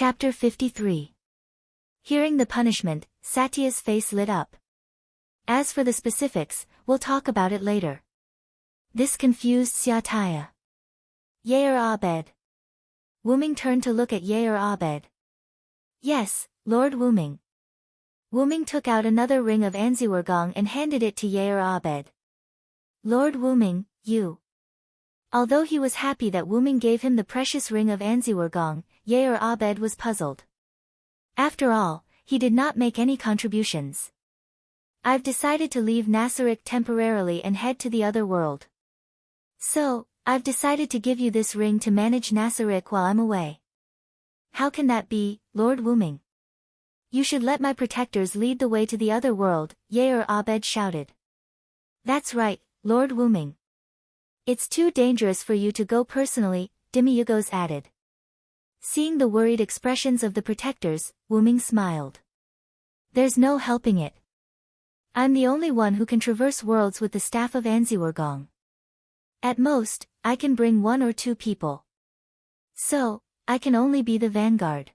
Chapter 53. Hearing the punishment, Satya's face lit up. As for the specifics, we'll talk about it later. This confused Satya. Yair Abed. Wuming turned to look at Yair Abed. Yes, Lord Wuming. Wuming took out another ring of Anziwargong and handed it to Yair Abed. Lord Wuming, you. Although he was happy that Wuming gave him the precious ring of Anziwargong, Yair Abed was puzzled. After all, he did not make any contributions. I've decided to leave Nasariq temporarily and head to the other world. So, I've decided to give you this ring to manage Nasariq while I'm away. How can that be, Lord Wuming? You should let my protectors lead the way to the other world, Yair Abed shouted. That's right, Lord Wuming. It's too dangerous for you to go personally, Demiyugos added. Seeing the worried expressions of the protectors, Wuming smiled. There's no helping it. I'm the only one who can traverse worlds with the staff of Anziwargong. At most, I can bring 1 or 2 people. So, I can only be the vanguard.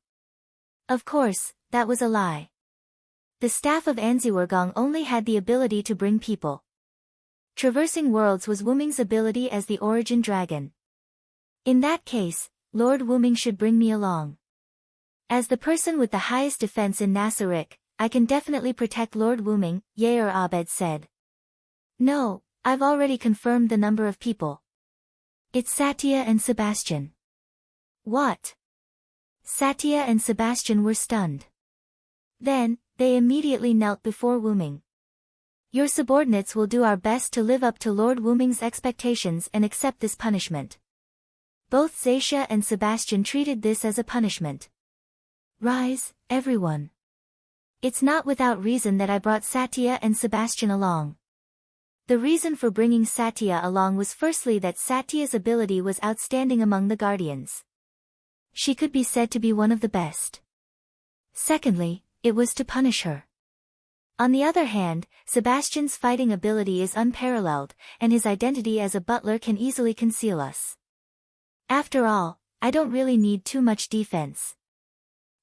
Of course, that was a lie. The staff of Anziwargong only had the ability to bring people. Traversing worlds was Wuming's ability as the origin dragon. In that case, Lord Wuming should bring me along. As the person with the highest defense in Nasariq, I can definitely protect Lord Wuming, Yair Abed said. No, I've already confirmed the number of people. It's Satya and Sebastian. What? Satya and Sebastian were stunned. Then, they immediately knelt before Wuming. Your subordinates will do our best to live up to Lord Wuming's expectations and accept this punishment. Both Zaisha and Sebastian treated this as a punishment. Rise, everyone. It's not without reason that I brought Satya and Sebastian along. The reason for bringing Satya along was firstly that Satya's ability was outstanding among the guardians. She could be said to be one of the best. Secondly, it was to punish her. On the other hand, Sebastian's fighting ability is unparalleled, and his identity as a butler can easily conceal us. After all, I don't really need too much defense.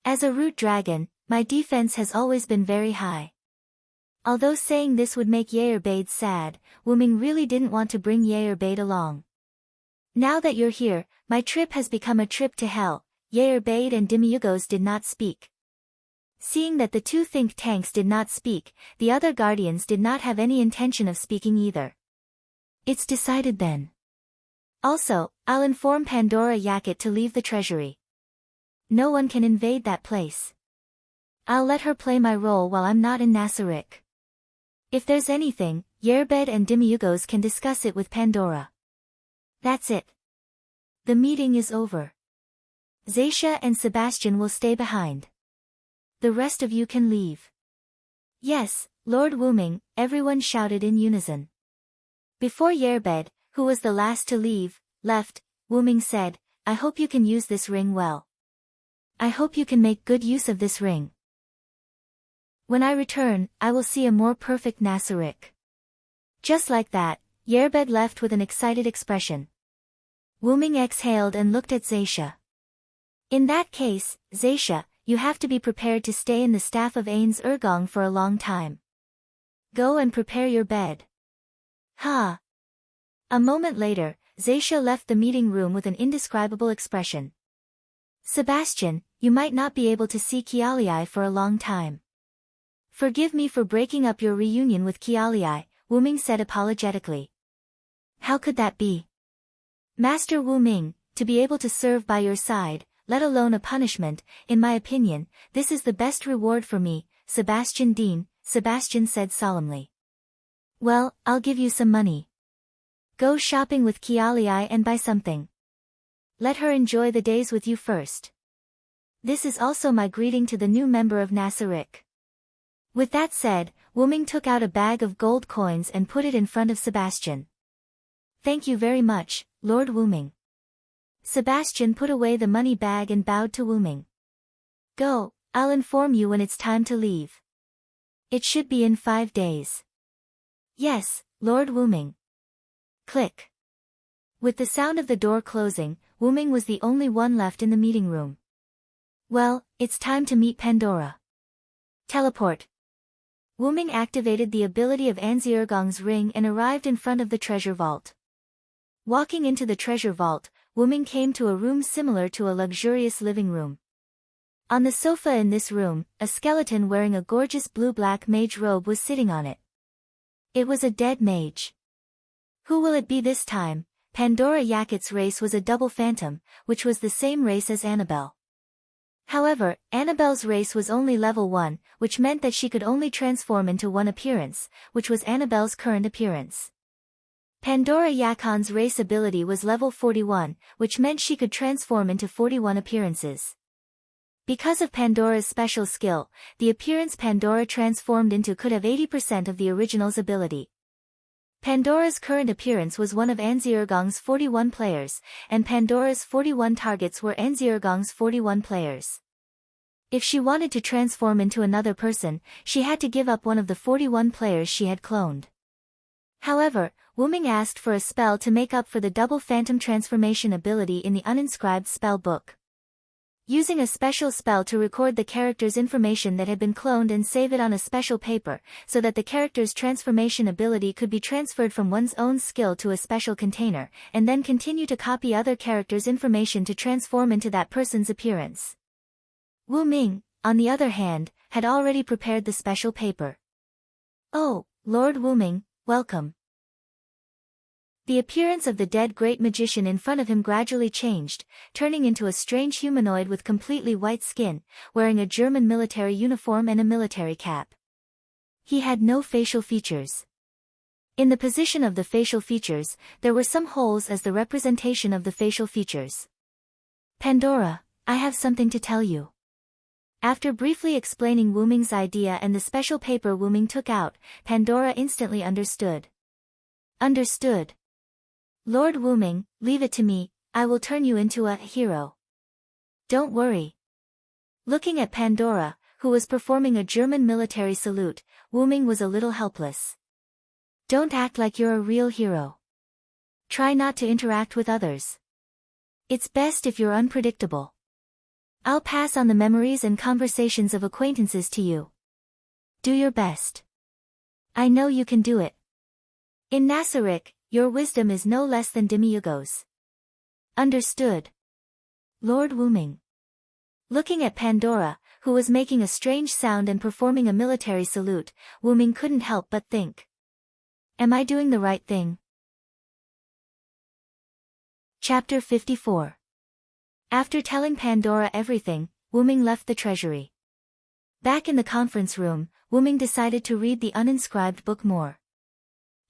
As a root dragon, my defense has always been very high. Although saying this would make Yair Bade sad, Wuming really didn't want to bring Yair Bade along. Now that you're here, my trip has become a trip to hell. Yair Bade and Demiyugos did not speak. Seeing that the 2 think tanks did not speak, the other guardians did not have any intention of speaking either. It's decided then. Also, I'll inform Pandora Yakut to leave the treasury. No one can invade that place. I'll let her play my role while I'm not in Nasariq. If there's anything, Yerbed and Demiyugos can discuss it with Pandora. That's it. The meeting is over. Zaisha and Sebastian will stay behind. The rest of you can leave. Yes, Lord Wuming, everyone shouted in unison. Before Yerbed, who was the last to leave, left, Wuming said, I hope you can use this ring well. I hope you can make good use of this ring. When I return, I will see a more perfect Nasariq. Just like that, Yerbed left with an excited expression. Wuming exhaled and looked at Zaisha. In that case, Zaisha, you have to be prepared to stay in the staff of Ains Urgong for a long time. Go and prepare your bed. Ha! A moment later, Zaisha left the meeting room with an indescribable expression. Sebastian, you might not be able to see Kialiai for a long time. Forgive me for breaking up your reunion with Kialiai, Wuming said apologetically. How could that be? Master Wuming, to be able to serve by your side, let alone a punishment, in my opinion, this is the best reward for me, Sebastian Dean, Sebastian said solemnly. Well, I'll give you some money. Go shopping with Kialiai and buy something. Let her enjoy the days with you first. This is also my greeting to the new member of Nasariq. With that said, Wuming took out a bag of gold coins and put it in front of Sebastian. Thank you very much, Lord Wuming. Sebastian put away the money bag and bowed to Wuming. Go, I'll inform you when it's time to leave. It should be in 5 days. Yes, Lord Wuming. Click. With the sound of the door closing, Wuming was the only one left in the meeting room. Well, it's time to meet Pandora. Teleport. Wuming activated the ability of Anziergong's ring and arrived in front of the treasure vault. Walking into the treasure vault, Wuming came to a room similar to a luxurious living room. On the sofa in this room, a skeleton wearing a gorgeous blue-black mage robe was sitting on it. It was a dead mage. Who will it be this time? Pandora Yakut's race was a double phantom, which was the same race as Annabelle. However, Annabelle's race was only level 1, which meant that she could only transform into one appearance, which was Annabelle's current appearance. Pandora Yakon's race ability was level 41, which meant she could transform into 41 appearances. Because of Pandora's special skill, the appearance Pandora transformed into could have 80% of the original's ability. Pandora's current appearance was one of Anziergong's 41 players, and Pandora's 41 targets were Anziergong's 41 players. If she wanted to transform into another person, she had to give up one of the 41 players she had cloned. However, Wuming asked for a spell to make up for the double phantom transformation ability in the uninscribed spell book. Using a special spell to record the character's information that had been cloned and save it on a special paper, so that the character's transformation ability could be transferred from one's own skill to a special container, and then continue to copy other characters' information to transform into that person's appearance. Wuming, on the other hand, had already prepared the special paper. Oh, Lord Wuming, welcome. The appearance of the dead great magician in front of him gradually changed, turning into a strange humanoid with completely white skin, wearing a German military uniform and a military cap. He had no facial features. In the position of the facial features, there were some holes as the representation of the facial features. Pandora, I have something to tell you. After briefly explaining Wuming's idea and the special paper Wuming took out, Pandora instantly understood. Understood. Lord Wuming, leave it to me, I will turn you into a hero. Don't worry. Looking at Pandora, who was performing a German military salute, Wuming was a little helpless. Don't act like you're a real hero. Try not to interact with others. It's best if you're unpredictable. I'll pass on the memories and conversations of acquaintances to you. Do your best. I know you can do it. In Nasarik, your wisdom is no less than Demiurgo's. Understood. Lord Wuming. Looking at Pandora, who was making a strange sound and performing a military salute, Wuming couldn't help but think. Am I doing the right thing? Chapter 54. After telling Pandora everything, Wuming left the treasury. Back in the conference room, Wuming decided to read the uninscribed book more.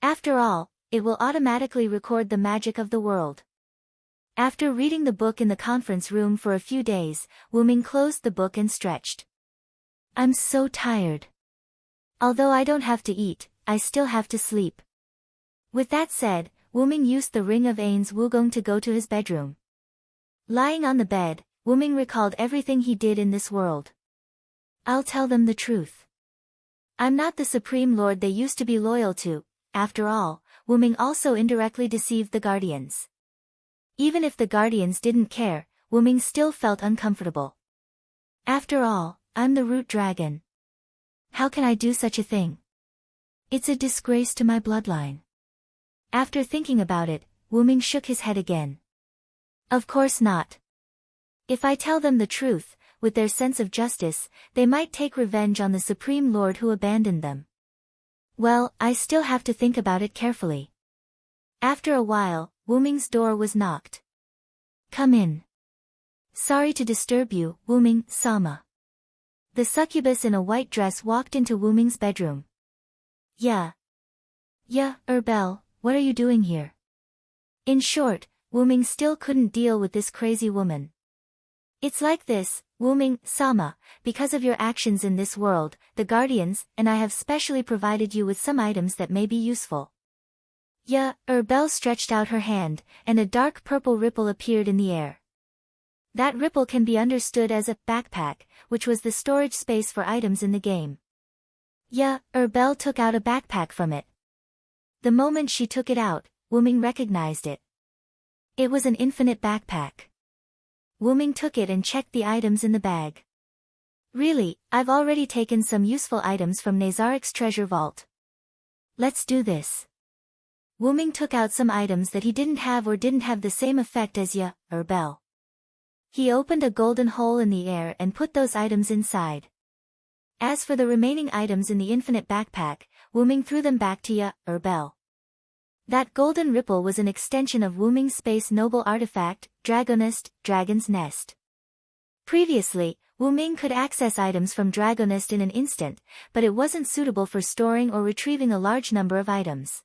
After all, it will automatically record the magic of the world. After reading the book in the conference room for a few days, Wuming closed the book and stretched. I'm so tired. Although I don't have to eat, I still have to sleep. With that said, Wuming used the ring of Ain's Wugong to go to his bedroom. Lying on the bed, Wuming recalled everything he did in this world. I'll tell them the truth. I'm not the Supreme Lord they used to be loyal to. After all, Wuming also indirectly deceived the Guardians. Even if the Guardians didn't care, Wuming still felt uncomfortable. After all, I'm the root dragon. How can I do such a thing? It's a disgrace to my bloodline. After thinking about it, Wuming shook his head again. Of course not. If I tell them the truth, with their sense of justice, they might take revenge on the Supreme Lord who abandoned them. Well, I still have to think about it carefully. After a while, Wuming's door was knocked. Come in. Sorry to disturb you, Wuming-sama. The succubus in a white dress walked into Wuming's bedroom. Yeah, Belle, what are you doing here? In short, Wuming still couldn't deal with this crazy woman. It's like this, Wuming-sama, because of your actions in this world, the Guardians and I have specially provided you with some items that may be useful. Belle stretched out her hand, and a dark purple ripple appeared in the air. That ripple can be understood as a backpack, which was the storage space for items in the game. Belle took out a backpack from it. The moment she took it out, Wuming recognized it. It was an infinite backpack. Ming took it and checked the items in the bag. Really, I've already taken some useful items from Nazarik's treasure vault. Let's do this. Ming took out some items that he didn't have or didn't have the same effect as Bell. He opened a golden hole in the air and put those items inside. As for the remaining items in the infinite backpack, Ming threw them back to Bell. That golden ripple was an extension of Ming's space noble artifact, Dragonist, Dragon's Nest. Previously, Ming could access items from Dragonist in an instant, but it wasn't suitable for storing or retrieving a large number of items.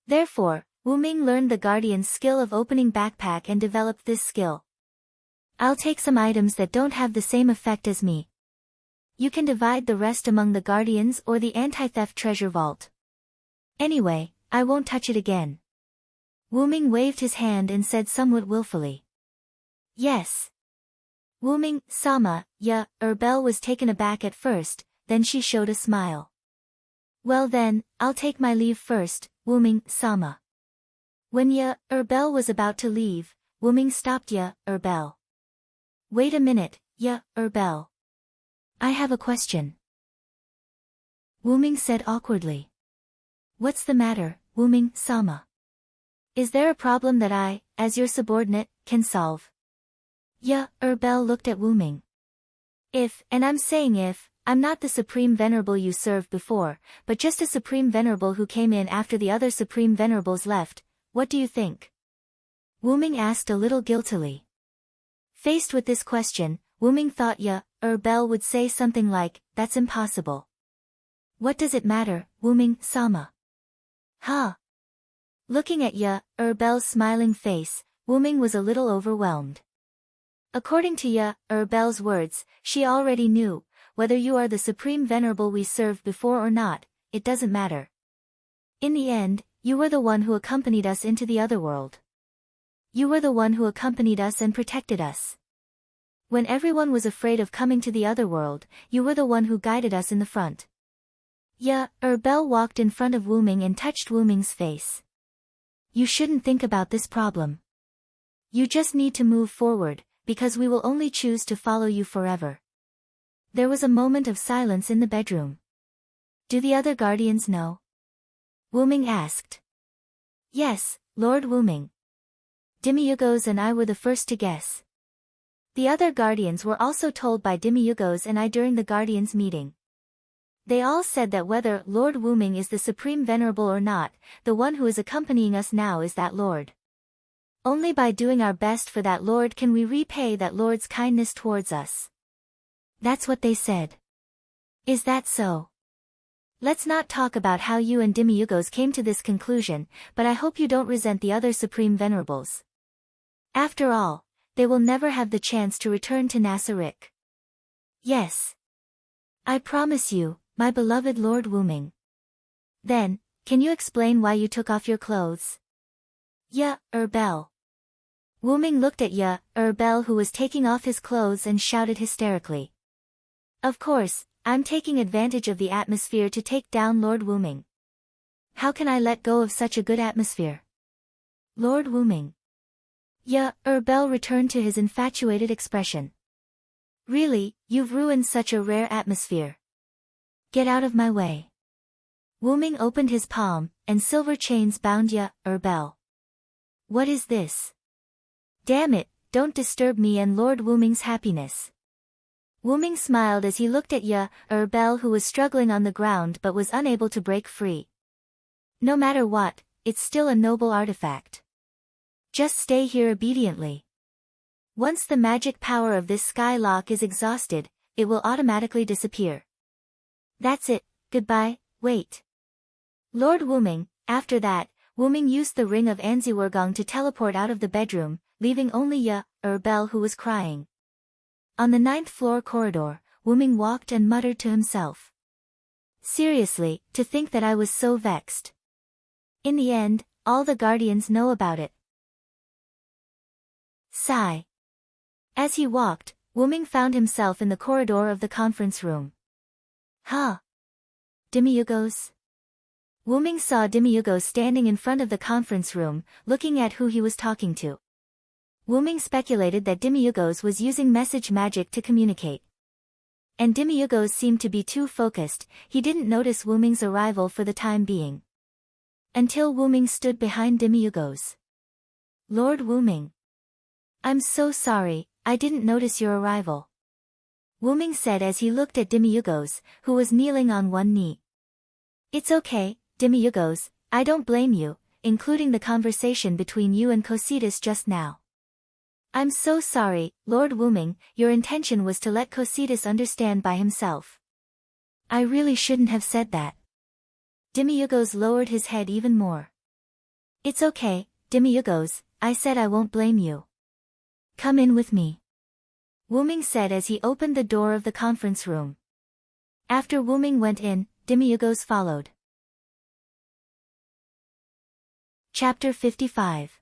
Therefore, Ming learned the Guardian's skill of opening backpack and developed this skill. I'll take some items that don't have the same effect as me. You can divide the rest among the Guardians or the anti-theft treasure vault. Anyway, I won't touch it again. Ming waved his hand and said somewhat willfully. Yes. Ming, Sama, Bell was taken aback at first, then she showed a smile. Well then, I'll take my leave first, Ming, Sama. When Bell was about to leave, Ming stopped Bell. Wait a minute, Bell. I have a question. Ming said awkwardly. What's the matter, Ming, Sama? Is there a problem that I, as your subordinate, can solve? Bell looked at Ming. If, and I'm saying if, I'm not the Supreme Venerable you served before, but just a Supreme Venerable who came in after the other Supreme Venerables left, what do you think? Ming asked a little guiltily. Faced with this question, Ming thought Bell would say something like, that's impossible. What does it matter, Ming, Sama? Huh? Looking at Bell's smiling face, Ming was a little overwhelmed. According to Bell's words, she already knew, whether you are the Supreme Venerable we served before or not, it doesn't matter. In the end, you were the one who accompanied us into the other world. You were the one who accompanied us and protected us. When everyone was afraid of coming to the other world, you were the one who guided us in the front. Bell walked in front of Ming and touched Ming's face. You shouldn't think about this problem. You just need to move forward, because we will only choose to follow you forever. There was a moment of silence in the bedroom. Do the other guardians know? Ming asked. Yes, Lord Ming. Demiurgos and I were the first to guess. The other guardians were also told by Demiurgos and I during the guardians meeting. They all said that whether Lord Ming is the Supreme Venerable or not, the one who is accompanying us now is that Lord. Only by doing our best for that Lord can we repay that Lord's kindness towards us. That's what they said. Is that so? Let's not talk about how you and Demiurgos came to this conclusion, but I hope you don't resent the other Supreme Venerables. After all, they will never have the chance to return to Nasarik. Yes. I promise you, my beloved Lord Ming. Then, can you explain why you took off your clothes? Bell. Ming looked at Bell who was taking off his clothes and shouted hysterically. Of course, I'm taking advantage of the atmosphere to take down Lord Ming. How can I let go of such a good atmosphere? Lord Ming. Bell returned to his infatuated expression. Really, you've ruined such a rare atmosphere. Get out of my way. Ming opened his palm, and silver chains bound Bell. What is this? Damn it, don't disturb me and Lord Ming's happiness. Ming smiled as he looked at Bell who was struggling on the ground but was unable to break free. No matter what, it's still a noble artifact. Just stay here obediently. Once the magic power of this sky lock is exhausted, it will automatically disappear. That's it, goodbye, wait. Lord Ming, after that, Ming used the ring of Anziwergong to teleport out of the bedroom, leaving only Bell who was crying. On the 9th floor corridor, Ming walked and muttered to himself. Seriously, to think that I was so vexed. In the end, all the guardians know about it. Sigh. As he walked, Ming found himself in the corridor of the conference room. Huh? Demiurgos? Ming saw Demiurgos standing in front of the conference room, looking at who he was talking to. Wyrm speculated that Demiurgos was using message magic to communicate. And Demiurgos seemed to be too focused, he didn't notice Wyrm's arrival for the time being. Until Wyrm stood behind Demiurgos. Lord Wyrm. I'm so sorry, I didn't notice your arrival. Wyrm said as he looked at Demiurgos, who was kneeling on one knee. It's okay, Demiurgos, I don't blame you, including the conversation between you and Cocytus just now. I'm so sorry, Lord Wyrm, your intention was to let Cocytus understand by himself. I really shouldn't have said that. Demiurgos lowered his head even more. It's okay, Demiurgos, I said I won't blame you. Come in with me. Wyrm said as he opened the door of the conference room. After Wyrm went in, Demiurgos followed. Chapter 55.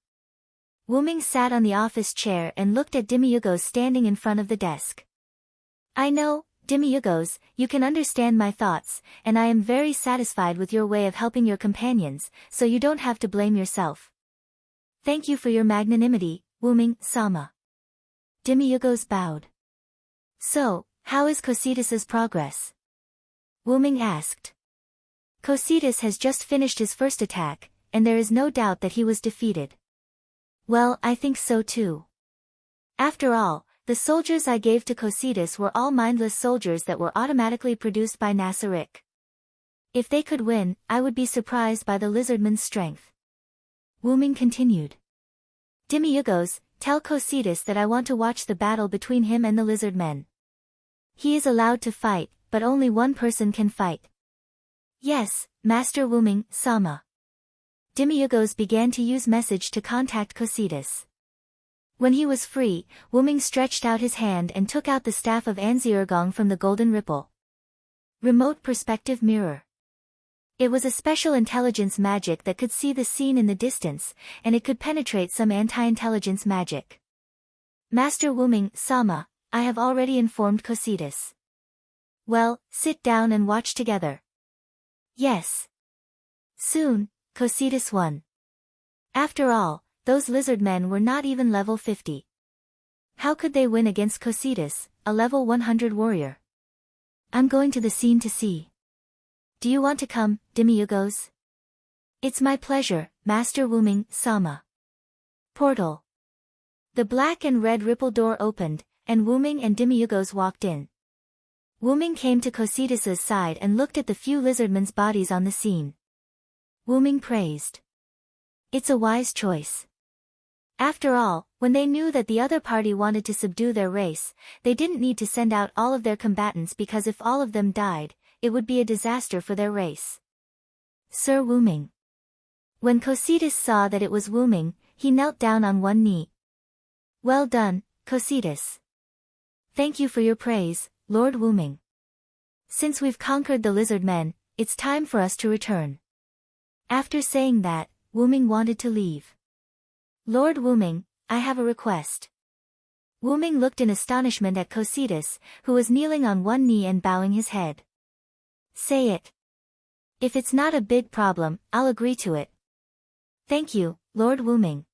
Wyrm sat on the office chair and looked at Demiurgos standing in front of the desk. I know, Demiurgos, you can understand my thoughts, and I am very satisfied with your way of helping your companions, so you don't have to blame yourself. Thank you for your magnanimity, Wyrm-sama. Demiurgos bowed. So, how is Cocytus's progress? Wyrm asked. Cocytus has just finished his first attack, and there is no doubt that he was defeated. Well, I think so too. After all, the soldiers I gave to Cocytus were all mindless soldiers that were automatically produced by Nasaric. If they could win, I would be surprised by the lizardman's strength. Wyrm continued. Demiurgos, tell Cocytus that I want to watch the battle between him and the lizardmen. He is allowed to fight, but only one person can fight. Yes, Master Wyrm-sama. Demiurgos began to use message to contact Cocytus. When he was free, Wyrm stretched out his hand and took out the staff of Anzirgong from the golden ripple. Remote perspective mirror. It was a special intelligence magic that could see the scene in the distance, and it could penetrate some anti-intelligence magic. Master Wyrm-sama, I have already informed Cocytus. Well, sit down and watch together. Yes. Soon, Cocytus won. After all, those lizardmen were not even level 50. How could they win against Cocytus, a level 100 warrior? I'm going to the scene to see. Do you want to come, Demiurgos? It's my pleasure, Master Wyrm-sama. Portal. The black and red ripple door opened, and Wyrm and Demiurgos walked in. Wyrm came to Cocytus's side and looked at the few lizardmen's bodies on the scene. Wyrm praised. It's a wise choice. After all, when they knew that the other party wanted to subdue their race, they didn't need to send out all of their combatants because if all of them died, it would be a disaster for their race. Sir Wyrm. When Cocytus saw that it was Wyrm, he knelt down on one knee. Well done, Cocytus. Thank you for your praise, Lord Wyrm. Since we've conquered the lizard men, it's time for us to return. After saying that, Wyrm wanted to leave. Lord Wyrm, I have a request. Wyrm looked in astonishment at Cocytus, who was kneeling on one knee and bowing his head. Say it. If it's not a big problem, I'll agree to it. Thank you, Lord Wyrm.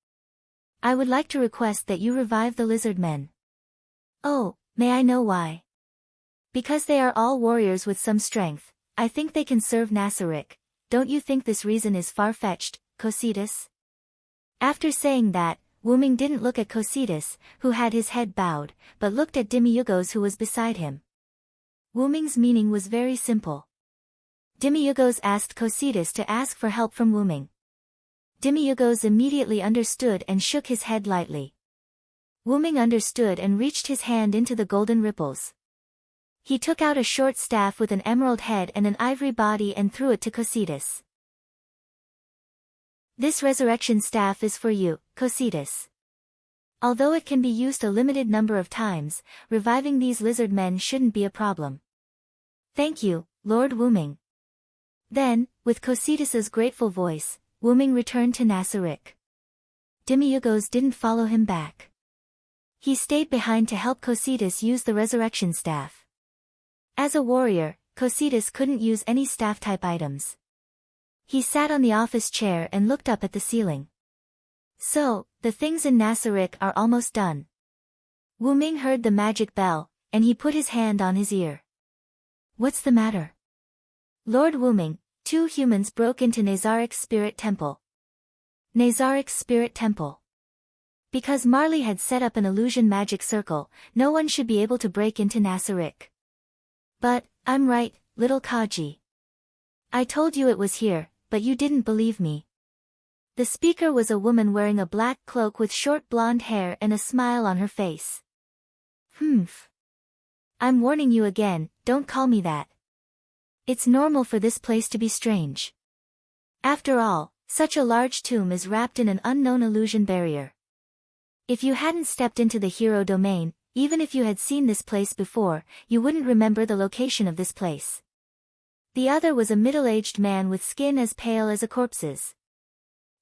I would like to request that you revive the lizard men. Oh, may I know why? Because they are all warriors with some strength, I think they can serve Nasaric. Don't you think this reason is far-fetched, Cocytus? After saying that, Wyrm didn't look at Cocytus, who had his head bowed, but looked at Demiurgos who was beside him. Wyrm's meaning was very simple. Demiurgos asked Cocytus to ask for help from Wyrm. Demiurgos immediately understood and shook his head lightly. Wyrm understood and reached his hand into the golden ripples. He took out a short staff with an emerald head and an ivory body and threw it to Cocytus. This resurrection staff is for you, Cocytus. Although it can be used a limited number of times, reviving these lizard men shouldn't be a problem. Thank you, Lord Wyrm. Then, with Cocytus's grateful voice, Wyrm returned to Nasaric. Demiurgos didn't follow him back. He stayed behind to help Cocytus use the resurrection staff. As a warrior, Cocytus couldn't use any staff-type items. He sat on the office chair and looked up at the ceiling. So, the things in Nasarick are almost done. Wu Ming heard the magic bell, and he put his hand on his ear. What's the matter? Lord Wu Ming, 2 humans broke into Nazarik's spirit temple. Nazarik's spirit temple. Because Marley had set up an illusion magic circle, no one should be able to break into Nasarick. But, I'm right, little Kaji. I told you it was here, but you didn't believe me. The speaker was a woman wearing a black cloak with short blonde hair and a smile on her face. Humph. I'm warning you again, don't call me that. It's normal for this place to be strange. After all, such a large tomb is wrapped in an unknown illusion barrier. If you hadn't stepped into the hero domain, even if you had seen this place before, you wouldn't remember the location of this place. The other was a middle-aged man with skin as pale as a corpse's.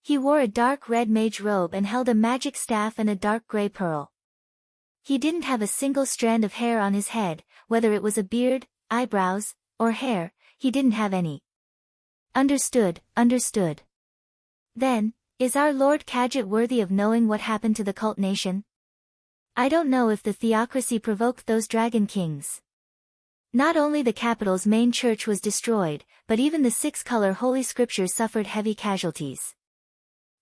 He wore a dark red mage robe and held a magic staff and a dark gray pearl. He didn't have a single strand of hair on his head, whether it was a beard, eyebrows, or hair, he didn't have any. Understood. Then, is our Lord Kadjit worthy of knowing what happened to the cult nation? I don't know if the theocracy provoked those dragon kings. Not only the capital's main church was destroyed, but even the 6-color holy scriptures suffered heavy casualties.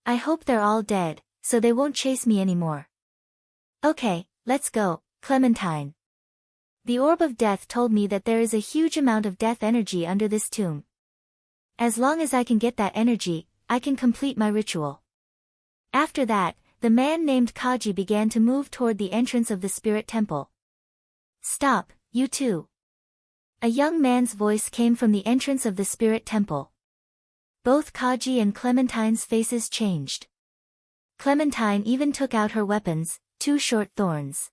I hope they're all dead, so they won't chase me anymore. Okay, let's go, Clementine. The orb of death told me that there is a huge amount of death energy under this tomb. As long as I can get that energy, I can complete my ritual. After that, the man named Kaji began to move toward the entrance of the spirit temple. Stop, you two. A young man's voice came from the entrance of the spirit temple. Both Kaji and Clementine's faces changed. Clementine even took out her weapons, 2 short thorns.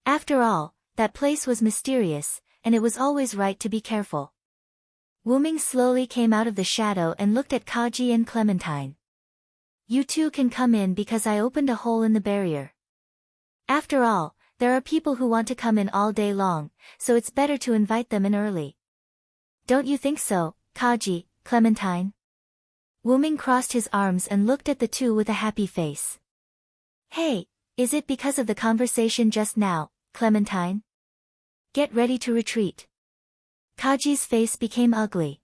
After all, that place was mysterious, and it was always right to be careful. Wu Ming slowly came out of the shadow and looked at Kaji and Clementine. You two can come in because I opened a hole in the barrier. After all, there are people who want to come in all day long, so it's better to invite them in early. Don't you think so, Kaji, Clementine? Wu Ming crossed his arms and looked at the two with a happy face. Hey, is it because of the conversation just now, Clementine? Get ready to retreat. Kaji's face became ugly.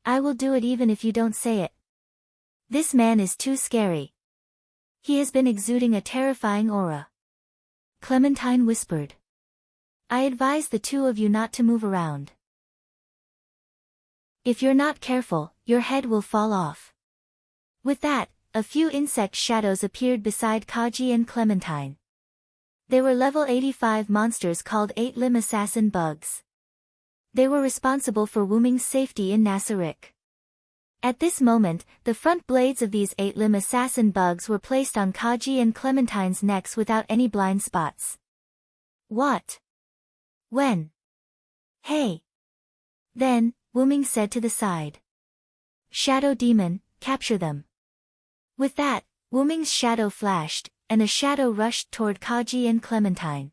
I will do it even if you don't say it. This man is too scary. He has been exuding a terrifying aura. Clementine whispered. I advise the two of you not to move around. If you're not careful, your head will fall off. With that, a few insect shadows appeared beside Kaji and Clementine. They were level 85 monsters called 8-limb assassin bugs. They were responsible for Wu Ming's safety in Nasarick. At this moment, the front blades of these 8-limb assassin bugs were placed on Kaji and Clementine's necks without any blind spots. What? When? Hey! Then, Wu Ming said to the side. Shadow demon, capture them. With that, Wu Ming's shadow flashed, and a shadow rushed toward Kaji and Clementine.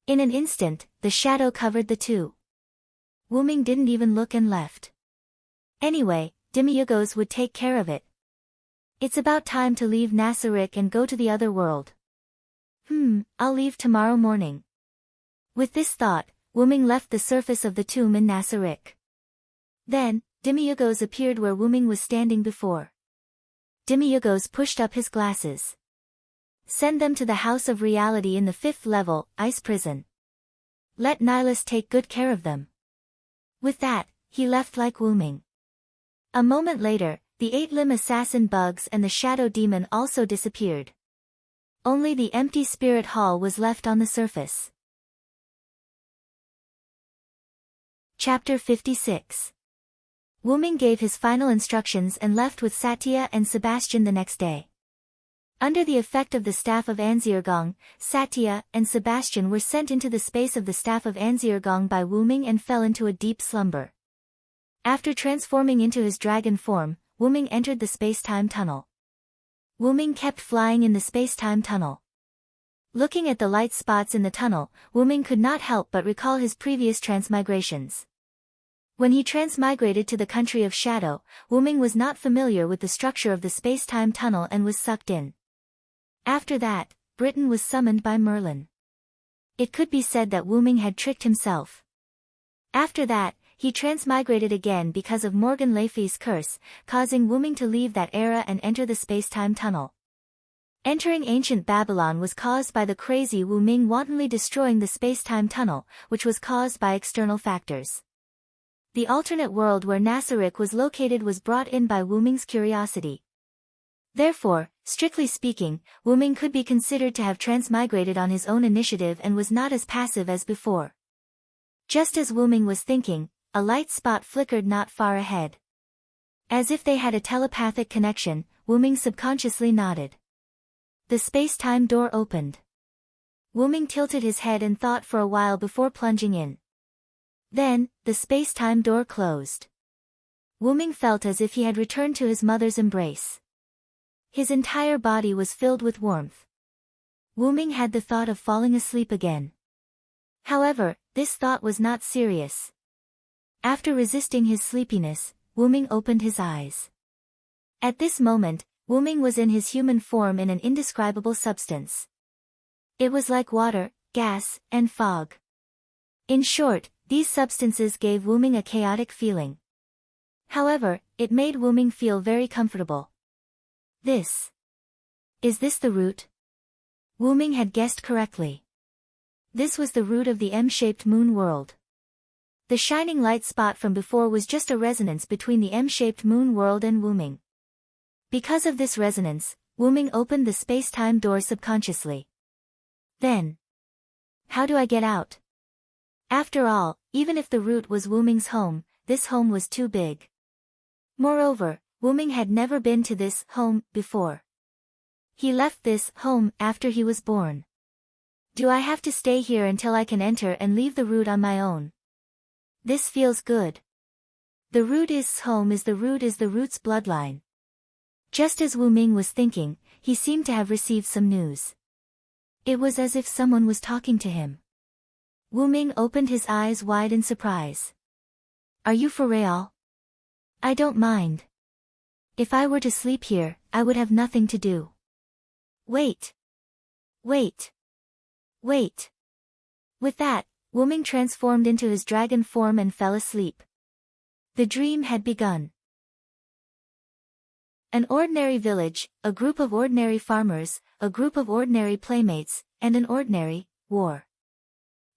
In an instant, the shadow covered the two. Wu Ming didn't even look and left. Anyway, Demiyugos would take care of it. It's about time to leave Nasarick and go to the other world. I'll leave tomorrow morning. With this thought, Wu Ming left the surface of the tomb in Nasarick. Then, Demiyugos appeared where Wu Ming was standing before. Demiyugos pushed up his glasses. Send them to the House of Reality in the 5th level, Ice Prison. Let Nihilus take good care of them. With that, he left like Wu Ming. A moment later, the 8-limb assassin bugs and the shadow demon also disappeared. Only the empty spirit hall was left on the surface. Chapter 56. Wu Ming gave his final instructions and left with Satya and Sebastian the next day. Under the effect of the staff of Anzirgong, Satya and Sebastian were sent into the space of the staff of Anzirgong by Wu Ming and fell into a deep slumber. After transforming into his dragon form, Wu Ming entered the space-time tunnel. Wu Ming kept flying in the space-time tunnel. Looking at the light spots in the tunnel, Wu Ming could not help but recall his previous transmigrations. When he transmigrated to the country of shadow, Wu Ming was not familiar with the structure of the space-time tunnel and was sucked in. After that, Britain was summoned by Merlin. It could be said that Wuming had tricked himself. After that, he transmigrated again because of Morgan Le Fay's curse, causing Wuming to leave that era and enter the space-time tunnel. Entering ancient Babylon was caused by the crazy Wu Ming wantonly destroying the space-time tunnel, which was caused by external factors. The alternate world where Nasarick was located was brought in by Wu Ming's curiosity. Therefore, strictly speaking, Wu Ming could be considered to have transmigrated on his own initiative and was not as passive as before. Just as Wu Ming was thinking, a light spot flickered not far ahead. As if they had a telepathic connection, Wu Ming subconsciously nodded. The space-time door opened. Wu Ming tilted his head and thought for a while before plunging in. Then, the space-time door closed. Wu Ming felt as if he had returned to his mother's embrace. His entire body was filled with warmth. Wu Ming had the thought of falling asleep again. However, this thought was not serious. After resisting his sleepiness, Wu Ming opened his eyes. At this moment, Wu Ming was in his human form in an indescribable substance. It was like water, gas, and fog. In short, these substances gave Wu Ming a chaotic feeling. However, it made Wu Ming feel very comfortable. Is this the root? Wu Ming had guessed correctly. This was the root of the M-shaped moon world. The shining light spot from before was just a resonance between the M-shaped moon world and Wu Ming. Because of this resonance, Wu Ming opened the space-time door subconsciously. Then, how do I get out? After all, even if the root was Wu Ming's home, this home was too big. Moreover, Wu Ming had never been to this home before. He left this home after he was born. Do I have to stay here until I can enter and leave the root on my own? This feels good. The root is home is the root's bloodline. Just as Wu Ming was thinking, he seemed to have received some news. It was as if someone was talking to him. Wu Ming opened his eyes wide in surprise. Are you for real? I don't mind. If I were to sleep here, I would have nothing to do. Wait. Wait. Wait. With that, Wu Ming transformed into his dragon form and fell asleep. The dream had begun. An ordinary village, a group of ordinary farmers, a group of ordinary playmates, and an ordinary war.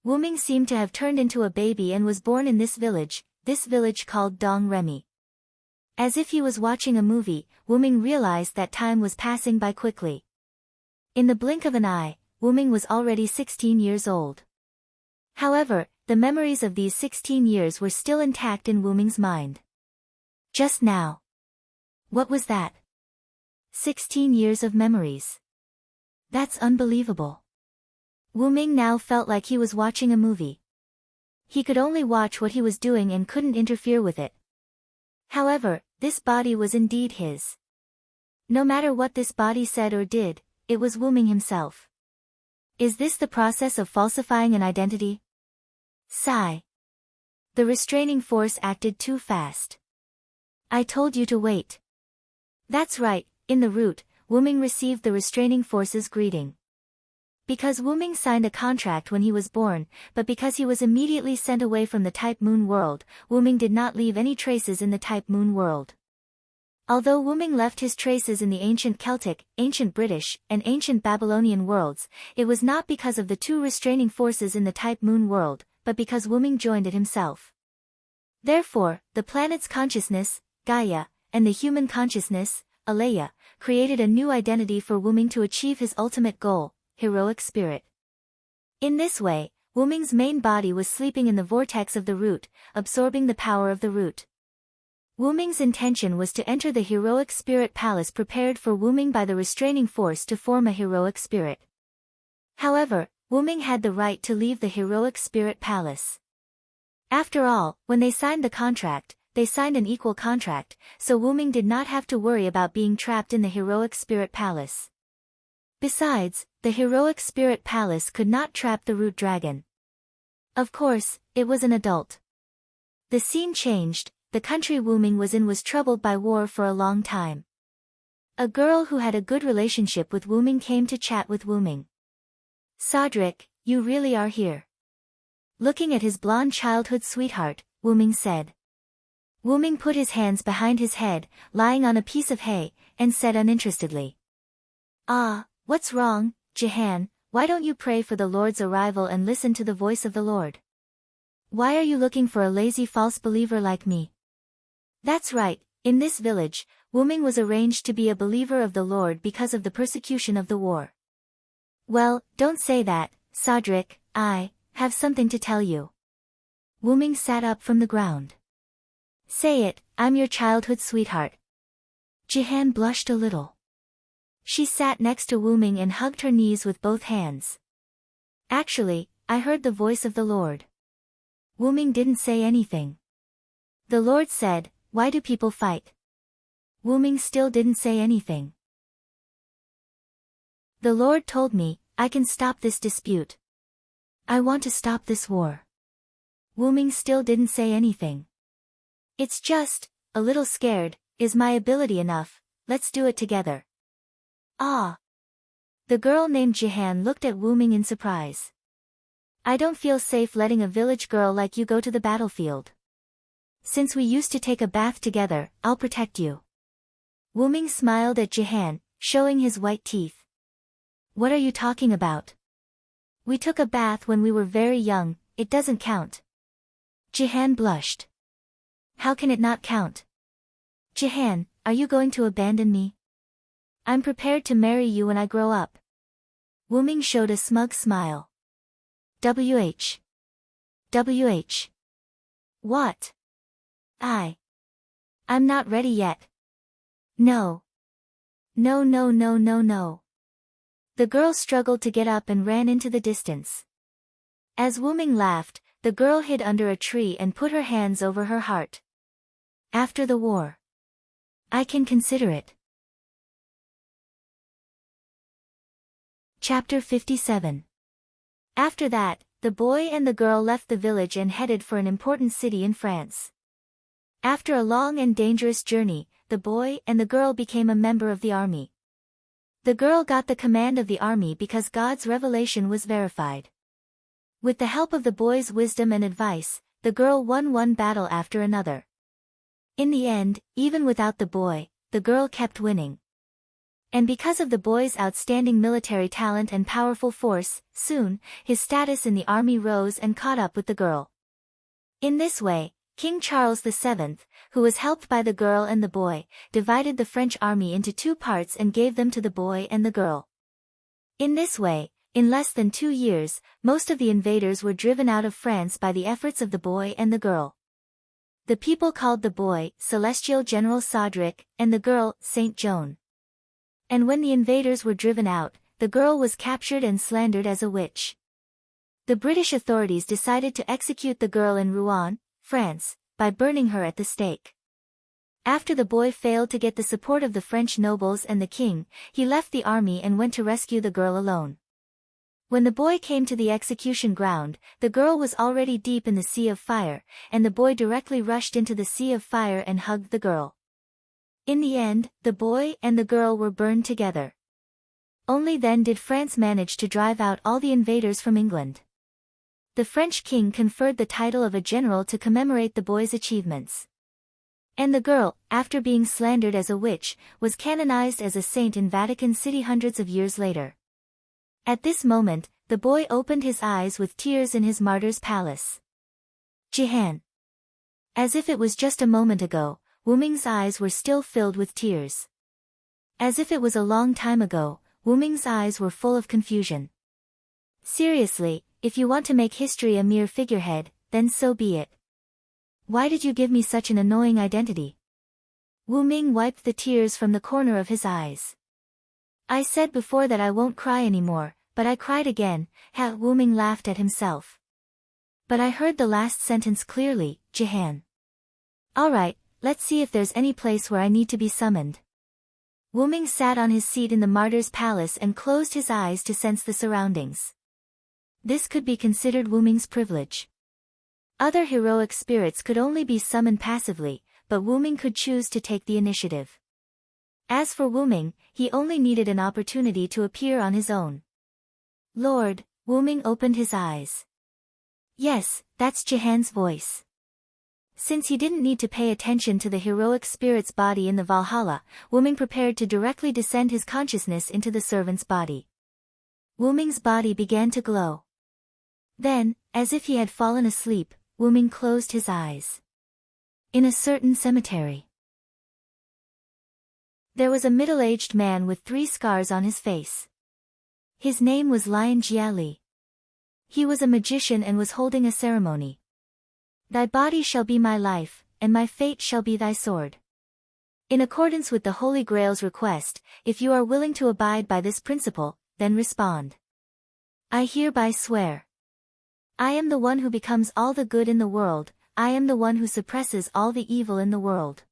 Wu Ming seemed to have turned into a baby and was born in this village called Dong Remy. As if he was watching a movie, Wu Ming realized that time was passing by quickly. In the blink of an eye, Wu Ming was already 16 years old. However, the memories of these 16 years were still intact in Wu Ming's mind. Just now. What was that? 16 years of memories. That's unbelievable. Wu Ming now felt like he was watching a movie. He could only watch what he was doing and couldn't interfere with it. However, this body was indeed his. No matter what this body said or did, it was Wu Ming himself. Is this the process of falsifying an identity? Sigh. The restraining force acted too fast. I told you to wait. That's right, in the root, Wu Ming received the restraining force's greeting. Because Wu Ming signed a contract when he was born, but because he was immediately sent away from the type moon world, Wu Ming did not leave any traces in the type moon world. Although Wu Ming left his traces in the ancient Celtic, ancient British, and ancient Babylonian worlds, it was not because of the two restraining forces in the type moon world, but because Wu Ming joined it himself. Therefore, the planet's consciousness, Gaia, and the human consciousness, Alea, created a new identity for Wu Ming to achieve his ultimate goal, heroic spirit. In this way, Wu Ming's main body was sleeping in the vortex of the root, absorbing the power of the root. Wu Ming's intention was to enter the heroic spirit palace prepared for Wu Ming by the restraining force to form a heroic spirit. However, Wu Ming had the right to leave the heroic spirit palace. After all, when they signed the contract, they signed an equal contract, so Wu Ming did not have to worry about being trapped in the heroic spirit palace. Besides, the heroic spirit palace could not trap the root dragon. Of course, it was an adult. The scene changed. The country Wu Ming was in was troubled by war for a long time. A girl who had a good relationship with Wuming came to chat with Wuming. Sodric, you really are here. Looking at his blonde childhood sweetheart, Wuming said. Wuming put his hands behind his head, lying on a piece of hay, and said uninterestedly. Ah, what's wrong, Jehan, why don't you pray for the Lord's arrival and listen to the voice of the Lord? Why are you looking for a lazy false believer like me? That's right, in this village, Wuming was arranged to be a believer of the Lord because of the persecution of the war. Well, don't say that, Sodric, I have something to tell you. Wuming sat up from the ground. Say it, I'm your childhood sweetheart. Jehan blushed a little. She sat next to Wuming and hugged her knees with both hands. Actually, I heard the voice of the Lord. Wuming didn't say anything. The Lord said, why do people fight? Wuming still didn't say anything. The Lord told me, I can stop this dispute. I want to stop this war. Wuming still didn't say anything. It's just, a little scared, is my ability enough, let's do it together. Ah. The girl named Jehan looked at Wuming in surprise. I don't feel safe letting a village girl like you go to the battlefield. Since we used to take a bath together, I'll protect you. Wuming smiled at Jehan, showing his white teeth. What are you talking about? We took a bath when we were very young, it doesn't count. Jehan blushed. How can it not count? Jehan, are you going to abandon me? I'm prepared to marry you when I grow up. Wuming showed a smug smile. WH. What? I'm not ready yet. No. No. The girl struggled to get up and ran into the distance. As Wuming laughed, the girl hid under a tree and put her hands over her heart. After the war. I can consider it. Chapter 57. After that, the boy and the girl left the village and headed for an important city in France. After a long and dangerous journey, the boy and the girl became a member of the army. The girl got the command of the army because God's revelation was verified. With the help of the boy's wisdom and advice, the girl won one battle after another. In the end, even without the boy, the girl kept winning. And because of the boy's outstanding military talent and powerful force, soon, his status in the army rose and caught up with the girl. In this way, King Charles VII, who was helped by the girl and the boy, divided the French army into two parts and gave them to the boy and the girl. In this way, in less than 2 years, most of the invaders were driven out of France by the efforts of the boy and the girl. The people called the boy Celestial General Sodric, and the girl Saint Joan. And when the invaders were driven out, the girl was captured and slandered as a witch. The British authorities decided to execute the girl in Rouen, France, by burning her at the stake. After the boy failed to get the support of the French nobles and the king, he left the army and went to rescue the girl alone. When the boy came to the execution ground, the girl was already deep in the sea of fire, and the boy directly rushed into the sea of fire and hugged the girl. In the end, the boy and the girl were burned together. Only then did France manage to drive out all the invaders from England. The French king conferred the title of a general to commemorate the boy's achievements. And the girl, after being slandered as a witch, was canonized as a saint in Vatican City hundreds of years later. At this moment, the boy opened his eyes with tears in his martyr's palace. Jehan. As if it was just a moment ago, Wuming's eyes were still filled with tears. As if it was a long time ago, Wuming's eyes were full of confusion. Seriously, if you want to make history a mere figurehead, then so be it. Why did you give me such an annoying identity? Wuming wiped the tears from the corner of his eyes. I said before that I won't cry anymore, but I cried again. Wuming laughed at himself. But I heard the last sentence clearly, Jehan. Alright, let's see if there's any place where I need to be summoned. Wuming sat on his seat in the martyr's palace and closed his eyes to sense the surroundings. This could be considered Wuming's privilege. Other heroic spirits could only be summoned passively, but Wuming could choose to take the initiative. As for Wu Ming, he only needed an opportunity to appear on his own. Lord, Wu Ming opened his eyes. Yes, that's Jihan's voice. Since he didn't need to pay attention to the heroic spirit's body in the Valhalla, Wu Ming prepared to directly descend his consciousness into the servant's body. Wu Ming's body began to glow. Then, as if he had fallen asleep, Wu Ming closed his eyes. In a certain cemetery, there was a middle-aged man with 3 scars on his face. His name was Lion Jiali. He was a magician and was holding a ceremony. Thy body shall be my life, and my fate shall be thy sword. In accordance with the Holy Grail's request, if you are willing to abide by this principle, then respond. I hereby swear. I am the one who becomes all the good in the world, I am the one who suppresses all the evil in the world.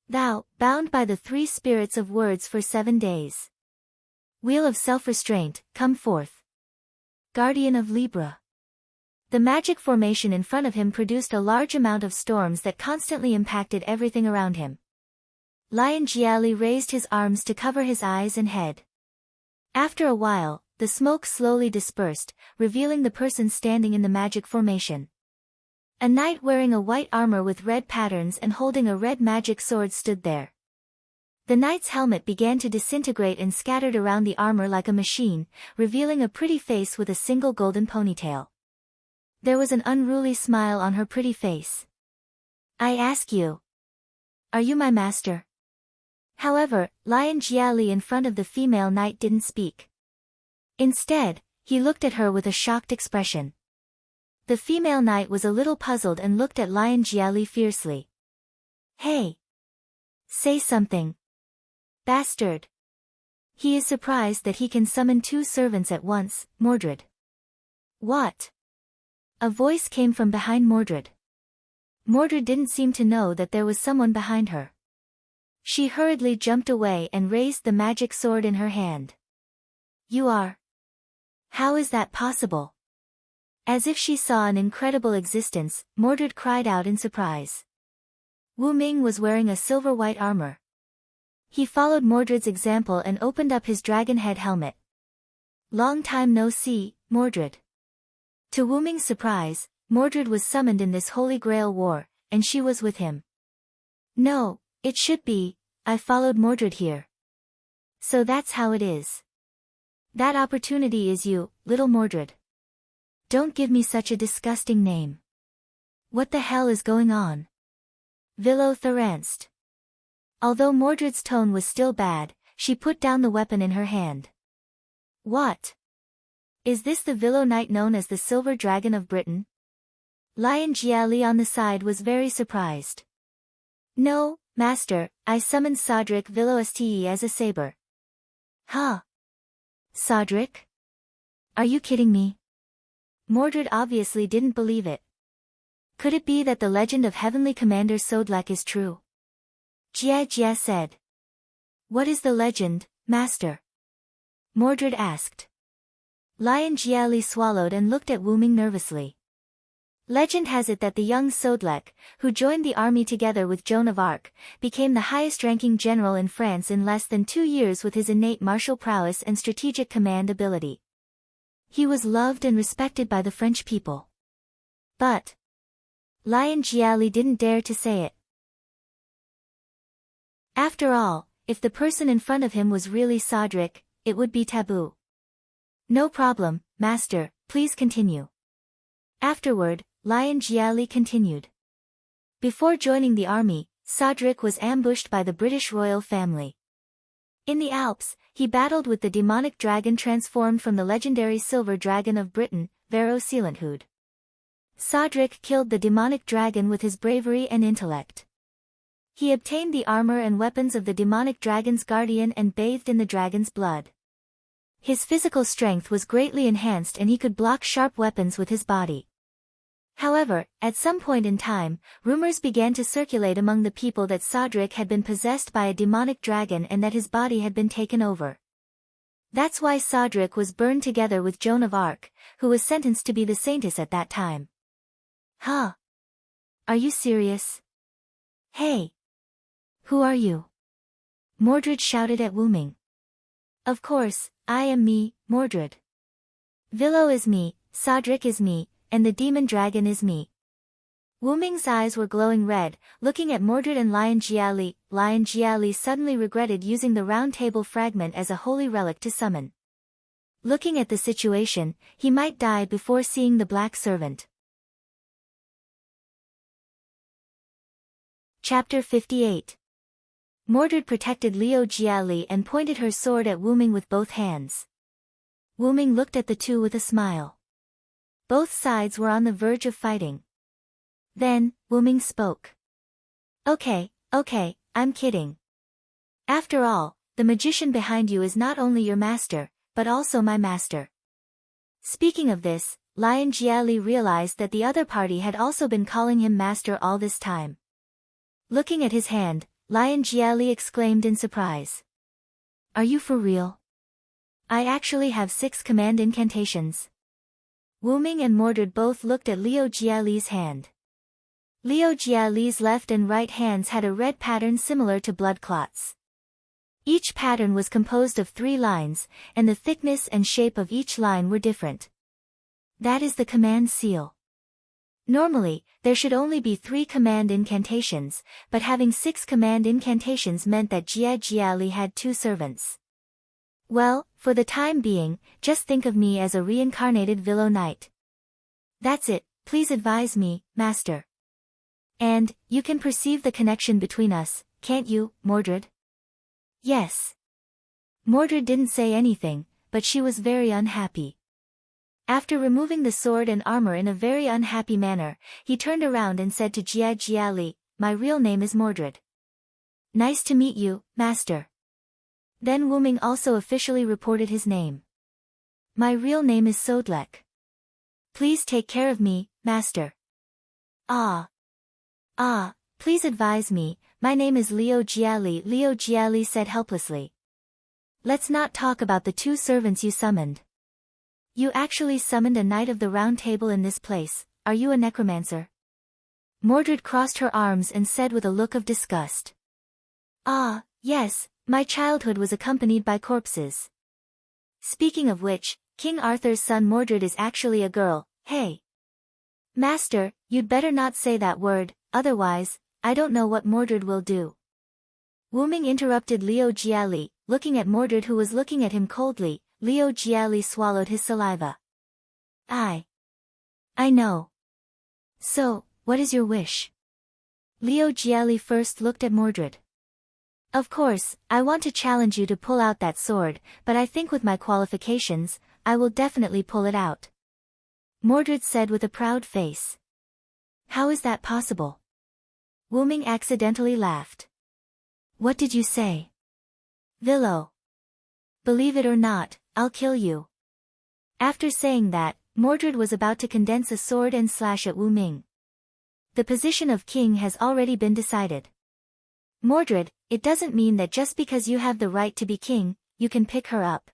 Thou, bound by the 3 spirits of words for 7 days. Wheel of self-restraint, come forth. Guardian of Libra. The magic formation in front of him produced a large amount of storms that constantly impacted everything around him. Lion Jiali raised his arms to cover his eyes and head. After a while, the smoke slowly dispersed, revealing the person standing in the magic formation. A knight wearing a white armor with red patterns and holding a red magic sword stood there. The knight's helmet began to disintegrate and scattered around the armor like a machine, revealing a pretty face with a single golden ponytail. There was an unruly smile on her pretty face. I ask you, are you my master? However, Lion Jiali in front of the female knight didn't speak. Instead, he looked at her with a shocked expression. The female knight was a little puzzled and looked at Lion Jiali fiercely. Hey! Say something. Bastard! He is surprised that he can summon 2 servants at once, Mordred. What? A voice came from behind Mordred. Mordred didn't seem to know that there was someone behind her. She hurriedly jumped away and raised the magic sword in her hand. You are? How is that possible? As if she saw an incredible existence, Mordred cried out in surprise. Wu Ming was wearing a silver-white armor. He followed Mordred's example and opened up his dragon head helmet. Long time no see, Mordred. To Wu Ming's surprise, Mordred was summoned in this Holy Grail war, and she was with him. No, it should be, I followed Mordred here. So that's how it is. That opportunity is you, little Mordred. Don't give me such a disgusting name. What the hell is going on? Villo tharanced. Although Mordred's tone was still bad, she put down the weapon in her hand. What? Is this the Villo knight known as the Silver Dragon of Britain? Lion Jiali on the side was very surprised. No, master, I summoned Sodric Villo Ste as a saber. Huh? Sodric? Are you kidding me? Mordred obviously didn't believe it. Could it be that the legend of Heavenly Commander Sodlek is true? Jia said. What is the legend, master? Mordred asked. Lion Jiali swallowed and looked at Wu Ming nervously. Legend has it that the young Sodlek, who joined the army together with Joan of Arc, became the highest-ranking general in France in less than 2 years with his innate martial prowess and strategic command ability. He was loved and respected by the French people. But Lion Jiali didn't dare to say it. After all, if the person in front of him was really Sodric, it would be taboo. No problem, master, please continue. Afterward, Lion Jiali continued. Before joining the army, Sodric was ambushed by the British royal family. In the Alps, he battled with the demonic dragon transformed from the legendary Silver Dragon of Britain, Vero Sealanthud. Sodric killed the demonic dragon with his bravery and intellect. He obtained the armor and weapons of the demonic dragon's guardian and bathed in the dragon's blood. His physical strength was greatly enhanced and he could block sharp weapons with his body. However, at some point in time, rumors began to circulate among the people that Sodric had been possessed by a demonic dragon and that his body had been taken over. That's why Sodric was burned together with Joan of Arc, who was sentenced to be the saintess at that time. Huh? Are you serious? Hey! Who are you? Mordred shouted at Wu Ming. Of course, I am me, Mordred. Villo is me, Sodric is me, and the demon dragon is me. Wu Ming's eyes were glowing red, looking at Mordred and Lion Jiali. Lion Jiali suddenly regretted using the round table fragment as a holy relic to summon. Looking at the situation, he might die before seeing the black servant. Chapter 58. Mordred protected Liu Jiali and pointed her sword at Wu Ming with both hands. Wu Ming looked at the two with a smile. Both sides were on the verge of fighting. Then, Wu Ming spoke. Okay, I'm kidding. After all, the magician behind you is not only your master, but also my master. Speaking of this, Lion Jiali realized that the other party had also been calling him master all this time. Looking at his hand, Lion Jiali exclaimed in surprise. Are you for real? I actually have 6 command incantations. Wu Ming and Mordred both looked at Liu Jiali's hand. Liu Jiali's left and right hands had a red pattern similar to blood clots. Each pattern was composed of 3 lines, and the thickness and shape of each line were different. That is the command seal. Normally, there should only be 3 command incantations, but having 6 command incantations meant that Jia Jiali had 2 servants. Well, for the time being, just think of me as a reincarnated Villo Knight. That's it, please advise me, Master. And, you can perceive the connection between us, can't you, Mordred? Yes. Mordred didn't say anything, but she was very unhappy. After removing the sword and armor in a very unhappy manner, he turned around and said to Jia Jiali, my real name is Mordred. Nice to meet you, Master. Then Wu Ming also officially reported his name. My real name is Sodlek. Please take care of me, Master. Please advise me, my name is Liu Jiali. Liu Jiali said helplessly. Let's not talk about the 2 servants you summoned. You actually summoned a knight of the round table in this place, are you a necromancer? Mordred crossed her arms and said with a look of disgust. Yes, my childhood was accompanied by corpses. Speaking of which, King Arthur's son Mordred is actually a girl, hey. Master, you'd better not say that word, otherwise, I don't know what Mordred will do. Wu Ming interrupted Liu Jiali, looking at Mordred who was looking at him coldly. Liu Jiali swallowed his saliva. I know. So, what is your wish? Liu Jiali first looked at Mordred. Of course, I want to challenge you to pull out that sword, but I think with my qualifications, I will definitely pull it out. Mordred said with a proud face. How is that possible? Wu Ming accidentally laughed. What did you say? Villo. Believe it or not, I'll kill you. After saying that, Mordred was about to condense a sword and slash at Wu Ming. The position of king has already been decided. Mordred, it doesn't mean that just because you have the right to be king, you can pick her up.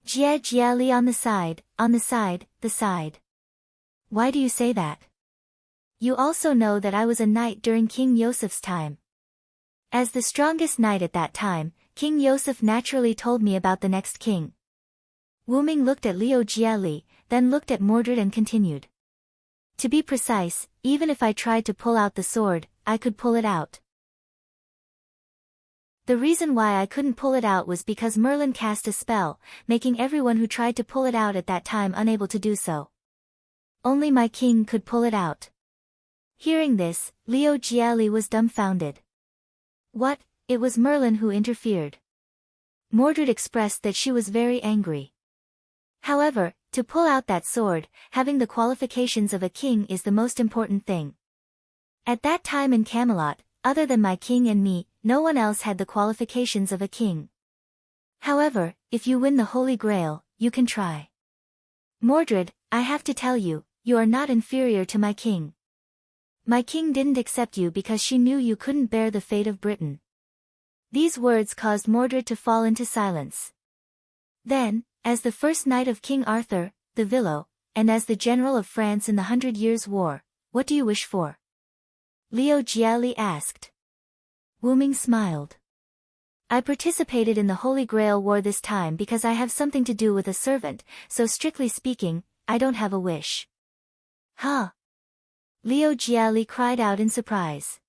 Jia Jiali on the side. Why do you say that? You also know that I was a knight during King Yosef's time. As the strongest knight at that time, King Yosef naturally told me about the next king. Wu Ming looked at Liu Jiali, then looked at Mordred and continued. To be precise, even if I tried to pull out the sword, I could pull it out. The reason why I couldn't pull it out was because Merlin cast a spell, making everyone who tried to pull it out at that time unable to do so. Only my king could pull it out. Hearing this, Liu Jiali was dumbfounded. What? It was Merlin who interfered. Mordred expressed that she was very angry. However, to pull out that sword, having the qualifications of a king is the most important thing. At that time in Camelot, other than my king and me, no one else had the qualifications of a king. However, if you win the Holy Grail, you can try. Mordred, I have to tell you, you are not inferior to my king. My king didn't accept you because she knew you couldn't bear the fate of Britain. These words caused Mordred to fall into silence. Then, as the first knight of King Arthur, the Villo, and as the general of France in the 100 Years' War, what do you wish for? Liu Jiali asked. Wu Ming smiled. I participated in the Holy Grail War this time because I have something to do with a servant, so strictly speaking, I don't have a wish. Huh? Liu Jiali cried out in surprise.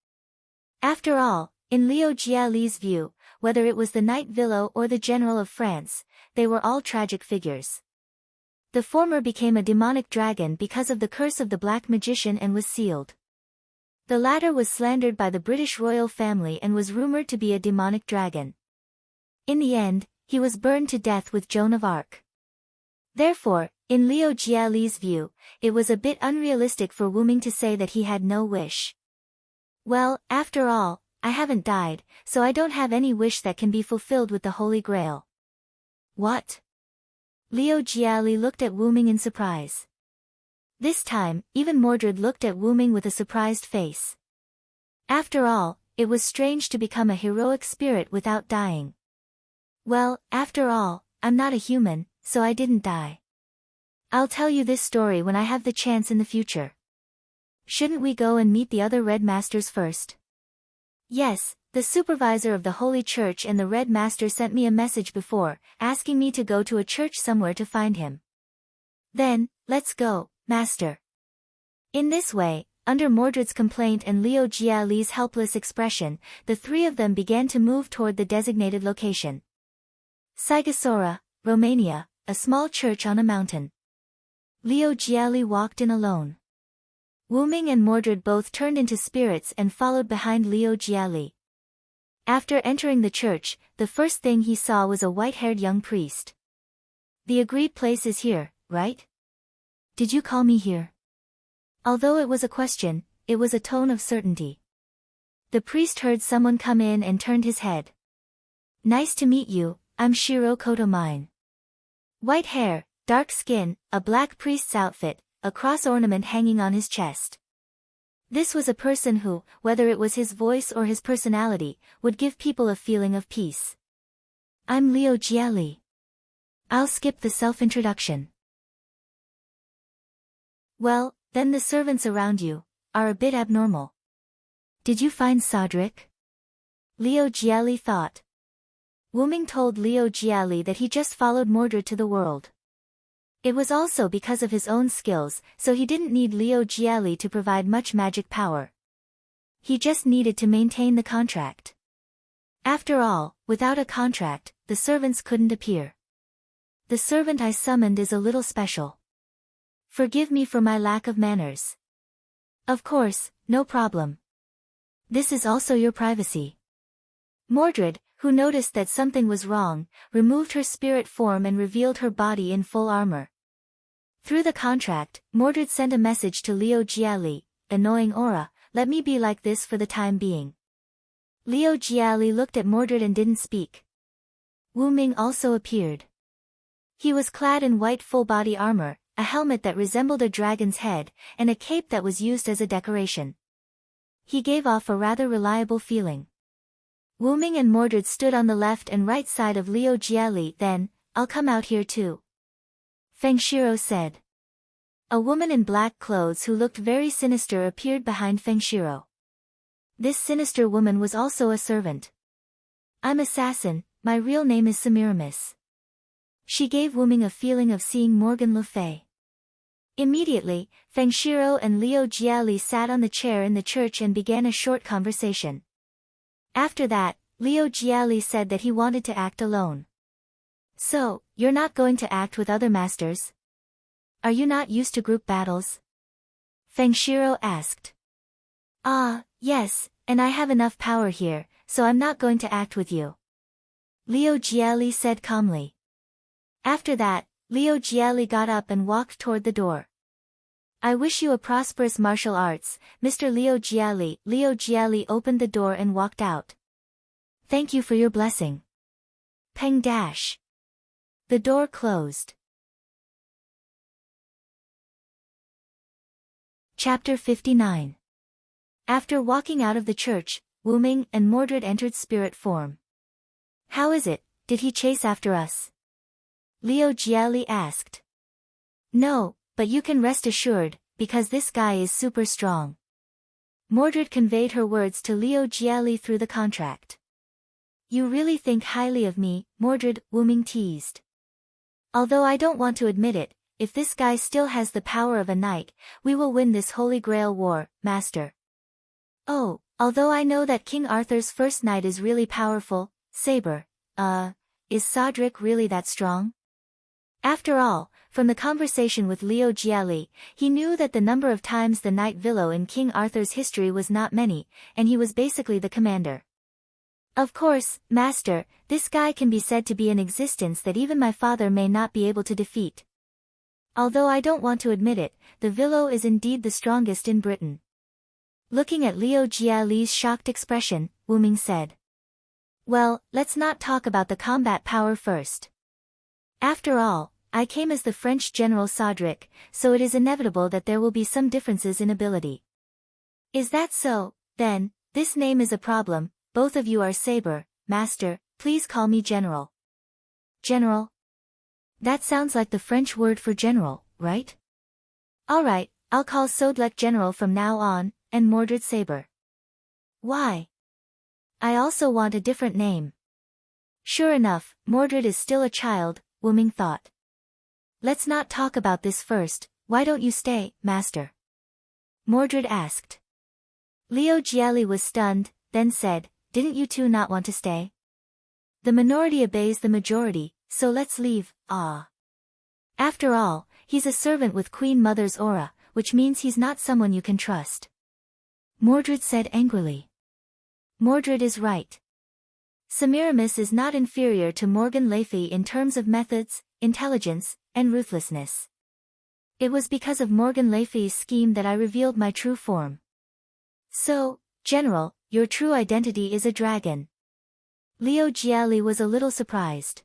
After all, in Liu Jiali's view, whether it was the Knight Villo or the General of France, they were all tragic figures. The former became a demonic dragon because of the curse of the Black Magician and was sealed. The latter was slandered by the British royal family and was rumored to be a demonic dragon. In the end, he was burned to death with Joan of Arc. Therefore, in Liu Jiali's view, it was a bit unrealistic for Wu Ming to say that he had no wish. Well, after all, I haven't died, so I don't have any wish that can be fulfilled with the Holy Grail. What? Liu Jiali looked at Wu Ming in surprise. This time, even Mordred looked at Wu Ming with a surprised face. After all, it was strange to become a heroic spirit without dying. Well, after all, I'm not a human, so I didn't die. I'll tell you this story when I have the chance in the future. Shouldn't we go and meet the other Red Masters first? Yes, the supervisor of the Holy Church and the Red Master sent me a message before, asking me to go to a church somewhere to find him. Then, let's go, Master. In this way, under Mordred's complaint and Liu Jiali's helpless expression, the three of them began to move toward the designated location. Sighisoara, Romania, a small church on a mountain. Liu Jiali walked in alone. Wu Ming and Mordred both turned into spirits and followed behind Liu Jiali. After entering the church, the first thing he saw was a white-haired young priest. The agreed place is here, right? Did you call me here? Although it was a question, it was a tone of certainty. The priest heard someone come in and turned his head. Nice to meet you, I'm Shiro Kotomine. White hair, dark skin, a black priest's outfit, a cross ornament hanging on his chest. This was a person who, whether it was his voice or his personality, would give people a feeling of peace. I'm Liu Jiali. I'll skip the self-introduction. Well, then the servants around you are a bit abnormal. Did you find Cedric? Liu Jiali thought. Wu Ming told Liu Jiali that he just followed Mordred to the world. It was also because of his own skills, so he didn't need Liu Jiali to provide much magic power. He just needed to maintain the contract. After all, without a contract, the servants couldn't appear. The servant I summoned is a little special. Forgive me for my lack of manners. Of course, no problem. This is also your privacy. Mordred, who noticed that something was wrong, removed her spirit form and revealed her body in full armor. Through the contract, Mordred sent a message to Liu Jiali, annoying aura, let me be like this for the time being. Liu Jiali looked at Mordred and didn't speak. Wu Ming also appeared. He was clad in white full-body armor, a helmet that resembled a dragon's head, and a cape that was used as a decoration. He gave off a rather reliable feeling. Wu Ming and Mordred stood on the left and right side of Liu Jiali. Then, I'll come out here too. Feng Shiro said. A woman in black clothes who looked very sinister appeared behind Feng Shiro. This sinister woman was also a servant. I'm Assassin, my real name is Semiramis. She gave Wu Ming a feeling of seeing Morgan Le Fay. Immediately, Feng Shiro and Liu Jiali sat on the chair in the church and began a short conversation. After that, Liu Jiali said that he wanted to act alone. So, you're not going to act with other masters? Are you not used to group battles? Feng Shiro asked. Yes, and I have enough power here, so I'm not going to act with you. Liu Jiali said calmly. After that, Liu Jiali got up and walked toward the door. I wish you a prosperous martial arts, Mr. Liu Jiali. Liu Jiali opened the door and walked out. Thank you for your blessing. Peng dash. The door closed. Chapter 59. After walking out of the church, Wu Ming and Mordred entered spirit form. How is it, did he chase after us? Liu Jiali asked. No, but you can rest assured, because this guy is super strong. Mordred conveyed her words to Liu Jiali through the contract. you really think highly of me, Mordred, Wyrm teased. Although I don't want to admit it, if this guy still has the power of a knight, we will win this Holy Grail war, Master. Oh, although I know that King Arthur's first knight is really powerful, Saber, is Sodric really that strong? After all, from the conversation with Leo Gialli, he knew that the number of times the knight Villo in King Arthur's history was not many, and he was basically the commander. Of course, Master, this guy can be said to be in existence that even my father may not be able to defeat. Although I don't want to admit it, the Villo is indeed the strongest in Britain. Looking at Leo Gialli's shocked expression, Wyrm said. Well, let's not talk about the combat power first. After all, I came as the French General Sodric, so it is inevitable that there will be some differences in ability. Is that so? Then, this name is a problem. Both of you are Saber, Master, please call me General. General? That sounds like the French word for general, right? Alright, I'll call Sodlek General from now on, and Mordred Saber. Why? I also want a different name. Sure enough, Mordred is still a child, Wyrm thought. Let's not talk about this first, why don't you stay, Master? Mordred asked. Leo Gialli was stunned, then said, didn't you two not want to stay? The minority obeys the majority, so let's leave, After all, he's a servant with Queen Mother's aura, which means he's not someone you can trust. Mordred said angrily. Mordred is right. Semiramis is not inferior to Morgan Le Fay in terms of methods, intelligence, and ruthlessness. It was because of Morgan Le Fay's scheme that I revealed my true form. So, General, your true identity is a dragon. Leo Gialli was a little surprised.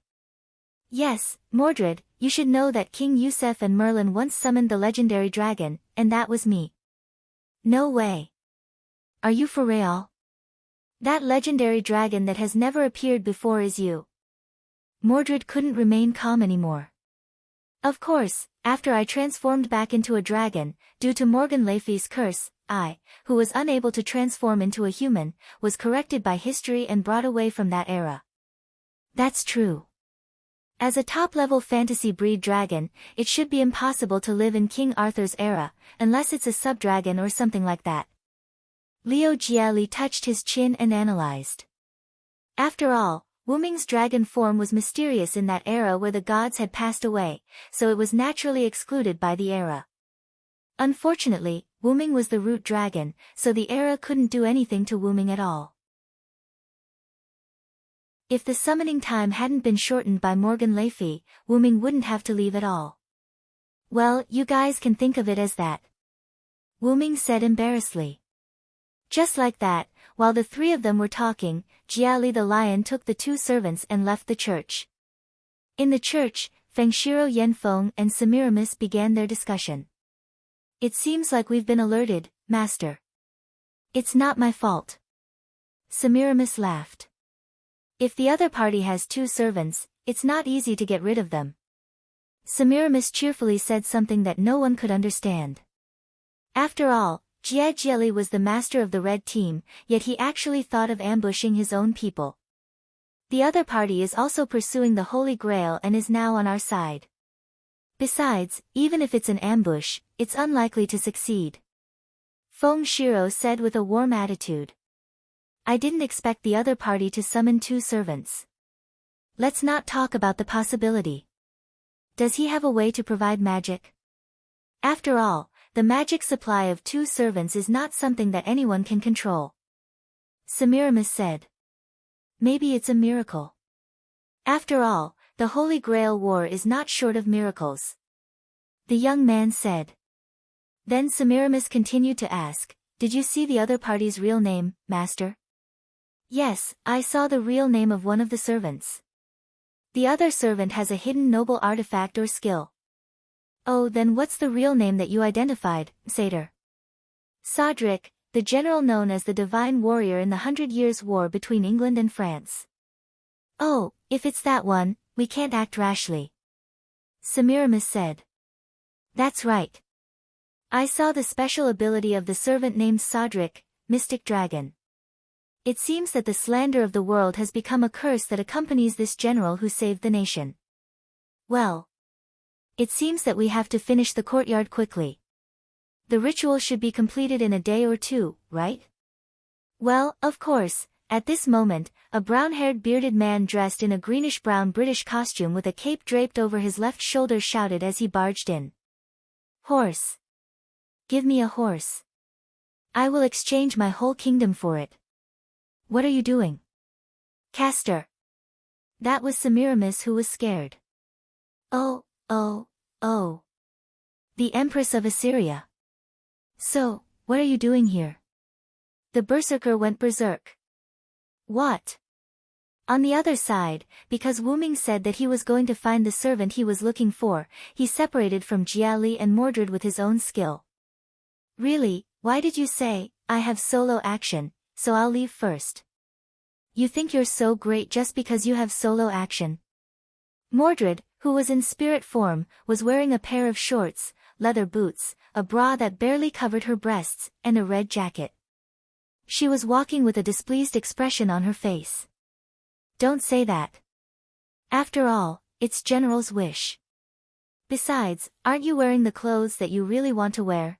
Yes, Mordred, you should know that King Yusef and Merlin once summoned the legendary dragon, and that was me. No way. Are you for real? That legendary dragon that has never appeared before is you. Mordred couldn't remain calm anymore. Of course, after I transformed back into a dragon, due to Morgan Le Fay's curse, I, who was unable to transform into a human, was corrected by history and brought away from that era. That's true. As a top-level fantasy breed dragon, it should be impossible to live in King Arthur's era, unless it's a sub-dragon or something like that. Leo Gialli touched his chin and analyzed. After all, Wyrm's dragon form was mysterious in that era where the gods had passed away, so it was naturally excluded by the era. Unfortunately, Wyrm was the root dragon, so the era couldn't do anything to Wyrm at all. If the summoning time hadn't been shortened by Morgan Le Fay, Wyrm wouldn't have to leave at all. Well, you guys can think of it as that. Wyrm said embarrassedly. Just like that, while the three of them were talking, Gialli the lion took the two servants and left the church. In the church, Fengshiro Yenfeng and Semiramis began their discussion. It seems like we've been alerted, Master. It's not my fault. Semiramis laughed. If the other party has two servants, it's not easy to get rid of them. Semiramis cheerfully said something that no one could understand. After all, Gialli was the master of the red team, yet he actually thought of ambushing his own people. The other party is also pursuing the Holy Grail and is now on our side. Besides, even if it's an ambush, it's unlikely to succeed. Feng Shiro said with a warm attitude. I didn't expect the other party to summon two servants. Let's not talk about the possibility. Does he have a way to provide magic? After all, the magic supply of two servants is not something that anyone can control. Semiramis said. Maybe it's a miracle. After all, the Holy Grail War is not short of miracles. The young man said. Then Semiramis continued to ask, did you see the other party's real name, Master? Yes, I saw the real name of one of the servants. The other servant has a hidden noble artifact or skill. Oh, then what's the real name that you identified, Satyr? Sodric, the general known as the Divine Warrior in the 100 Years' War between England and France. Oh, if it's that one, we can't act rashly. Semiramis said. That's right. I saw the special ability of the servant named Sodric, Mystic Dragon. It seems that the slander of the world has become a curse that accompanies this general who saved the nation. Well, it seems that we have to finish the courtyard quickly. The ritual should be completed in a day or two, right? Well, of course, at this moment, a brown-haired bearded man dressed in a greenish-brown British costume with a cape draped over his left shoulder shouted as he barged in. Horse. Give me a horse. I will exchange my whole kingdom for it. What are you doing? Castor. That was Semiramis who was scared. Oh. The Empress of Assyria. So, what are you doing here? The berserker went berserk. What? On the other side, because Wuming said that he was going to find the servant he was looking for, he separated from Jiali and Mordred with his own skill. Really, why did you say, I have solo action, so I'll leave first? You think you're so great just because you have solo action? Mordred, who was in spirit form, was wearing a pair of shorts, leather boots, a bra that barely covered her breasts, and a red jacket. She was walking with a displeased expression on her face. Don't say that. After all, it's General's wish. Besides, aren't you wearing the clothes that you really want to wear?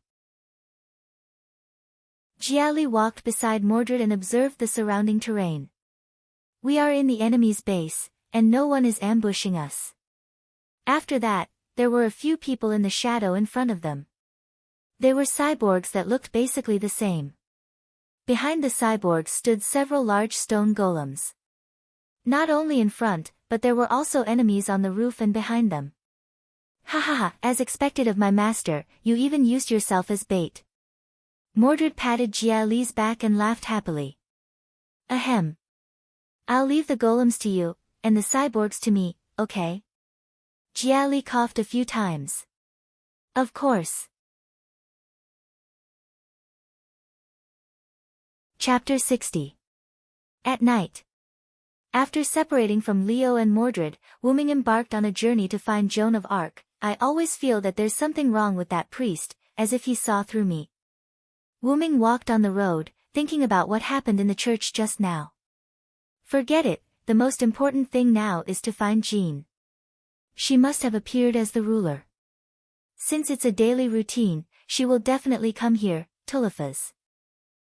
Jiali walked beside Mordred and observed the surrounding terrain. We are in the enemy's base, and no one is ambushing us. After that, there were a few people in the shadow in front of them. They were cyborgs that looked basically the same. Behind the cyborgs stood several large stone golems. Not only in front, but there were also enemies on the roof and behind them. Ha ha ha, as expected of my master, you even used yourself as bait. Mordred patted Jiali's back and laughed happily. Ahem. I'll leave the golems to you, and the cyborgs to me, okay? Jiali coughed a few times. Of course. Chapter 60. At night. After separating from Leo and Mordred, Wuming embarked on a journey to find Joan of Arc. I always feel that there's something wrong with that priest, as if he saw through me. Wuming walked on the road, thinking about what happened in the church just now. Forget it, the most important thing now is to find Jean. She must have appeared as the ruler. Since it's a daily routine, she will definitely come here, Tulifas.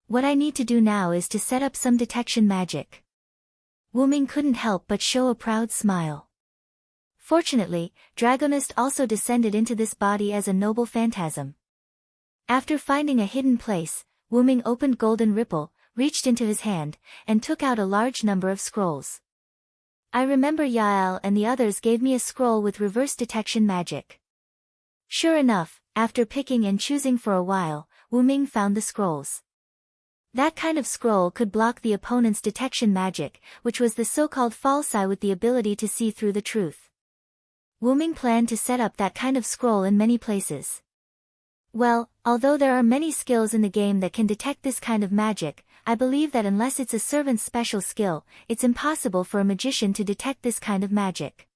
What I need to do now is to set up some detection magic. Wuming couldn't help but show a proud smile. Fortunately, Dragonist also descended into this body as a noble phantasm. After finding a hidden place, Wuming opened Golden Ripple, reached into his hand, and took out a large number of scrolls. I remember Yael and the others gave me a scroll with reverse detection magic. Sure enough, after picking and choosing for a while, Wuming found the scrolls. That kind of scroll could block the opponent's detection magic, which was the so-called falsi with the ability to see through the truth. Wuming planned to set up that kind of scroll in many places. Well, although there are many skills in the game that can detect this kind of magic, I believe that unless it's a servant's special skill, it's impossible for a magician to detect this kind of magic.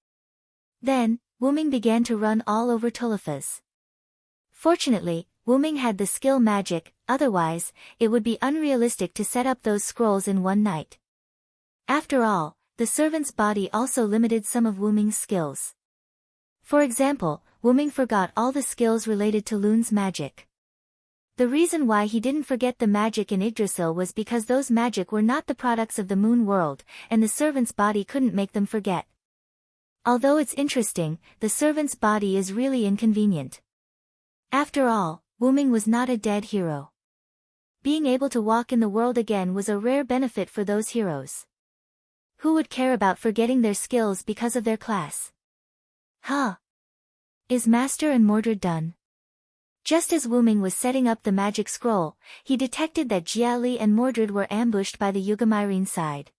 Then, Wuming began to run all over Tulifas. Fortunately, Wuming had the skill magic, otherwise, it would be unrealistic to set up those scrolls in one night. After all, the servant's body also limited some of Wuming's skills. For example, Wuming forgot all the skills related to Lune's magic. The reason why he didn't forget the magic in Yggdrasil was because those magic were not the products of the moon world, and the servant's body couldn't make them forget. Although it's interesting, the servant's body is really inconvenient. After all, Wuming was not a dead hero. Being able to walk in the world again was a rare benefit for those heroes. Who would care about forgetting their skills because of their class? Huh? Is Master and Mordred done? Just as Wuming was setting up the magic scroll, he detected that Jiali and Mordred were ambushed by the Yugamirene side.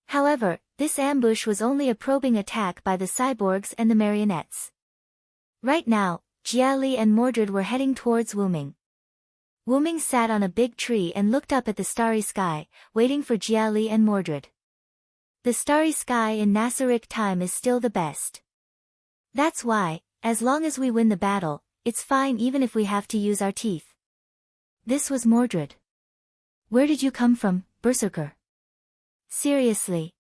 However, this ambush was only a probing attack by the cyborgs and the marionettes. Right now, Jiali and Mordred were heading towards Wuming. Wuming sat on a big tree and looked up at the starry sky, waiting for Jiali and Mordred. The starry sky in Nasaric time is still the best. That's why, as long as we win the battle, it's fine even if we have to use our teeth. This was Mordred. Where did you come from, berserker. Seriously.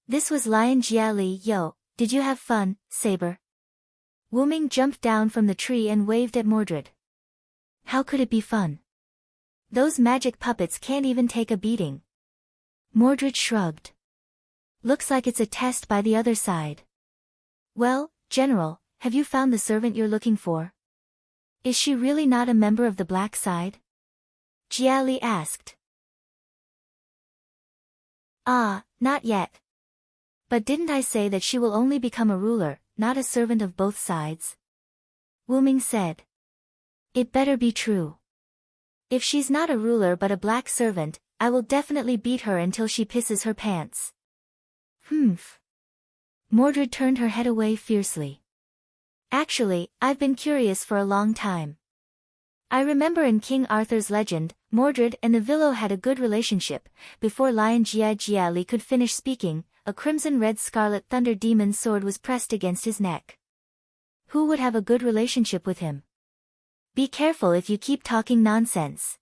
This was Lion Jiali. Yo, did you have fun, Saber? Wuming jumped down from the tree and waved at Mordred. How could it be fun? Those magic puppets can't even take a beating. Mordred shrugged. Looks like it's a test by the other side. Well, General, have you found the servant you're looking for? Is she really not a member of the black side? Jiali asked. Ah, not yet. But didn't I say that she will only become a ruler, not a servant of both sides? Wuming said. It better be true. If she's not a ruler but a black servant, I will definitely beat her until she pisses her pants. Humph. Mordred turned her head away fiercely. Actually, I've been curious for a long time. I remember in King Arthur's legend, Mordred and the Villo had a good relationship. Before Lion Jiali could finish speaking, a crimson-red scarlet thunder demon's sword was pressed against his neck. Who would have a good relationship with him? Be careful if you keep talking nonsense.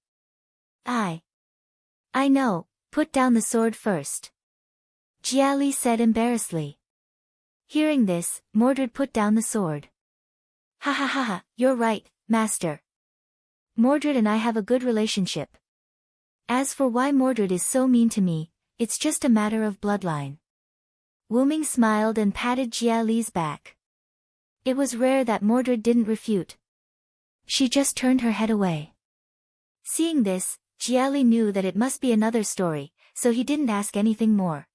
I know, put down the sword first. Jiali said embarrassedly. Hearing this, Mordred put down the sword. Ha ha ha ha, you're right, master. Mordred and I have a good relationship. As for why Mordred is so mean to me, it's just a matter of bloodline. Wuming smiled and patted Jiali's back. It was rare that Mordred didn't refute. She just turned her head away. Seeing this, Jiali knew that it must be another story, so he didn't ask anything more.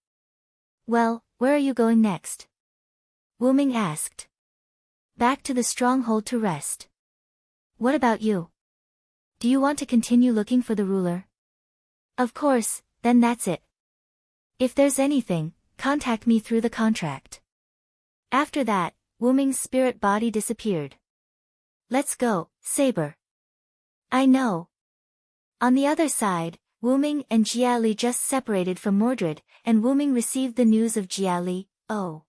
Well, where are you going next? Wuming asked. Back to the stronghold to rest. What about you? Do you want to continue looking for the ruler? Of course, then that's it. If there's anything, contact me through the contract. After that, Wuming's spirit body disappeared. Let's go, Saber. I know. On the other side, Wuming and Jiali just separated from Mordred, and Wuming received the news of Jiali. Oh.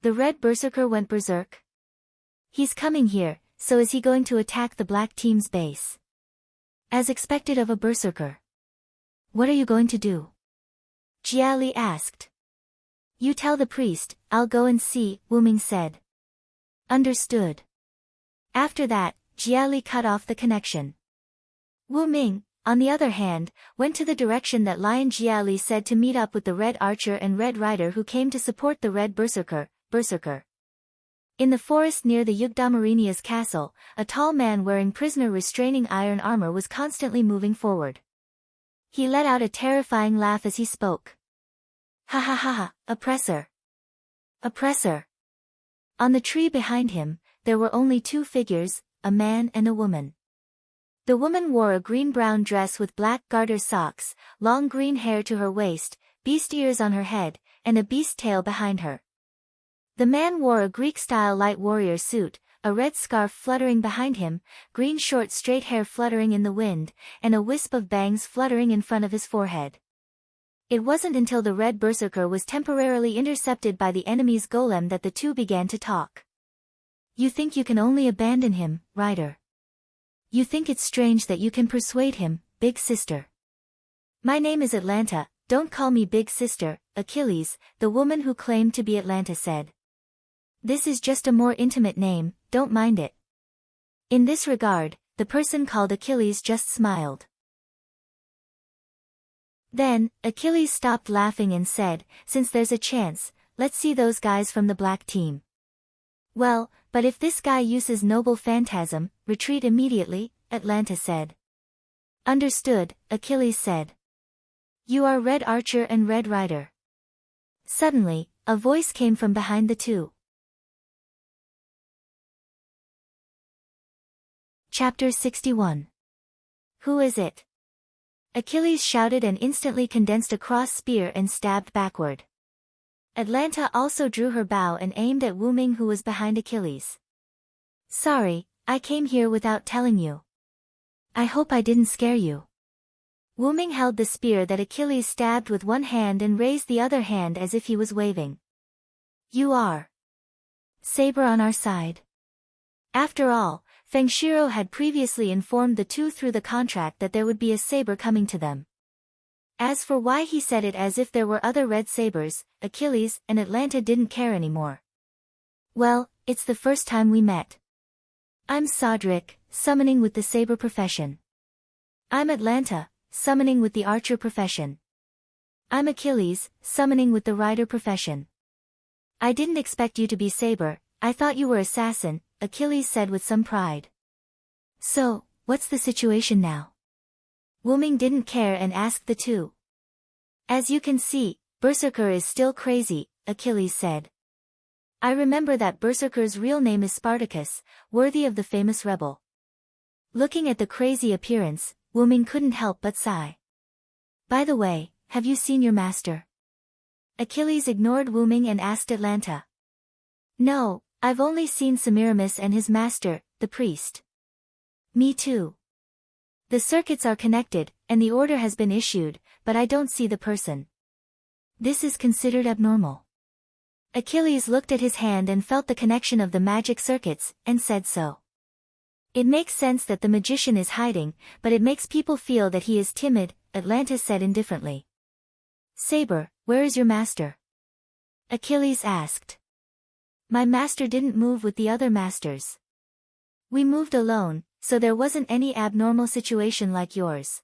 The red berserker went berserk? He's coming here, so is he going to attack the black team's base? As expected of a berserker. What are you going to do? Jiali asked. You tell the priest, I'll go and see, Wuming said. Understood. After that, Jiali cut off the connection. Wuming, on the other hand, went to the direction that Lion Jiali said to meet up with the Red Archer and Red Rider who came to support the Red Berserker. In the forest near the Yugdamarinia's castle, a tall man wearing prisoner restraining iron armor was constantly moving forward. He let out a terrifying laugh as he spoke. Ha ha ha ha, oppressor. Oppressor. On the tree behind him, there were only two figures, a man and a woman. The woman wore a green-brown dress with black garter socks, long green hair to her waist, beast ears on her head, and a beast tail behind her. The man wore a Greek-style light warrior suit, a red scarf fluttering behind him, green short straight hair fluttering in the wind, and a wisp of bangs fluttering in front of his forehead. It wasn't until the red berserker was temporarily intercepted by the enemy's golem that the two began to talk. You think you can only abandon him, Rider? You think it's strange that you can persuade him, big sister? My name is Atlanta, don't call me big sister, Achilles, the woman who claimed to be Atlanta said. This is just a more intimate name, don't mind it. In this regard, the person called Achilles just smiled. Then, Achilles stopped laughing and said, since there's a chance, let's see those guys from the black team. Well, but if this guy uses noble phantasm, retreat immediately, Atlanta said. Understood, Achilles said. You are Red Archer and Red Rider. Suddenly, a voice came from behind the two. Chapter 61. Who is it? Achilles shouted and instantly condensed a cross spear and stabbed backward. Atlanta also drew her bow and aimed at Wuming who was behind Achilles. Sorry, I came here without telling you. I hope I didn't scare you. Wuming held the spear that Achilles stabbed with one hand and raised the other hand as if he was waving. You are Saber on our side. After all, Fengshiro had previously informed the two through the contract that there would be a saber coming to them. As for why he said it as if there were other red sabers, Achilles and Atlanta didn't care anymore. Well, it's the first time we met. I'm Sodric, summoning with the saber profession. I'm Atlanta, summoning with the archer profession. I'm Achilles, summoning with the rider profession. I didn't expect you to be saber, I thought you were assassin, Achilles said with some pride. So, what's the situation now? Wyrm didn't care and asked the two. As you can see, Berserker is still crazy, Achilles said. I remember that Berserker's real name is Spartacus, worthy of the famous rebel. Looking at the crazy appearance, Wyrm couldn't help but sigh. By the way, have you seen your master? Achilles ignored Wyrm and asked Atlanta. No, I've only seen Semiramis and his master, the priest. Me too. The circuits are connected, and the order has been issued, but I don't see the person. This is considered abnormal. Achilles looked at his hand and felt the connection of the magic circuits, and said so. It makes sense that the magician is hiding, but it makes people feel that he is timid, Atlanta said indifferently. Saber, where is your master? Achilles asked. My master didn't move with the other masters. We moved alone, so there wasn't any abnormal situation like yours.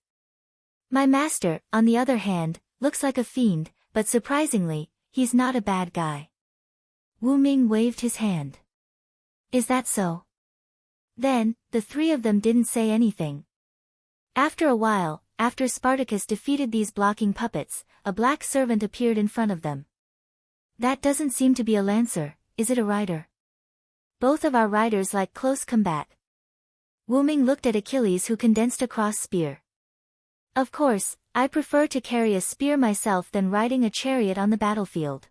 My master, on the other hand, looks like a fiend, but surprisingly, he's not a bad guy. Wyrm waved his hand. Is that so? Then, the three of them didn't say anything. After a while, after Spartacus defeated these blocking puppets, a black servant appeared in front of them. That doesn't seem to be a lancer, is it a rider? Both of our riders like close combat. Wyrm looked at Achilles who condensed a cross spear. Of course, I prefer to carry a spear myself than riding a chariot on the battlefield.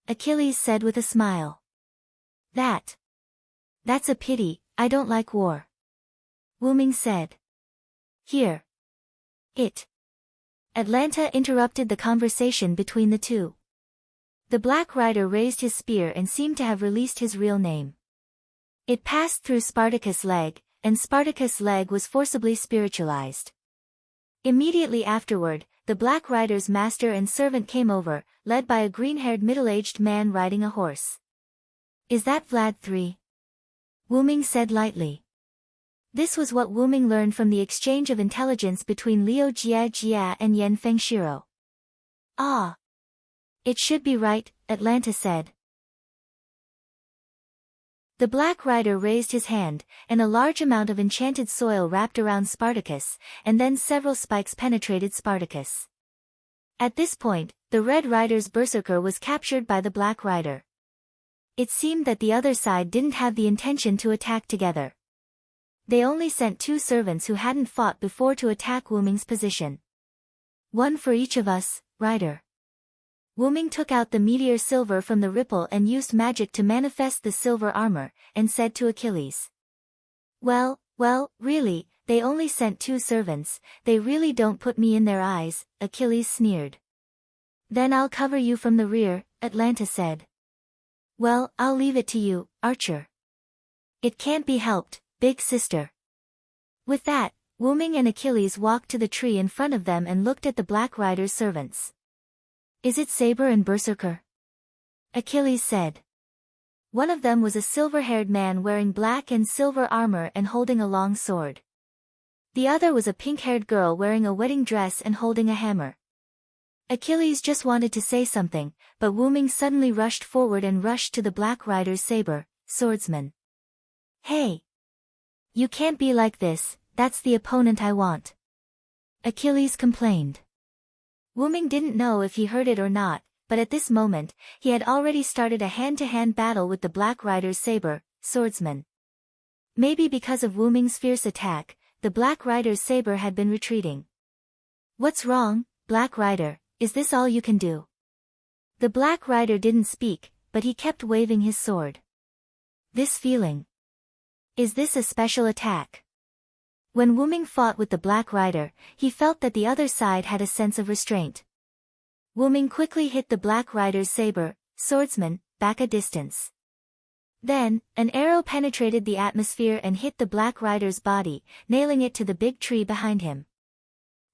Achilles said with a smile. That's a pity, I don't like war. Wyrm said. Here. Atlanta interrupted the conversation between the two. The black rider raised his spear and seemed to have released his real name. It passed through Spartacus' leg, and Spartacus' leg was forcibly spiritualized. Immediately afterward, the black rider's master and servant came over, led by a green-haired middle-aged man riding a horse. Is that Vlad III? Wyrm said lightly. This was what Wyrm learned from the exchange of intelligence between Liu Jia and Yen Fengshiro. Ah. It should be right, Atlanta said. The black rider raised his hand, and a large amount of enchanted soil wrapped around Spartacus, and then several spikes penetrated Spartacus. At this point, the red rider's berserker was captured by the black rider. It seemed that the other side didn't have the intention to attack together. They only sent two servants who hadn't fought before to attack Wyrm's position. One for each of us, rider. Wyrm took out the meteor silver from the ripple and used magic to manifest the silver armor, and said to Achilles. Well, really, they only sent two servants, they really don't put me in their eyes, Achilles sneered. Then I'll cover you from the rear, Atlanta said. Well, I'll leave it to you, archer. It can't be helped, big sister. With that, Wyrm and Achilles walked to the tree in front of them and looked at the black rider's servants. Is it Saber and Berserker? Achilles said. One of them was a silver-haired man wearing black and silver armor and holding a long sword. The other was a pink-haired girl wearing a wedding dress and holding a hammer. Achilles just wanted to say something, but Wyrm suddenly rushed forward and rushed to the black rider's saber, swordsman. Hey! You can't be like this, that's the opponent I want. Achilles complained. Wyrm didn't know if he heard it or not, but at this moment, he had already started a hand-to-hand battle with the black rider's saber, swordsman. Maybe because of Wyrm's fierce attack, the black rider's saber had been retreating. What's wrong, black rider, is this all you can do? The black rider didn't speak, but he kept waving his sword. This feeling. Is this a special attack? When Wyrm fought with the black rider, he felt that the other side had a sense of restraint. Wyrm quickly hit the black rider's saber, swordsman, back a distance. Then, an arrow penetrated the atmosphere and hit the black rider's body, nailing it to the big tree behind him.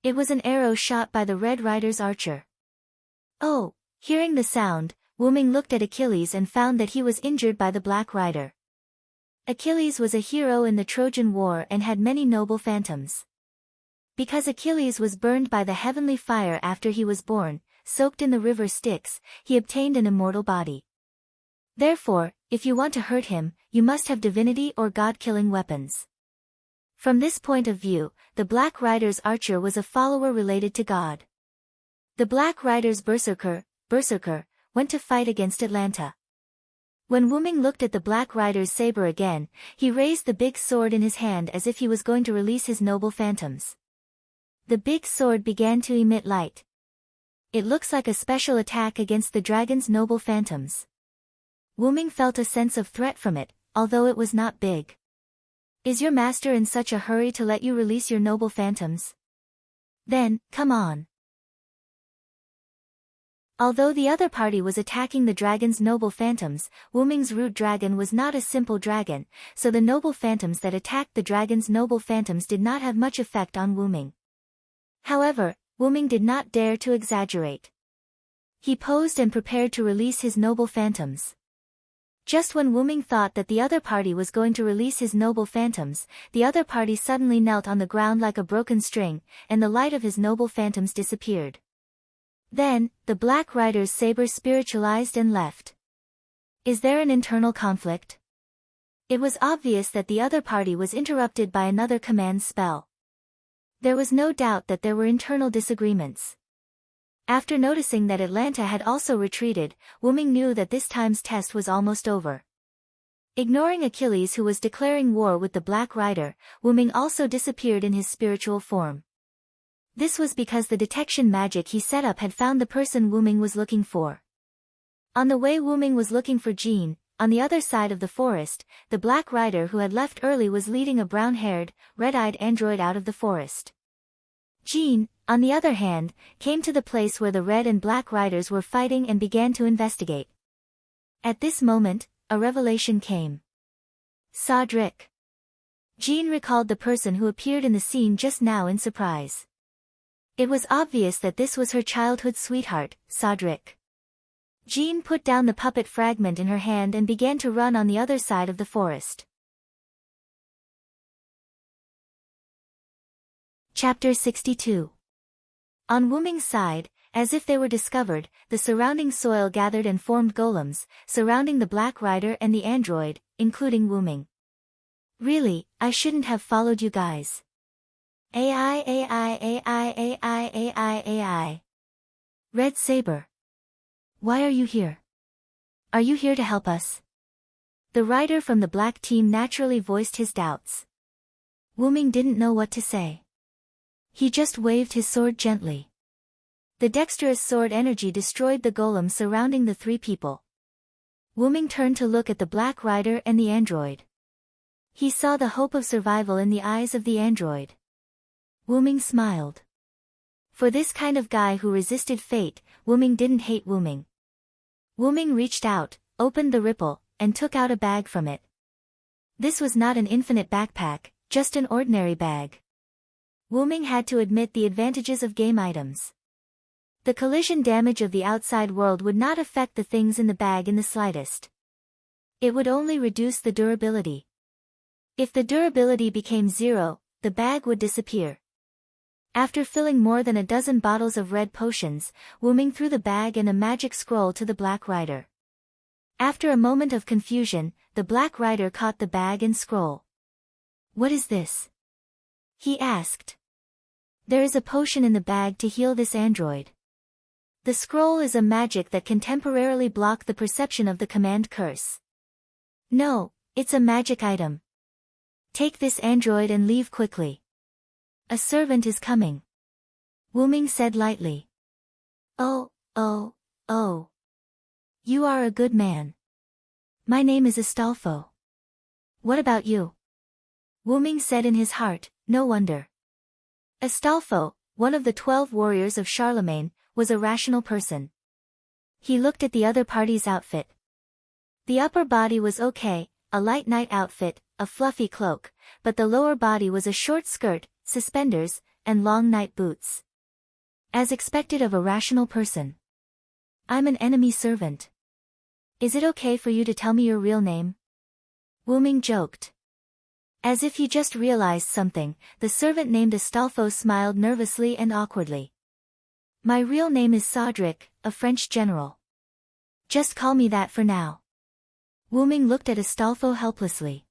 It was an arrow shot by the Red Rider's archer. Oh! Hearing the sound, Wyrm looked at Achilles and found that he was injured by the Black Rider. Achilles was a hero in the Trojan War and had many noble phantoms. Because Achilles was burned by the heavenly fire after he was born, soaked in the river Styx, he obtained an immortal body. Therefore, if you want to hurt him, you must have divinity or god-killing weapons. From this point of view, the Black Rider's archer was a follower related to God. The Black Rider's berserker, went to fight against Atlanta. When Wyrm looked at the Black Rider's saber again, he raised the big sword in his hand as if he was going to release his noble phantoms. The big sword began to emit light. It looks like a special attack against the dragon's noble phantoms. Wyrm felt a sense of threat from it, although it was not big. Is your master in such a hurry to let you release your noble phantoms? Then, come on. Although the other party was attacking the dragon's noble phantoms, Wyrm's root dragon was not a simple dragon, so the noble phantoms that attacked the dragon's noble phantoms did not have much effect on Wyrm. However, Wyrm did not dare to exaggerate. He posed and prepared to release his noble phantoms. Just when Wyrm thought that the other party was going to release his noble phantoms, the other party suddenly knelt on the ground like a broken string, and the light of his noble phantoms disappeared. Then, the Black Rider's saber spiritualized and left. Is there an internal conflict? It was obvious that the other party was interrupted by another command spell. There was no doubt that there were internal disagreements. After noticing that Atlanta had also retreated, Wyrm knew that this time's test was almost over. Ignoring Achilles, who was declaring war with the Black Rider, Wyrm also disappeared in his spiritual form. This was because the detection magic he set up had found the person Wyrm was looking for. On the way Wyrm was looking for Jean, on the other side of the forest, the Black Rider who had left early was leading a brown-haired, red-eyed android out of the forest. Jean, on the other hand, came to the place where the Red and Black Riders were fighting and began to investigate. At this moment, a revelation came. Cedric. Jean recalled the person who appeared in the scene just now in surprise. It was obvious that this was her childhood sweetheart, Cedric. Jean put down the puppet fragment in her hand and began to run on the other side of the forest. Chapter 62. On Wyrm's side, as if they were discovered, the surrounding soil gathered and formed golems, surrounding the Black Rider and the android, including Wyrm. Really, I shouldn't have followed you guys. AI. Red Saber. Why are you here? Are you here to help us? The rider from the black team naturally voiced his doubts. Wyrm didn't know what to say. He just waved his sword gently. The dexterous sword energy destroyed the golem surrounding the three people. Wyrm turned to look at the Black Rider and the android. He saw the hope of survival in the eyes of the android. Wyrm smiled. For this kind of guy who resisted fate, Wyrm didn't hate Wyrm. Wyrm reached out, opened the ripple, and took out a bag from it. This was not an infinite backpack, just an ordinary bag. Wyrm had to admit the advantages of game items. The collision damage of the outside world would not affect the things in the bag in the slightest. It would only reduce the durability. If the durability became 0, the bag would disappear. After filling more than a dozen bottles of red potions, Wyrm threw the bag and a magic scroll to the Black Rider. After a moment of confusion, the Black Rider caught the bag and scroll. What is this? He asked. There is a potion in the bag to heal this android. The scroll is a magic that can temporarily block the perception of the command curse. No, it's a magic item. Take this android and leave quickly. A servant is coming. Wyrm said lightly. Oh. You are a good man. My name is Astolfo. What about you? Wyrm said in his heart, no wonder. Astolfo, one of the 12 warriors of Charlemagne, was a rational person. He looked at the other party's outfit. The upper body was okay, a light night outfit, a fluffy cloak, but the lower body was a short skirt, suspenders, and long night boots. As expected of a rational person. I'm an enemy servant. Is it okay for you to tell me your real name? Wyrm joked. As if he just realized something, the servant named Astolfo smiled nervously and awkwardly. My real name is Cedric, a French general. Just call me that for now. Wyrm looked at Astolfo helplessly.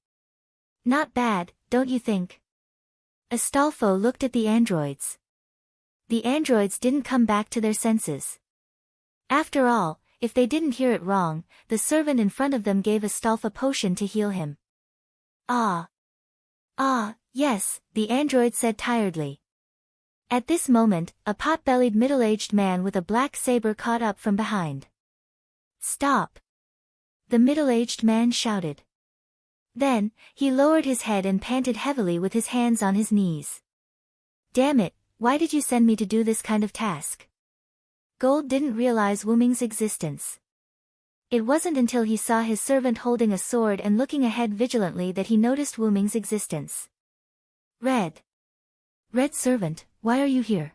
Not bad, don't you think? Astolfo looked at the androids. The androids didn't come back to their senses. After all, if they didn't hear it wrong, the servant in front of them gave Astolfo a potion to heal him. Ah, yes, the android said tiredly. At this moment, a pot-bellied middle-aged man with a black saber caught up from behind. Stop! The middle-aged man shouted. Then, he lowered his head and panted heavily with his hands on his knees. Damn it, why did you send me to do this kind of task? Gold didn't realize Wyrm's existence. It wasn't until he saw his servant holding a sword and looking ahead vigilantly that he noticed Wyrm's existence. Red servant, why are you here?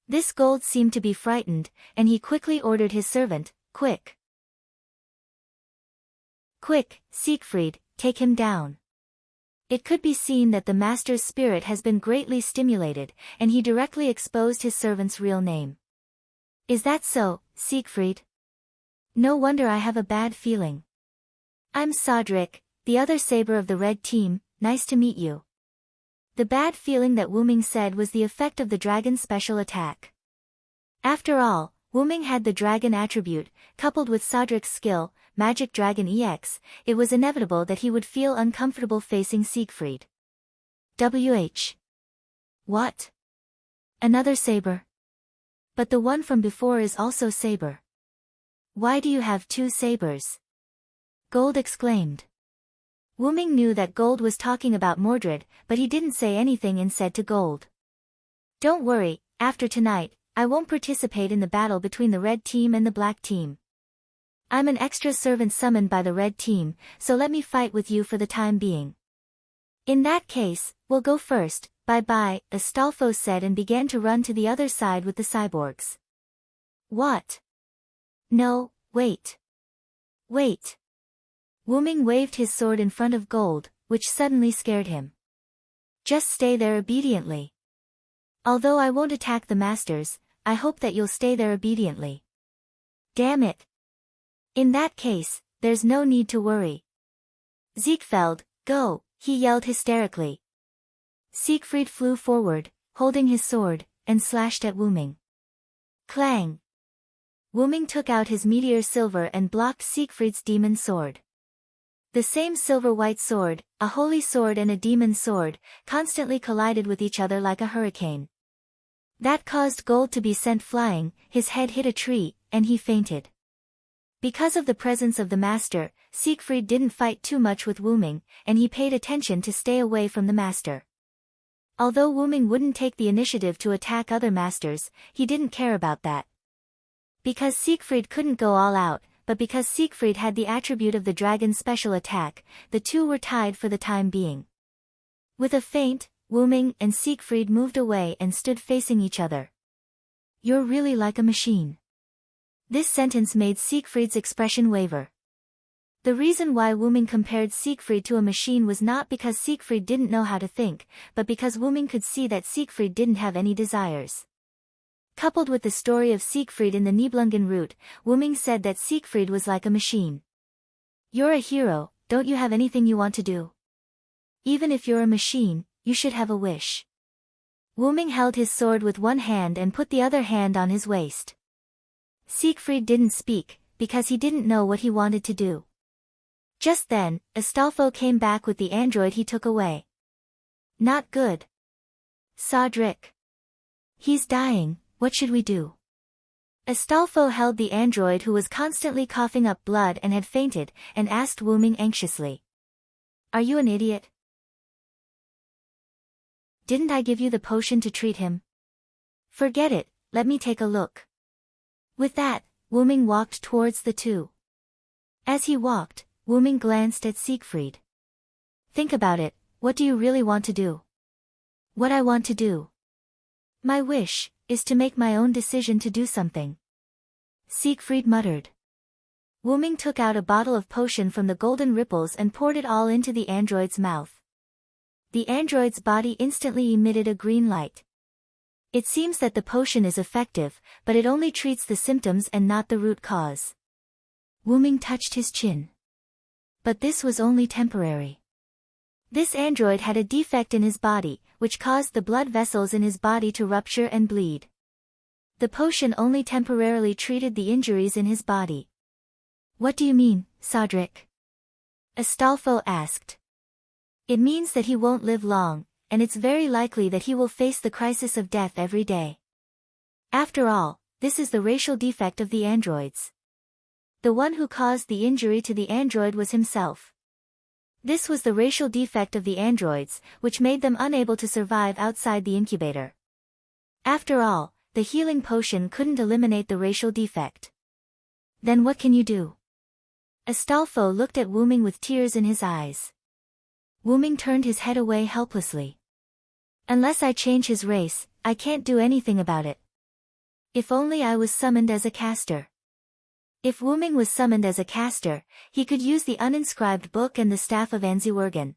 This Gold seemed to be frightened, and he quickly ordered his servant, Quick, Siegfried, take him down. It could be seen that the master's spirit has been greatly stimulated, and he directly exposed his servant's real name. Is that so, Siegfried? No wonder I have a bad feeling. I'm Cedric, the other saber of the red team, nice to meet you. The bad feeling that Wyrm said was the effect of the dragon's special attack. After all, Wyrm had the dragon attribute, coupled with Cedric's skill, Magic Dragon EX, it was inevitable that he would feel uncomfortable facing Siegfried. What? Another saber? But the one from before is also saber. Why do you have two sabers? Gold exclaimed. Wyrm knew that Gold was talking about Mordred, but he didn't say anything and said to Gold. Don't worry, after tonight, I won't participate in the battle between the red team and the black team. I'm an extra servant summoned by the red team, so let me fight with you for the time being. In that case, we'll go first, bye-bye, Astolfo said and began to run to the other side with the cyborgs. What? No, wait. Wyrm waved his sword in front of Gold, which suddenly scared him. Just stay there obediently. Although I won't attack the masters, I hope that you'll stay there obediently. Damn it. In that case, there's no need to worry. Ziegfeld, go, he yelled hysterically. Siegfried flew forward, holding his sword, and slashed at Wyrm. Clang! Wyrm took out his meteor silver and blocked Siegfried's demon sword. The same silver-white sword, a holy sword and a demon sword, constantly collided with each other like a hurricane. That caused Gold to be sent flying, his head hit a tree, and he fainted. Because of the presence of the master, Siegfried didn't fight too much with Wyrm, and he paid attention to stay away from the master. Although Wyrm wouldn't take the initiative to attack other masters, he didn't care about that. Because Siegfried couldn't go all out, but because Siegfried had the attribute of the dragon's special attack, the two were tied for the time being. With a feint, Wyrm and Siegfried moved away and stood facing each other. You're really like a machine. This sentence made Siegfried's expression waver. The reason why Wyrm compared Siegfried to a machine was not because Siegfried didn't know how to think, but because Wyrm could see that Siegfried didn't have any desires. Coupled with the story of Siegfried in the Nibelungen route, Wyrm said that Siegfried was like a machine. You're a hero, don't you have anything you want to do? Even if you're a machine, you should have a wish. Wyrm held his sword with one hand and put the other hand on his waist. Siegfried didn't speak, because he didn't know what he wanted to do. Just then, Astolfo came back with the android he took away. Not good. Cedric. He's dying, what should we do? Astolfo held the android who was constantly coughing up blood and had fainted, and asked Wyrm anxiously. Are you an idiot? Didn't I give you the potion to treat him? Forget it, let me take a look. With that, Wyrm walked towards the two. As he walked, Wyrm glanced at Siegfried. Think about it, what do you really want to do? What I want to do? My wish is to make my own decision to do something. Siegfried muttered. Wyrm took out a bottle of potion from the golden ripples and poured it all into the android's mouth. The android's body instantly emitted a green light. It seems that the potion is effective, but it only treats the symptoms and not the root cause. Wyrm touched his chin. But this was only temporary. This android had a defect in his body, which caused the blood vessels in his body to rupture and bleed. The potion only temporarily treated the injuries in his body. What do you mean, Sodric? Astolfo asked. It means that he won't live long, and it's very likely that he will face the crisis of death every day. After all, this is the racial defect of the androids. The one who caused the injury to the android was himself. This was the racial defect of the androids, which made them unable to survive outside the incubator. After all, the healing potion couldn't eliminate the racial defect. Then what can you do? Astolfo looked at Wyrm with tears in his eyes. Wyrm turned his head away helplessly. Unless I change his race, I can't do anything about it. If only I was summoned as a caster. If Wyrm was summoned as a caster, he could use the uninscribed book and the staff of Anziwergen.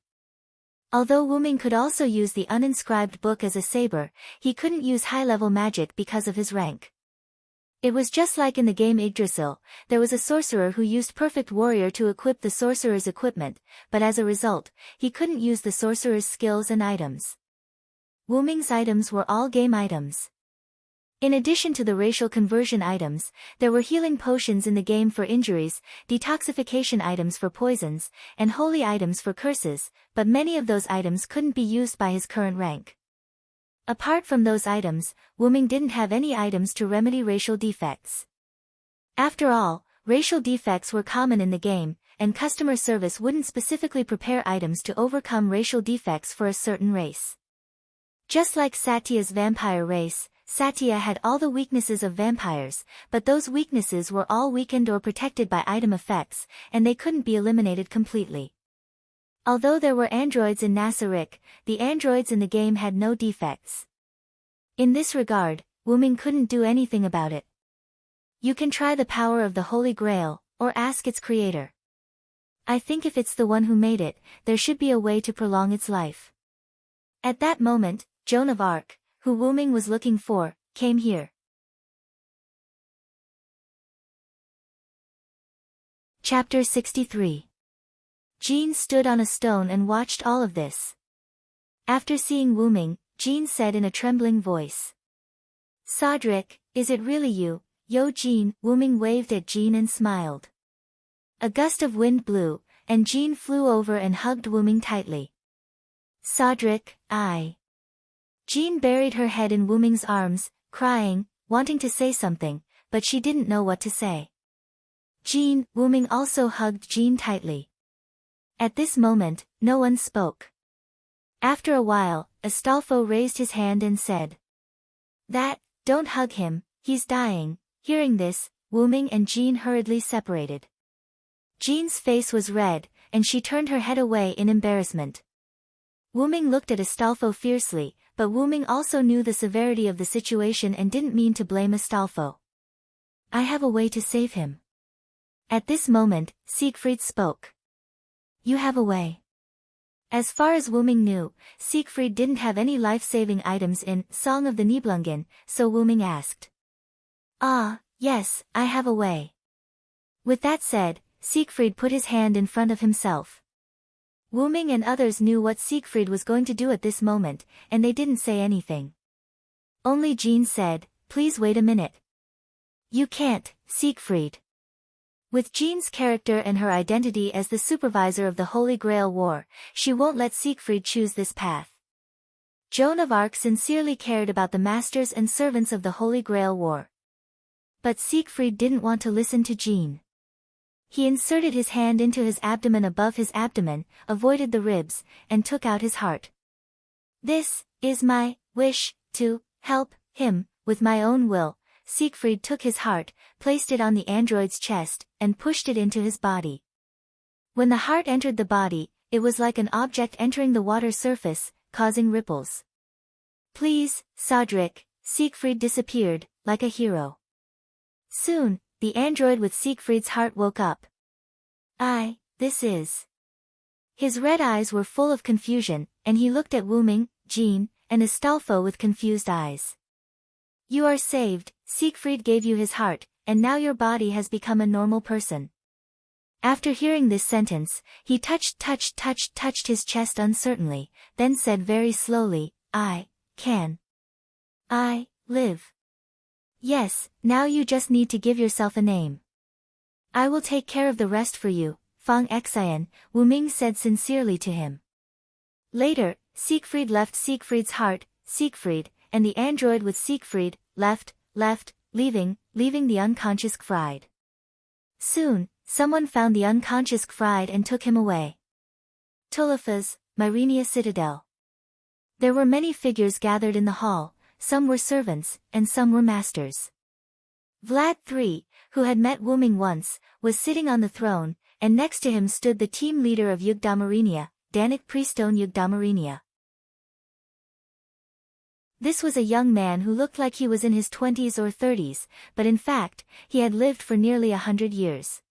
Although Wyrm could also use the uninscribed book as a saber, he couldn't use high-level magic because of his rank. It was just like in the game Yggdrasil, there was a sorcerer who used Perfect Warrior to equip the sorcerer's equipment, but as a result, he couldn't use the sorcerer's skills and items. Wyrm's items were all game items. In addition to the racial conversion items, there were healing potions in the game for injuries, detoxification items for poisons, and holy items for curses, but many of those items couldn't be used by his current rank. Apart from those items, Wyrm didn't have any items to remedy racial defects. After all, racial defects were common in the game, and customer service wouldn't specifically prepare items to overcome racial defects for a certain race. Just like Satya's vampire race, Satya had all the weaknesses of vampires, but those weaknesses were all weakened or protected by item effects, and they couldn't be eliminated completely. Although there were androids in Nasaric, the androids in the game had no defects. In this regard, Wyrm couldn't do anything about it. You can try the power of the Holy Grail, or ask its creator. I think if it's the one who made it, there should be a way to prolong its life. At that moment, Joan of Arc, who Wyrm was looking for, came here. Chapter 63. Jean stood on a stone and watched all of this. After seeing Wyrm, Jean said in a trembling voice. Sodric, is it really you? Yo Jean. Wyrm waved at Jean and smiled. A gust of wind blew, and Jean flew over and hugged Wyrm tightly. Sodric, I. Jean buried her head in Wyrm's arms, crying, wanting to say something, but she didn't know what to say. Jean. Wyrm also hugged Jean tightly. At this moment, no one spoke. After a while, Astolfo raised his hand and said. Don't hug him, he's dying. Hearing this, Wyrm and Jean hurriedly separated. Jean's face was red, and she turned her head away in embarrassment. Wyrm looked at Astolfo fiercely, but Wyrm also knew the severity of the situation and didn't mean to blame Astolfo. I have a way to save him. At this moment, Siegfried spoke. You have a way. As far as Wyrm knew, Siegfried didn't have any life-saving items in Song of the Nibelungen, so Wyrm asked. Ah, yes, I have a way. With that said, Siegfried put his hand in front of himself. Wyrm and others knew what Siegfried was going to do at this moment, and they didn't say anything. Only Jean said, please wait a minute. You can't, Siegfried. With Jean's character and her identity as the supervisor of the Holy Grail War, she won't let Siegfried choose this path. Joan of Arc sincerely cared about the masters and servants of the Holy Grail War. But Siegfried didn't want to listen to Jean. He inserted his hand into his abdomen above his abdomen, avoided the ribs, and took out his heart. This is my wish, to help him, with my own will. Siegfried took his heart, placed it on the android's chest, and pushed it into his body. When the heart entered the body, it was like an object entering the water surface, causing ripples. Please, Sodric, Siegfried disappeared, like a hero. Soon, the android with Siegfried's heart woke up. This is... His red eyes were full of confusion, and he looked at Wyrm, Jean, and Astolfo with confused eyes. You are saved, Siegfried gave you his heart, and now your body has become a normal person. After hearing this sentence, he touched his chest uncertainly, then said very slowly, I live. Yes, now you just need to give yourself a name. I will take care of the rest for you, Fang Xian, Wyrm said sincerely to him. Later, Siegfried left Siegfried's heart, Siegfried, and the android with Siegfried, left, leaving the unconscious Siegfried. Soon, someone found the unconscious Siegfried and took him away. Tulipa's, Myrenia Citadel. There were many figures gathered in the hall, some were servants, and some were masters. Vlad III, who had met Wyrm once, was sitting on the throne, and next to him stood the team leader of Yugdamarinia, Danik Priestone Yugdamarinia. This was a young man who looked like he was in his 20s or 30s, but in fact, he had lived for nearly 100 years.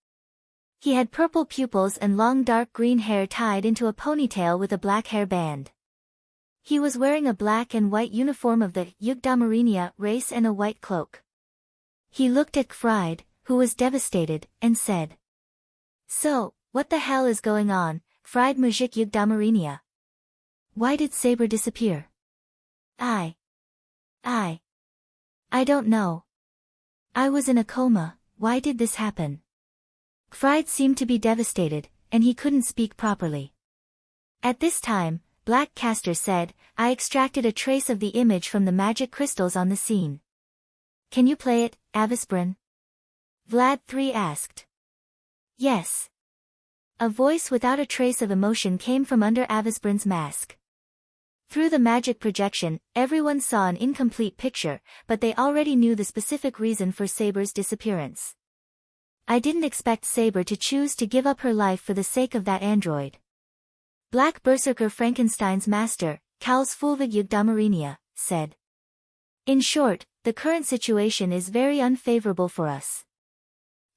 He had purple pupils and long dark green hair tied into a ponytail with a black hair band. He was wearing a black and white uniform of the Yugdamarinia race and a white cloak. He looked at Siegfried, who was devastated, and said, So, what the hell is going on, Fried Mujik Yugdamarinia? Why did Saber disappear? I don't know. I was in a coma, why did this happen? Fried seemed to be devastated, and he couldn't speak properly. At this time, Black Caster said, I extracted a trace of the image from the magic crystals on the scene. Can you play it, Avisbrin? Vlad III asked. Yes. A voice without a trace of emotion came from under Avisbrin's mask. Through the magic projection, everyone saw an incomplete picture, but they already knew the specific reason for Saber's disappearance. I didn't expect Saber to choose to give up her life for the sake of that android. Black Berserker Frankenstein's master, Kals Fulvig Yugdamarinia, said. In short, the current situation is very unfavorable for us.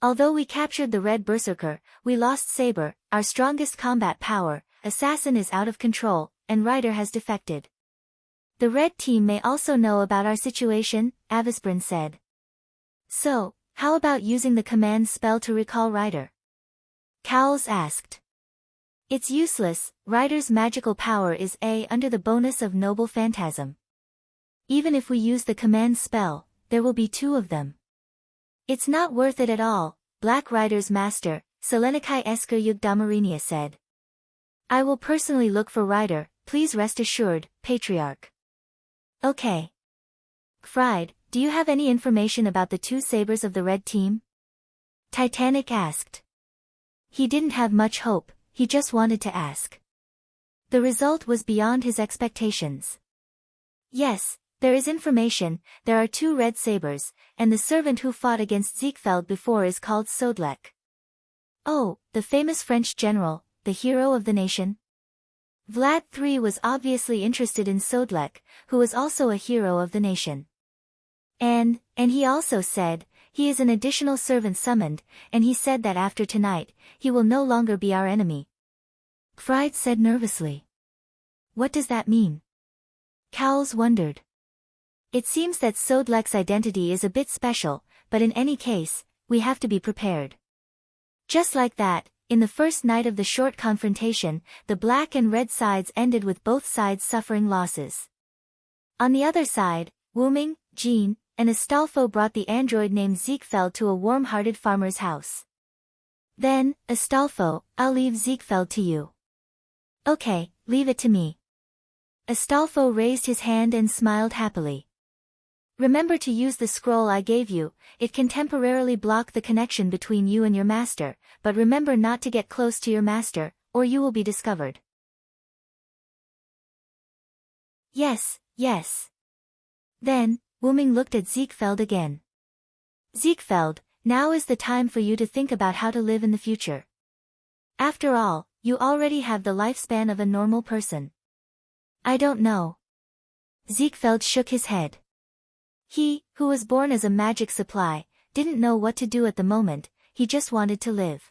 Although we captured the Red Berserker, we lost Saber, our strongest combat power, Assassin is out of control, and Rider has defected. The Red Team may also know about our situation, Avisbrin said. So, how about using the command spell to recall Rider? Cowles asked. It's useless, Rider's magical power is A under the bonus of Noble Phantasm. Even if we use the command spell, there will be 2 of them. It's not worth it at all, Black Rider's master, Selenikai Esker Yugdamarinia said. I will personally look for Rider, please rest assured, Patriarch. Okay. Fried, do you have any information about the 2 sabers of the Red Team? Titanic asked. He didn't have much hope, he just wanted to ask. The result was beyond his expectations. Yes, there is information, there are 2 red sabers, and the servant who fought against Ziegfeld before is called Sodlek. Oh, the famous French general, the hero of the nation? Vlad III was obviously interested in Sodlek, who was also a hero of the nation. And he also said, he is an additional servant summoned, and he said that after tonight, he will no longer be our enemy. Fried said nervously. What does that mean? Cowles wondered. It seems that Sodlek's identity is a bit special, but in any case, we have to be prepared. Just like that, in the first night of the short confrontation, the black and red sides ended with both sides suffering losses. On the other side, Wyrm, Jean, and Astolfo brought the android named Ziegfeld to a warm-hearted farmer's house. Then, Astolfo, I'll leave Ziegfeld to you. Okay, leave it to me. Astolfo raised his hand and smiled happily. Remember to use the scroll I gave you, it can temporarily block the connection between you and your master, but remember not to get close to your master, or you will be discovered. Yes. Then, Wyrm looked at Ziegfeld again. Ziegfeld, now is the time for you to think about how to live in the future. After all, you already have the lifespan of a normal person. I don't know. Ziegfeld shook his head. He, who was born as a magic supply, didn't know what to do at the moment, he just wanted to live.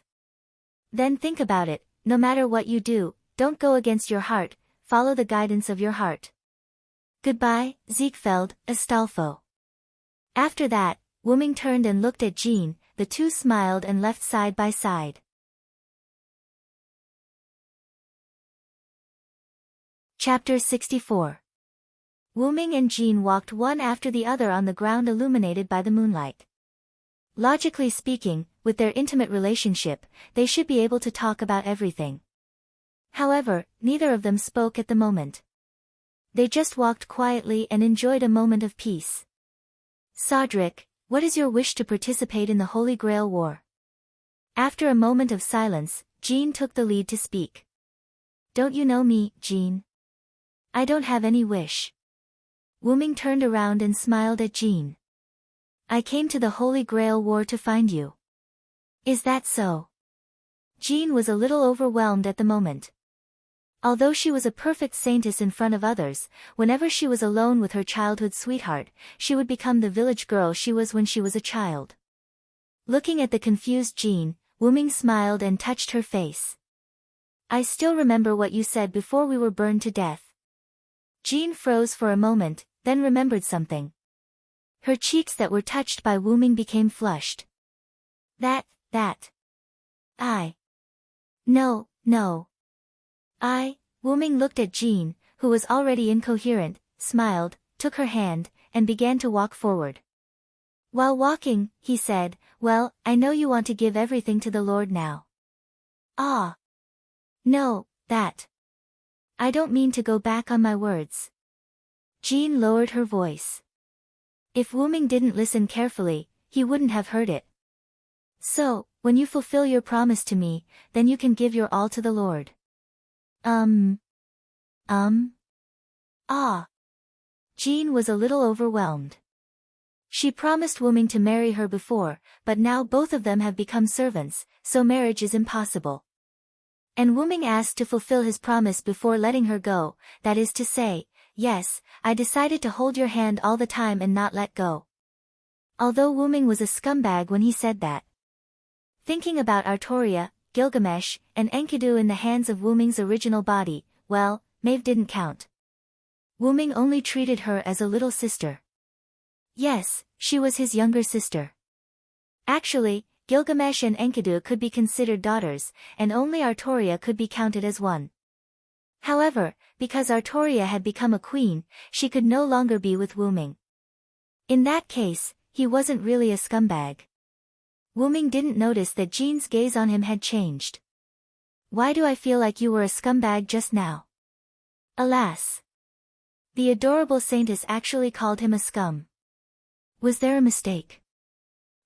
Then think about it, no matter what you do, don't go against your heart, follow the guidance of your heart. Goodbye, Ziegfeld, Astolfo. After that, Wyrm turned and looked at Jean, the two smiled and left side by side. Chapter 64. Wyrm and Jean walked one after the other on the ground illuminated by the moonlight. Logically speaking, with their intimate relationship, they should be able to talk about everything. However, neither of them spoke at the moment. They just walked quietly and enjoyed a moment of peace. Cedric, what is your wish to participate in the Holy Grail War? After a moment of silence, Jean took the lead to speak. Don't you know me, Jean? I don't have any wish. Wyrm turned around and smiled at Jean. I came to the Holy Grail War to find you. Is that so? Jean was a little overwhelmed at the moment. Although she was a perfect saintess in front of others, whenever she was alone with her childhood sweetheart, she would become the village girl she was when she was a child. Looking at the confused Jean, Wyrm smiled and touched her face. I still remember what you said before we were burned to death. Jean froze for a moment, then remembered something. Her cheeks that were touched by Wyrm became flushed. That. No. Wyrm looked at Jean, who was already incoherent, smiled, took her hand, and began to walk forward. While walking, he said, well, I know you want to give everything to the Lord now. Ah. No, that. I don't mean to go back on my words. Jean lowered her voice. If Wyrm didn't listen carefully, he wouldn't have heard it. So, when you fulfill your promise to me, then you can give your all to the Lord. Jean was a little overwhelmed. She promised Wyrm to marry her before, but now both of them have become servants, so marriage is impossible. And Wyrm asked to fulfill his promise before letting her go, that is to say, yes, I decided to hold your hand all the time and not let go. Although Wyrm was a scumbag when he said that. Thinking about Artoria, Gilgamesh, and Enkidu in the hands of Wyrm's original body, well, Maeve didn't count. Wyrm only treated her as a little sister. Yes, she was his younger sister. Actually, Gilgamesh and Enkidu could be considered daughters, and only Artoria could be counted as one. However, because Artoria had become a queen, she could no longer be with Wyrm. In that case, he wasn't really a scumbag. Wyrm didn't notice that Jean's gaze on him had changed. Why do I feel like you were a scumbag just now? Alas. The adorable saintess actually called him a scum. Was there a mistake?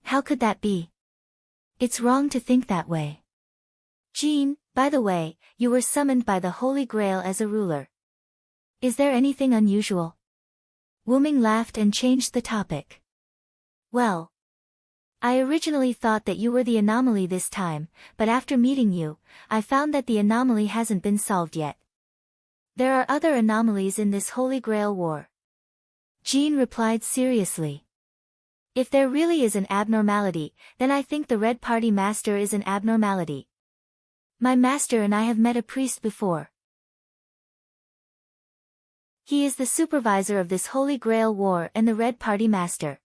How could that be? It's wrong to think that way. Jean, by the way, you were summoned by the Holy Grail as a ruler. Is there anything unusual? Wyrm laughed and changed the topic. Well, I originally thought that you were the anomaly this time, but after meeting you, I found that the anomaly hasn't been solved yet. There are other anomalies in this Holy Grail War. Jean replied seriously. If there really is an abnormality, then I think the Red Party Master is an abnormality. My master and I have met a priest before. He is the supervisor of this Holy Grail War and the Red Party Master.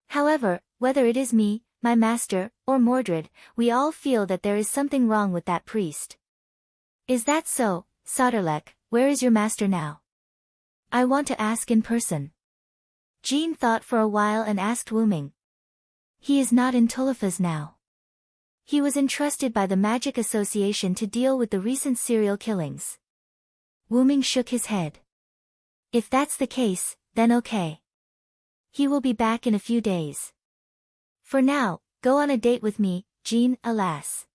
However, whether it is me, my master, or Mordred, we all feel that there is something wrong with that priest. Is that so, Soderlek? Where is your master now? I want to ask in person. Jean thought for a while and asked Wyrm. He is not in Tulifas now. He was entrusted by the Magic Association to deal with the recent serial killings. Wyrm shook his head. If that's the case, then okay. He will be back in a few days. For now, go on a date with me, Jean, alas.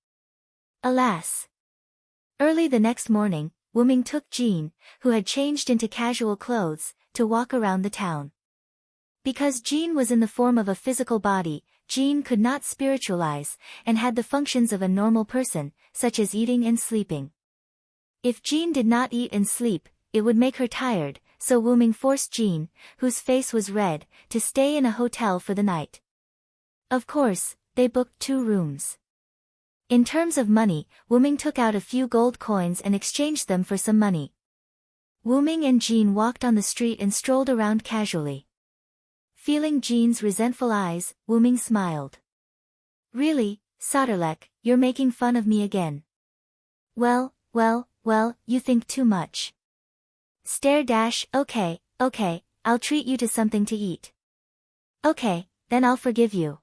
Alas. Early the next morning, Wyrm took Jean, who had changed into casual clothes, to walk around the town. Because Jean was in the form of a physical body, Jean could not spiritualize, and had the functions of a normal person, such as eating and sleeping. If Jean did not eat and sleep, it would make her tired, so Wuming forced Jean, whose face was red, to stay in a hotel for the night. Of course, they booked 2 rooms. In terms of money, Wuming took out a few gold coins and exchanged them for some money. Wuming and Jean walked on the street and strolled around casually. Feeling Jean's resentful eyes, Wuming smiled. Really, Soderlek, you're making fun of me again. Well, you think too much. Okay, I'll treat you to something to eat. Okay, then I'll forgive you.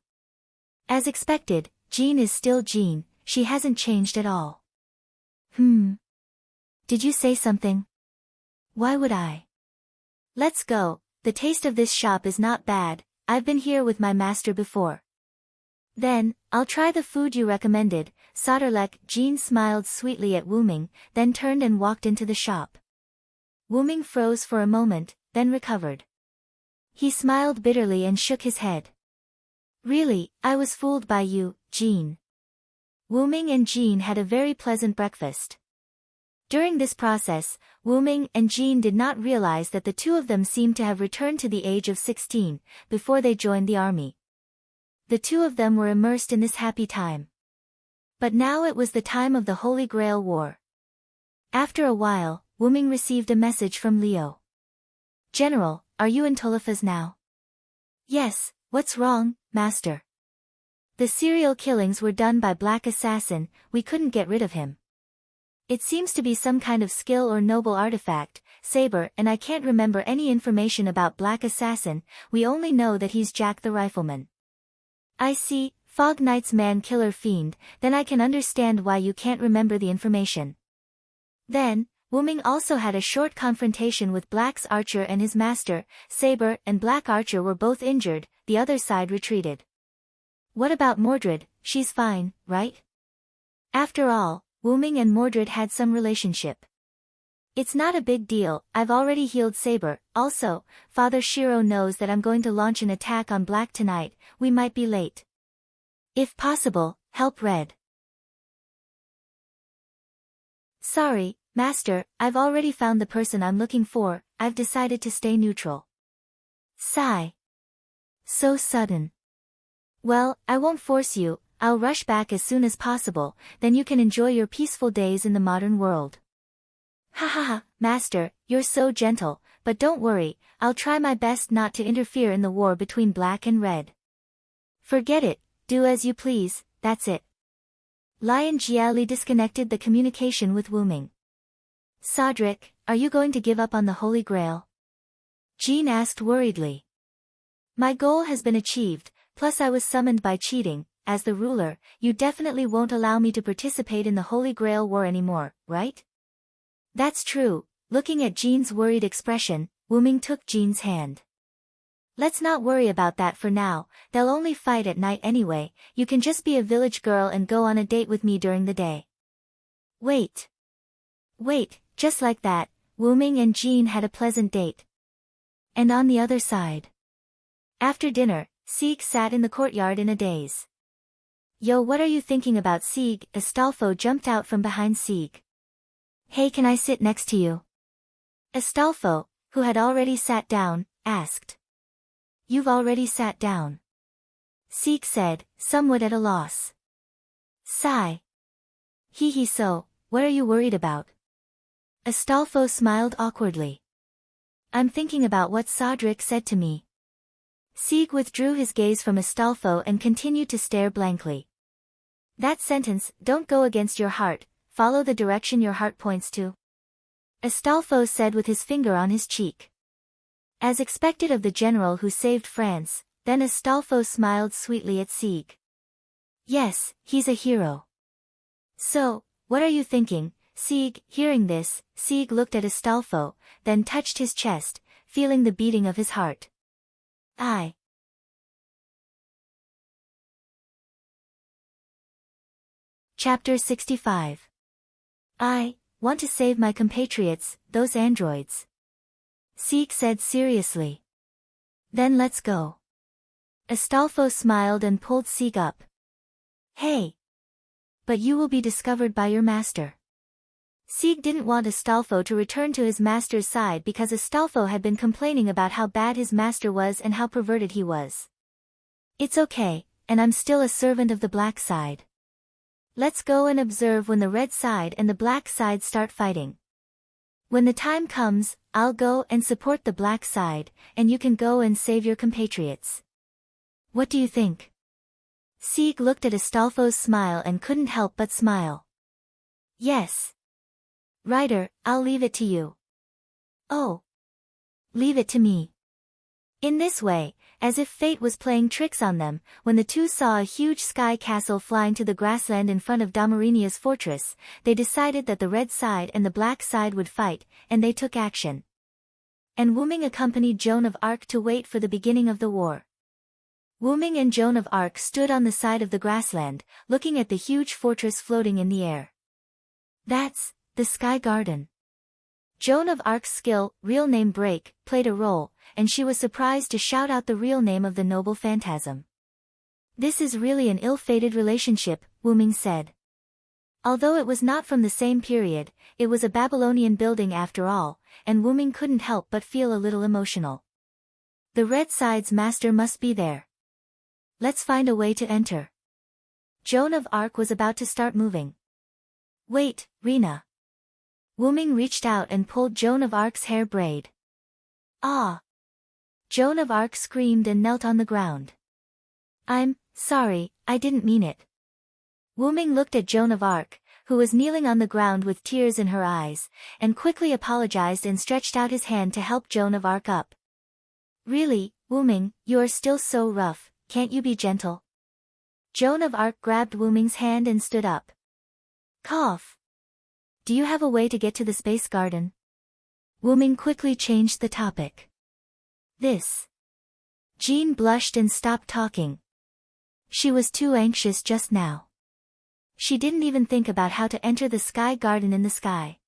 As expected, Jean is still Jean, she hasn't changed at all. Did you say something? Why would I? Let's go, the taste of this shop is not bad, I've been here with my master before. Then, I'll try the food you recommended, Soderlek. Jean smiled sweetly at Wuming, then turned and walked into the shop. Wuming froze for a moment, then recovered. He smiled bitterly and shook his head. Really, I was fooled by you, Jean. Wuming and Jean had a very pleasant breakfast. During this process, Wuming and Jean did not realize that the 2 of them seemed to have returned to the age of 16, before they joined the army. The 2 of them were immersed in this happy time. But now it was the time of the Holy Grail War. After a while, Wuming received a message from Leo. General, are you in Tolifas now? Yes, what's wrong, Master? The serial killings were done by Black Assassin, we couldn't get rid of him. It seems to be some kind of skill or noble artifact, saber, and I can't remember any information about Black Assassin, we only know that he's Jack the Rifleman. I see, Fog Knight's man-killer fiend, then I can understand why you can't remember the information. Then, Wuming also had a short confrontation with Black's archer and his master, Saber and Black Archer were both injured, the other side retreated. What about Mordred, she's fine, right? After all, Wuming and Mordred had some relationship. It's not a big deal, I've already healed Saber, also, Father Shiro knows that I'm going to launch an attack on Black tonight, we might be late. If possible, help Red. Sorry, Master, I've already found the person I'm looking for, I've decided to stay neutral. Sigh. So sudden. Well, I won't force you, I'll rush back as soon as possible, then you can enjoy your peaceful days in the modern world. Ha, Master, you're so gentle, but don't worry, I'll try my best not to interfere in the war between Black and Red. Forget it, do as you please, that's it. Lion Jiali disconnected the communication with Wuming. Sodric, are you going to give up on the Holy Grail? Jean asked worriedly. My goal has been achieved, plus I was summoned by cheating, as the ruler, you definitely won't allow me to participate in the Holy Grail War anymore, right? That's true, looking at Jean's worried expression, Wuming took Jean's hand. Let's not worry about that for now, they'll only fight at night anyway, you can just be a village girl and go on a date with me during the day. Wait, just like that, Wuming and Jean had a pleasant date. And on the other side. After dinner, Sieg sat in the courtyard in a daze. Yo, what are you thinking about, Sieg? Astolfo jumped out from behind Sieg. Hey, can I sit next to you? Astolfo, who had already sat down, asked. You've already sat down. Sieg said, somewhat at a loss. Sigh. Hee so, what are you worried about? Astolfo smiled awkwardly. I'm thinking about what Sodric said to me. Sieg withdrew his gaze from Astolfo and continued to stare blankly. That sentence, don't go against your heart, follow the direction your heart points to. Astolfo said with his finger on his cheek. As expected of the general who saved France, then Astolfo smiled sweetly at Sieg. Yes, he's a hero. So, what are you thinking, Sieg? Hearing this, Sieg looked at Astolfo, then touched his chest, feeling the beating of his heart. Chapter 65. I want to save my compatriots, those androids. Sieg said seriously. Then let's go. Astolfo smiled and pulled Sieg up. Hey! But you will be discovered by your master. Sieg didn't want Astolfo to return to his master's side because Astolfo had been complaining about how bad his master was and how perverted he was. It's okay, and I'm still a servant of the black side. Let's go and observe when the red side and the black side start fighting. When the time comes, I'll go and support the black side, and you can go and save your compatriots. What do you think? Sieg looked at Astolfo's smile and couldn't help but smile. Yes. Ryder, I'll leave it to you. Oh. Leave it to me. In this way, as if fate was playing tricks on them, when the two saw a huge sky castle flying to the grassland in front of Domarinia's fortress, they decided that the red side and the black side would fight, and they took action. And Wyrm accompanied Joan of Arc to wait for the beginning of the war. Wyrm and Joan of Arc stood on the side of the grassland, looking at the huge fortress floating in the air. That's the Sky Garden. Joan of Arc's skill, real name Break, played a role, and she was surprised to shout out the real name of the noble phantasm. This is really an ill-fated relationship, Wyrm said. Although it was not from the same period, it was a Babylonian building after all, and Wyrm couldn't help but feel a little emotional. The red side's master must be there. Let's find a way to enter. Joan of Arc was about to start moving. Wait, Rena. Wyrm reached out and pulled Joan of Arc's hair braid. Ah! Joan of Arc screamed and knelt on the ground. I'm sorry, I didn't mean it. Wyrm looked at Joan of Arc, who was kneeling on the ground with tears in her eyes, and quickly apologized and stretched out his hand to help Joan of Arc up. Really, Wyrm, you are still so rough, can't you be gentle? Joan of Arc grabbed Wyrm's hand and stood up. Cough. Do you have a way to get to the space garden? Wyrm quickly changed the topic. This. Jean blushed and stopped talking. She was too anxious just now. She didn't even think about how to enter the sky garden in the sky.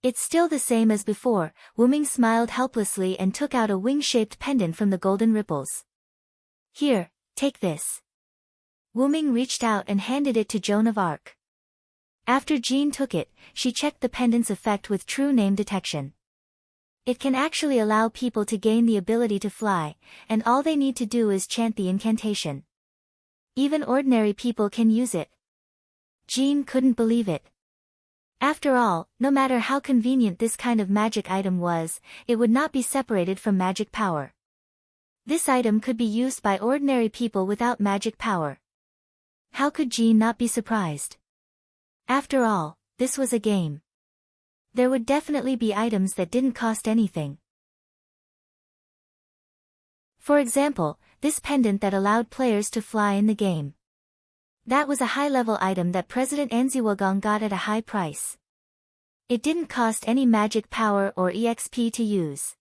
It's still the same as before, Wyrm smiled helplessly and took out a wing-shaped pendant from the golden ripples. Here, take this. Wyrm reached out and handed it to Joan of Arc. After Jean took it, she checked the pendant's effect with true name detection. It can actually allow people to gain the ability to fly, and all they need to do is chant the incantation. Even ordinary people can use it. Jean couldn't believe it. After all, no matter how convenient this kind of magic item was, it would not be separated from magic power. This item could be used by ordinary people without magic power. How could Jean not be surprised? After all, this was a game. There would definitely be items that didn't cost anything. For example, this pendant that allowed players to fly in the game. That was a high-level item that President Anziwagong got at a high price. It didn't cost any magic power or EXP to use.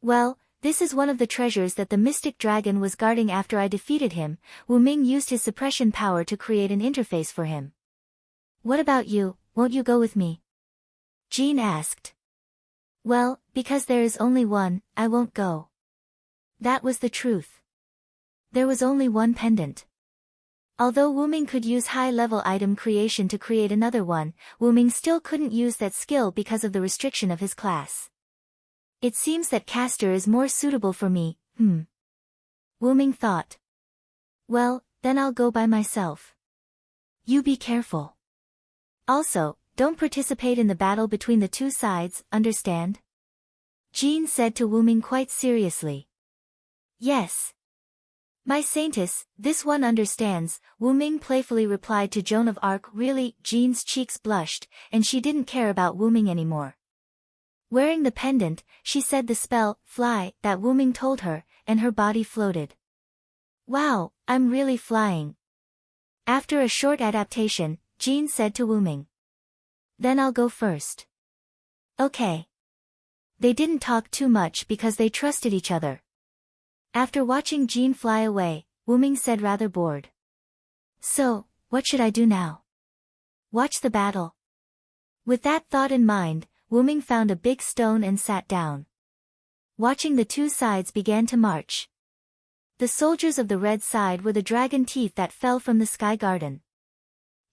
Well, this is one of the treasures that the mystic dragon was guarding after I defeated him. Wyrm used his suppression power to create an interface for him. What about you, won't you go with me? Jean asked. Well, because there is only one, I won't go. That was the truth. There was only one pendant. Although Wyrm could use high-level item creation to create another one, Wyrm still couldn't use that skill because of the restriction of his class. It seems that caster is more suitable for me, Wyrm thought. Well, then I'll go by myself. You be careful. Also, don't participate in the battle between the two sides, understand? Jean said to Wyrm quite seriously. Yes. My saintess, this one understands, Wyrm playfully replied to Joan of Arc. Really, Jean's cheeks blushed, and she didn't care about Wyrm anymore. Wearing the pendant, she said the spell, fly, that Wyrm told her, and her body floated. Wow, I'm really flying. After a short adaptation, Jean said to Wyrm. Then I'll go first. Okay. They didn't talk too much because they trusted each other. After watching Jean fly away, Wyrm said rather bored. So, what should I do now? Watch the battle. With that thought in mind, Wyrm found a big stone and sat down. Watching the two sides began to march. The soldiers of the red side were the dragon teeth that fell from the sky garden.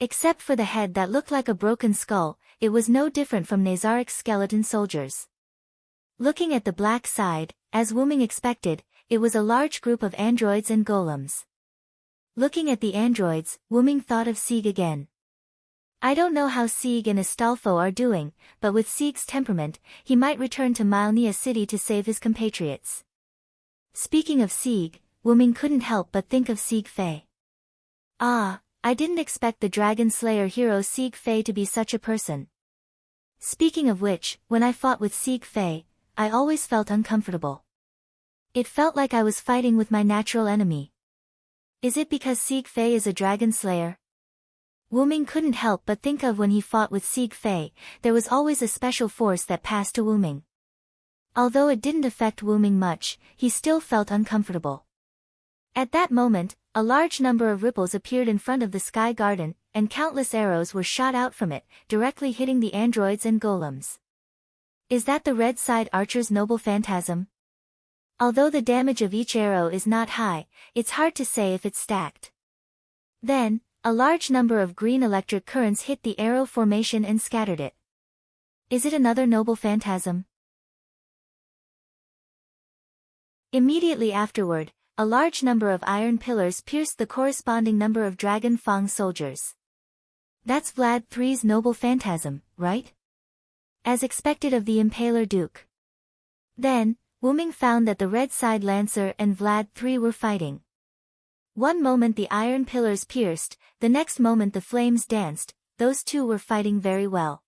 Except for the head that looked like a broken skull, it was no different from Nazarik's skeleton soldiers. Looking at the black side, as Wyrm expected, it was a large group of androids and golems. Looking at the androids, Wyrm thought of Sieg again. I don't know how Sieg and Astolfo are doing, but with Sieg's temperament, he might return to Mylnia City to save his compatriots. Speaking of Sieg, Wyrm couldn't help but think of Sieg Fei. Ah, I didn't expect the Dragon Slayer hero Sieg Fei to be such a person. Speaking of which, when I fought with Sieg Fei, I always felt uncomfortable. It felt like I was fighting with my natural enemy. Is it because Sieg Fei is a Dragon Slayer? Wyrm couldn't help but think of when he fought with Sieg Fei, there was always a special force that passed to Wyrm. Although it didn't affect Wyrm much, he still felt uncomfortable. At that moment, a large number of ripples appeared in front of the Sky Garden, and countless arrows were shot out from it, directly hitting the androids and golems. Is that the Red Side Archer's noble phantasm? Although the damage of each arrow is not high, it's hard to say if it's stacked. Then, a large number of green electric currents hit the arrow formation and scattered it. Is it another noble phantasm? Immediately afterward, a large number of iron pillars pierced the corresponding number of Dragon Fang soldiers. That's Vlad III's noble phantasm, right? As expected of the Impaler Duke. Then, Wyrm found that the Red Side Lancer and Vlad III were fighting. One moment the iron pillars pierced, the next moment the flames danced, those two were fighting very well.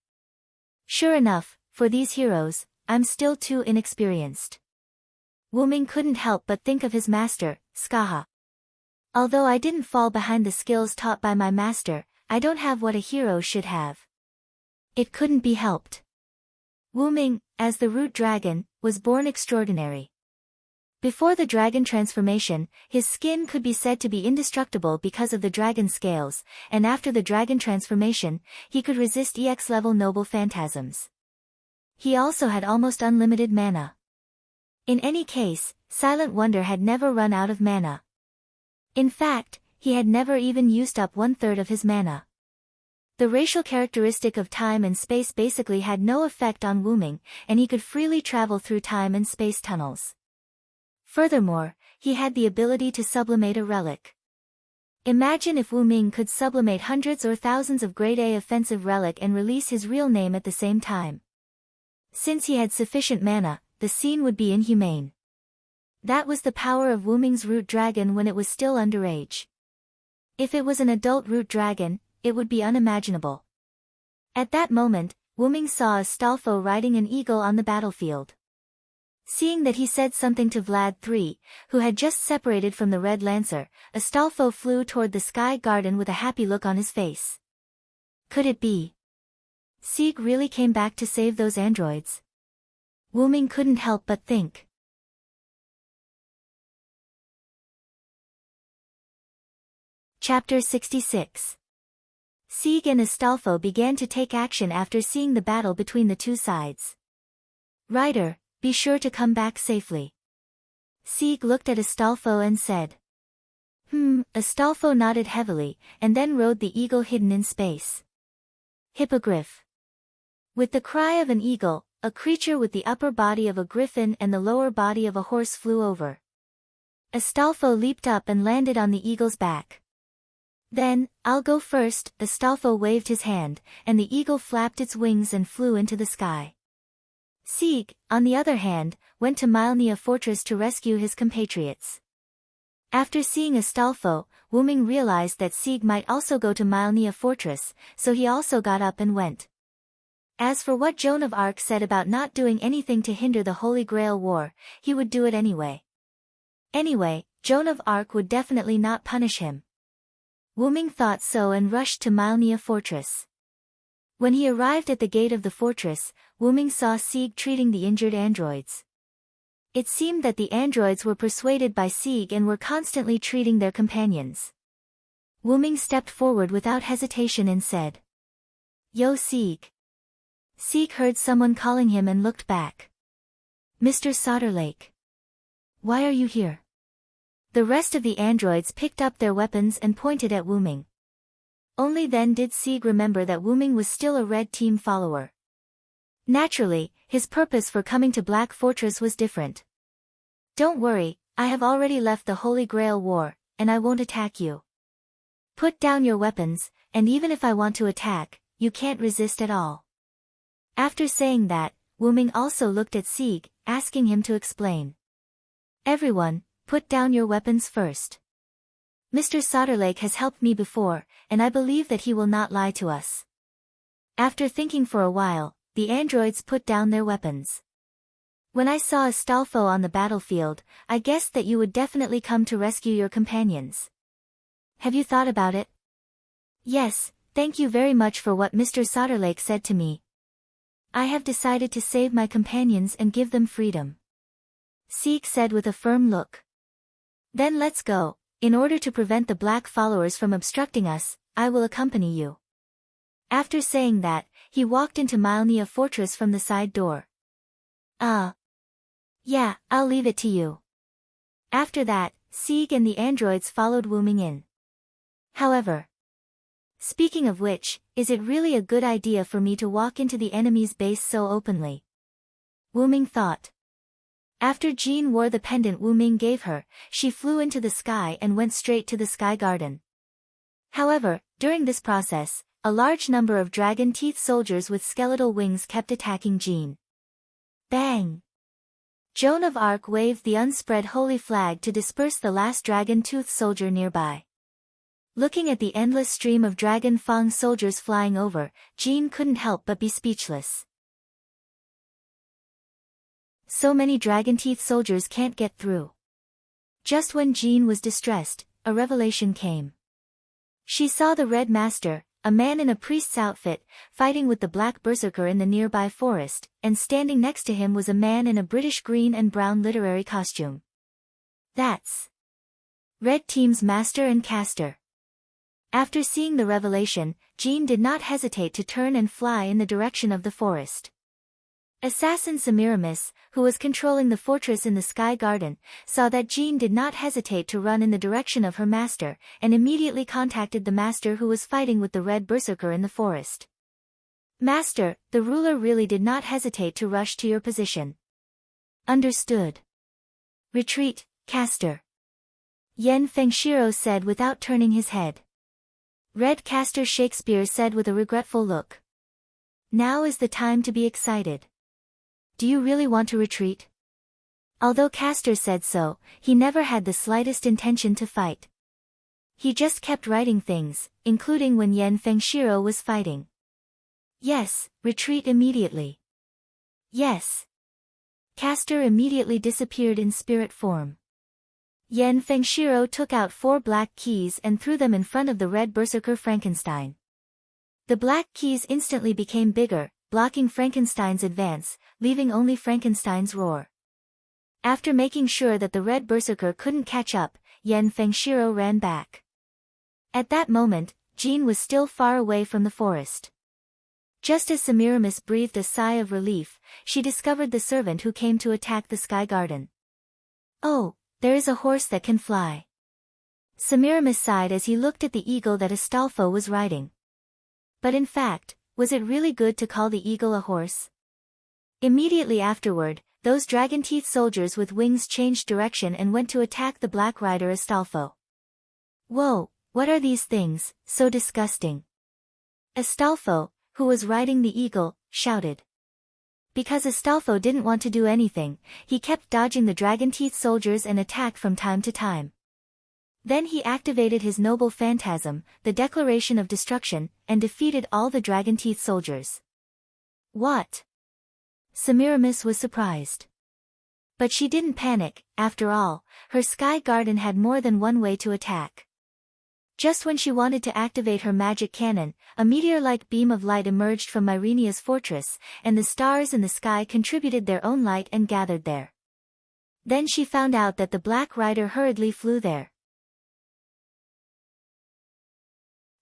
Sure enough, for these heroes, I'm still too inexperienced. Wyrm couldn't help but think of his master, Skaha. Although I didn't fall behind the skills taught by my master, I don't have what a hero should have. It couldn't be helped. Wyrm, as the Root Dragon, was born extraordinary. Before the dragon transformation, his skin could be said to be indestructible because of the dragon scales, and after the dragon transformation, he could resist EX-level noble phantasms. He also had almost unlimited mana. In any case, Silent Wonder had never run out of mana. In fact, he had never even used up 1/3 of his mana. The racial characteristic of time and space basically had no effect on Wyrm, and he could freely travel through time and space tunnels. Furthermore, he had the ability to sublimate a relic. Imagine if Wyrm could sublimate hundreds or thousands of Grade A offensive relic and release his real name at the same time. Since he had sufficient mana, the scene would be inhumane. That was the power of Wyrm's Root Dragon when it was still underage. If it was an adult Root Dragon, it would be unimaginable. At that moment, Wyrm saw Astolfo riding an eagle on the battlefield. Seeing that he said something to Vlad III, who had just separated from the Red Lancer, Astolfo flew toward the Sky Garden with a happy look on his face. Could it be? Sieg really came back to save those androids? Wyrm couldn't help but think. Chapter 66. Sieg and Astolfo began to take action after seeing the battle between the two sides. Rider, be sure to come back safely. Sieg looked at Astolfo and said. Astolfo nodded heavily, and then rode the eagle hidden in space. Hippogriff. With the cry of an eagle, a creature with the upper body of a griffin and the lower body of a horse flew over. Astolfo leaped up and landed on the eagle's back. Then, I'll go first, Astolfo waved his hand, and the eagle flapped its wings and flew into the sky. Sieg, on the other hand, went to Mylnia Fortress to rescue his compatriots. After seeing Astolfo, Wyrm realized that Sieg might also go to Mylnia Fortress, so he also got up and went. As for what Joan of Arc said about not doing anything to hinder the Holy Grail War, he would do it anyway. Anyway, Joan of Arc would definitely not punish him. Wyrm thought so and rushed to Mylnia Fortress. When he arrived at the gate of the fortress, Wyrm saw Sieg treating the injured androids. It seemed that the androids were persuaded by Sieg and were constantly treating their companions. Wyrm stepped forward without hesitation and said, "Yo Sieg." Sieg heard someone calling him and looked back. "Mr. Solderlake. Why are you here?" The rest of the androids picked up their weapons and pointed at Wyrm. Only then did Sieg remember that Wuming was still a red team follower. Naturally, his purpose for coming to Black Fortress was different. Don't worry, I have already left the Holy Grail War, and I won't attack you. Put down your weapons, and even if I want to attack, you can't resist at all. After saying that, Wuming also looked at Sieg, asking him to explain. Everyone, put down your weapons first. Mr. Solderlake has helped me before, and I believe that he will not lie to us. After thinking for a while, the androids put down their weapons. When I saw Astolfo on the battlefield, I guessed that you would definitely come to rescue your companions. Have you thought about it? Yes, thank you very much for what Mr. Solderlake said to me. I have decided to save my companions and give them freedom. Sieg said with a firm look. Then let's go. In order to prevent the black followers from obstructing us, I will accompany you. After saying that, he walked into Mylnia Fortress from the side door. Yeah, I'll leave it to you. After that, Sieg and the androids followed Wuming in. However, speaking of which, is it really a good idea for me to walk into the enemy's base so openly? Wuming thought. After Jean wore the pendant Wuming gave her, she flew into the sky and went straight to the Sky Garden. However, during this process, a large number of dragon teeth soldiers with skeletal wings kept attacking Jean. Bang! Joan of Arc waved the unspread holy flag to disperse the last dragon tooth soldier nearby. Looking at the endless stream of dragon fang soldiers flying over, Jean couldn't help but be speechless. So many dragon teeth soldiers can't get through. Just when Jean was distressed, a revelation came. She saw the Red Master, a man in a priest's outfit, fighting with the Black Berserker in the nearby forest, and standing next to him was a man in a British green and brown literary costume. That's Red Team's Master and Caster. After seeing the revelation, Jean did not hesitate to turn and fly in the direction of the forest. Assassin Semiramis, who was controlling the fortress in the Sky Garden, saw that Jean did not hesitate to run in the direction of her master, and immediately contacted the master who was fighting with the Red Berserker in the forest. Master, the ruler really did not hesitate to rush to your position. Understood. Retreat, Caster. Yen Fengshiro said without turning his head. Red Caster Shakespeare said with a regretful look. Now is the time to be excited. Do you really want to retreat? Although Caster said so, he never had the slightest intention to fight. He just kept writing things, including when Yen Fengshiro was fighting. Yes, retreat immediately. Yes. Caster immediately disappeared in spirit form. Yen Fengshiro took out 4 black keys and threw them in front of the Red Berserker Frankenstein. The black keys instantly became bigger, blocking Frankenstein's advance, leaving only Frankenstein's roar. After making sure that the Red Berserker couldn't catch up, Yen Fengshiro ran back. At that moment, Jean was still far away from the forest. Just as Semiramis breathed a sigh of relief, she discovered the servant who came to attack the Sky Garden. Oh, there is a horse that can fly. Semiramis sighed as he looked at the eagle that Astolfo was riding. But in fact, was it really good to call the eagle a horse? Immediately afterward, those dragon teeth soldiers with wings changed direction and went to attack the black rider Astolfo. Whoa, what are these things, so disgusting? Astolfo, who was riding the eagle, shouted. Because Astolfo didn't want to do anything, he kept dodging the dragon teeth soldiers and attacked from time to time. Then he activated his noble phantasm, the Declaration of Destruction, and defeated all the dragon teeth soldiers. What? Semiramis was surprised. But she didn't panic, after all, her Sky Garden had more than one way to attack. Just when she wanted to activate her magic cannon, a meteor-like beam of light emerged from Myrenia's fortress, and the stars in the sky contributed their own light and gathered there. Then she found out that the Black Rider hurriedly flew there.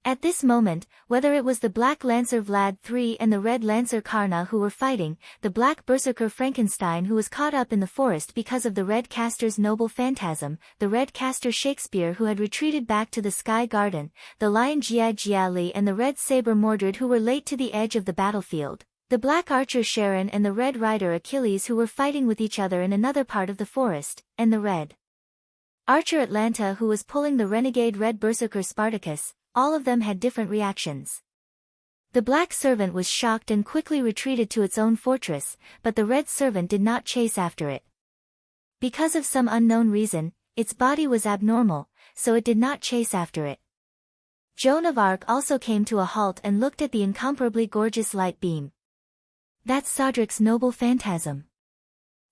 At this moment, whether it was the Black Lancer Vlad III and the Red Lancer Karna who were fighting, the Black Berserker Frankenstein who was caught up in the forest because of the Red Caster's noble phantasm, the Red Caster Shakespeare who had retreated back to the Sky Garden, the Lion Jia Jiali and the Red Saber Mordred who were late to the edge of the battlefield, the Black Archer Sharon and the Red Rider Achilles who were fighting with each other in another part of the forest, and the Red Archer Atlanta who was pulling the renegade Red Berserker Spartacus, all of them had different reactions. The Black Servant was shocked and quickly retreated to its own fortress, but the Red Servant did not chase after it. Because of some unknown reason, its body was abnormal, so it did not chase after it. Joan of Arc also came to a halt and looked at the incomparably gorgeous light beam. That's Sodric's noble phantasm.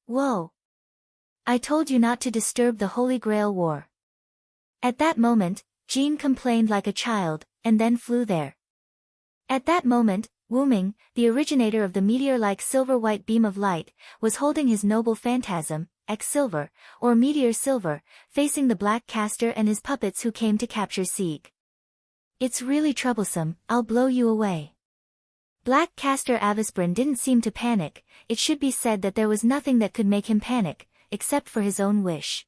Whoa! I told you not to disturb the Holy Grail War. At that moment, Jean complained like a child, and then flew there. At that moment, Wu Ming, the originator of the meteor-like silver-white beam of light, was holding his noble phantasm, X-Silver, or Meteor Silver, facing the Black Caster and his puppets who came to capture Sieg. It's really troublesome, I'll blow you away. Black Caster Avisbrin didn't seem to panic. It should be said that there was nothing that could make him panic, except for his own wish.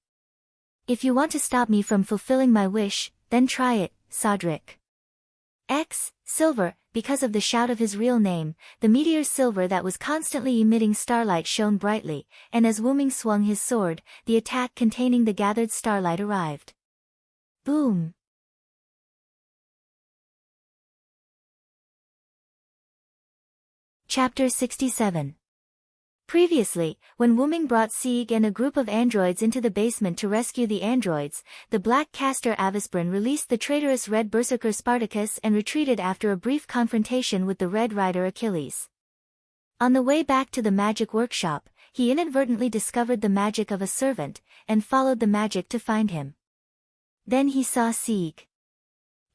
If you want to stop me from fulfilling my wish, then try it, Sodric. Silver, because of the shout of his real name, the meteor silver that was constantly emitting starlight shone brightly, and as Wu Ming swung his sword, the attack containing the gathered starlight arrived. Boom! Chapter 67. Previously, when Wu Ming brought Sieg and a group of androids into the basement to rescue the androids, the Black Caster Avisbrin released the traitorous Red Berserker Spartacus and retreated after a brief confrontation with the Red Rider Achilles. On the way back to the magic workshop, he inadvertently discovered the magic of a servant, and followed the magic to find him. Then he saw Sieg.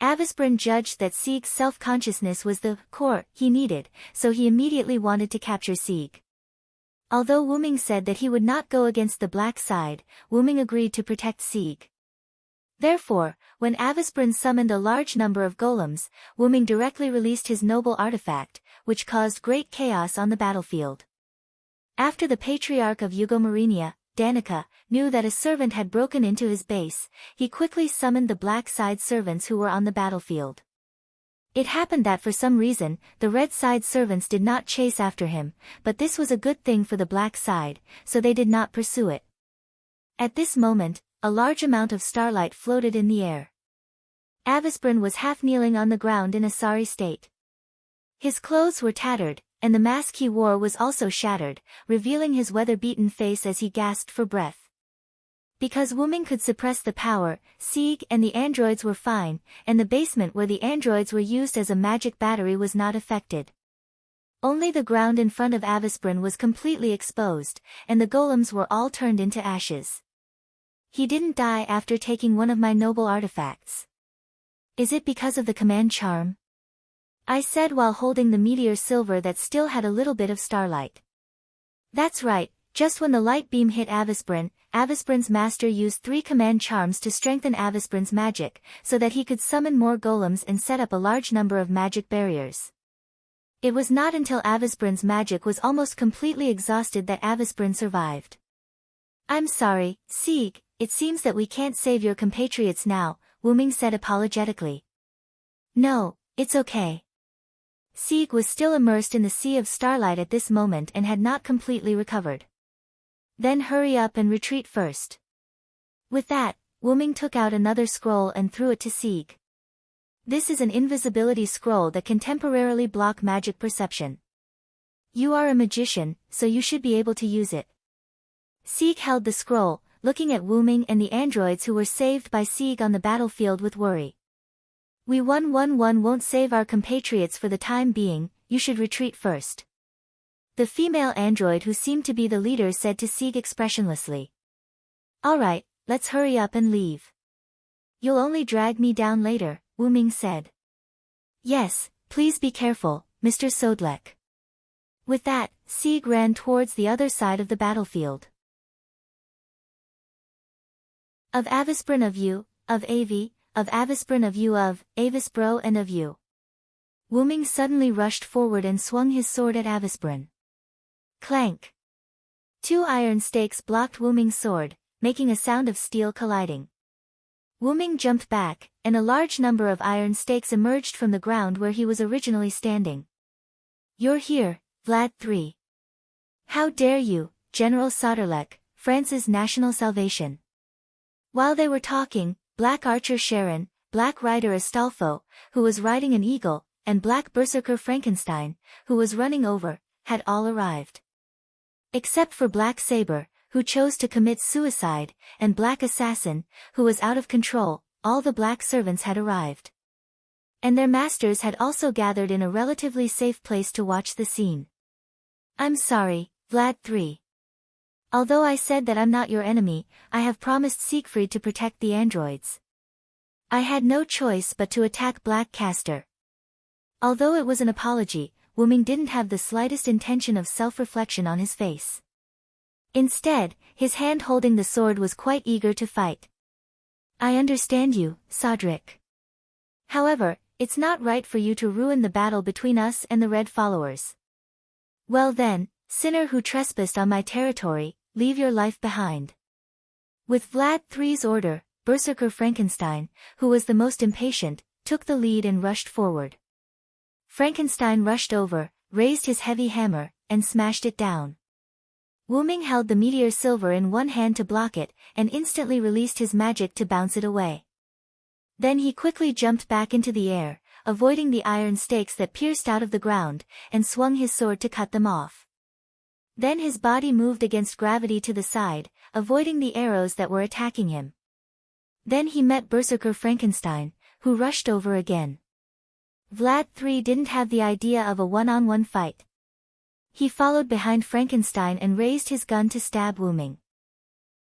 Avisbrin judged that Sieg's self-consciousness was the core he needed, so he immediately wanted to capture Sieg. Although Wu Ming said that he would not go against the black side, Wu Ming agreed to protect Sieg. Therefore, when Avisbrin summoned a large number of golems, Wu Ming directly released his noble artifact, which caused great chaos on the battlefield. After the Patriarch of Eugomarinia, Danica, knew that a servant had broken into his base, he quickly summoned the black side servants who were on the battlefield. It happened that for some reason, the red side servants did not chase after him, but this was a good thing for the black side, so they did not pursue it. At this moment, a large amount of starlight floated in the air. Avisbrin was half kneeling on the ground in a sorry state. His clothes were tattered, and the mask he wore was also shattered, revealing his weather-beaten face as he gasped for breath. Because Wu Ming could suppress the power, Sieg and the androids were fine, and the basement where the androids were used as a magic battery was not affected. Only the ground in front of Avisbrin was completely exposed, and the golems were all turned into ashes. He didn't die after taking one of my noble artifacts. Is it because of the command charm? I said while holding the meteor silver that still had a little bit of starlight. That's right, just when the light beam hit Avisbrin, Avisbrin's master used 3 command charms to strengthen Avisbrin's magic, so that he could summon more golems and set up a large number of magic barriers. It was not until Avisbrin's magic was almost completely exhausted that Avisbrin survived. I'm sorry, Sieg, it seems that we can't save your compatriots now, Wu Ming said apologetically. No, it's okay. Sieg was still immersed in the sea of starlight at this moment and had not completely recovered. Then hurry up and retreat first. With that, Wu Ming took out another scroll and threw it to Sieg. This is an invisibility scroll that can temporarily block magic perception. You are a magician, so you should be able to use it. Sieg held the scroll, looking at Wu Ming and the androids who were saved by Sieg on the battlefield with worry. We won't save our compatriots for the time being, you should retreat first. The female android who seemed to be the leader said to Sieg expressionlessly. Alright, let's hurry up and leave. You'll only drag me down later, Wu Ming said. Yes, please be careful, Mr. Sodlek. With that, Sieg ran towards the other side of the battlefield. Of Avisbrin of you, of Avi, of Avisprin, of you, of Avisbro, and of you. Wuming suddenly rushed forward and swung his sword at Avisprin. Clank! 2 iron stakes blocked Wuming's sword, making a sound of steel colliding. Wuming jumped back, and a large number of iron stakes emerged from the ground where he was originally standing. You're here, Vlad III. How dare you, General Soderlek, France's national salvation. While they were talking, Black Archer Sharon, Black Rider Astolfo, who was riding an eagle, and Black Berserker Frankenstein, who was running over, had all arrived. Except for Black Saber, who chose to commit suicide, and Black Assassin, who was out of control, all the black servants had arrived. And their masters had also gathered in a relatively safe place to watch the scene. I'm sorry, Vlad III. Although I said that I'm not your enemy, I have promised Siegfried to protect the androids. I had no choice but to attack Black Castor. Although it was an apology, Wuming didn't have the slightest intention of self-reflection on his face. Instead, his hand holding the sword was quite eager to fight. I understand you, Sodric. However, it's not right for you to ruin the battle between us and the Red followers. Well then, sinner who trespassed on my territory, leave your life behind. With Vlad III's order, Berserker Frankenstein, who was the most impatient, took the lead and rushed forward. Frankenstein rushed over, raised his heavy hammer, and smashed it down. Wuming held the meteor silver in one hand to block it, and instantly released his magic to bounce it away. Then he quickly jumped back into the air, avoiding the iron stakes that pierced out of the ground, and swung his sword to cut them off. Then his body moved against gravity to the side, avoiding the arrows that were attacking him. Then he met Berserker Frankenstein, who rushed over again. Vlad III didn't have the idea of a one-on-one fight. He followed behind Frankenstein and raised his gun to stab Wuming.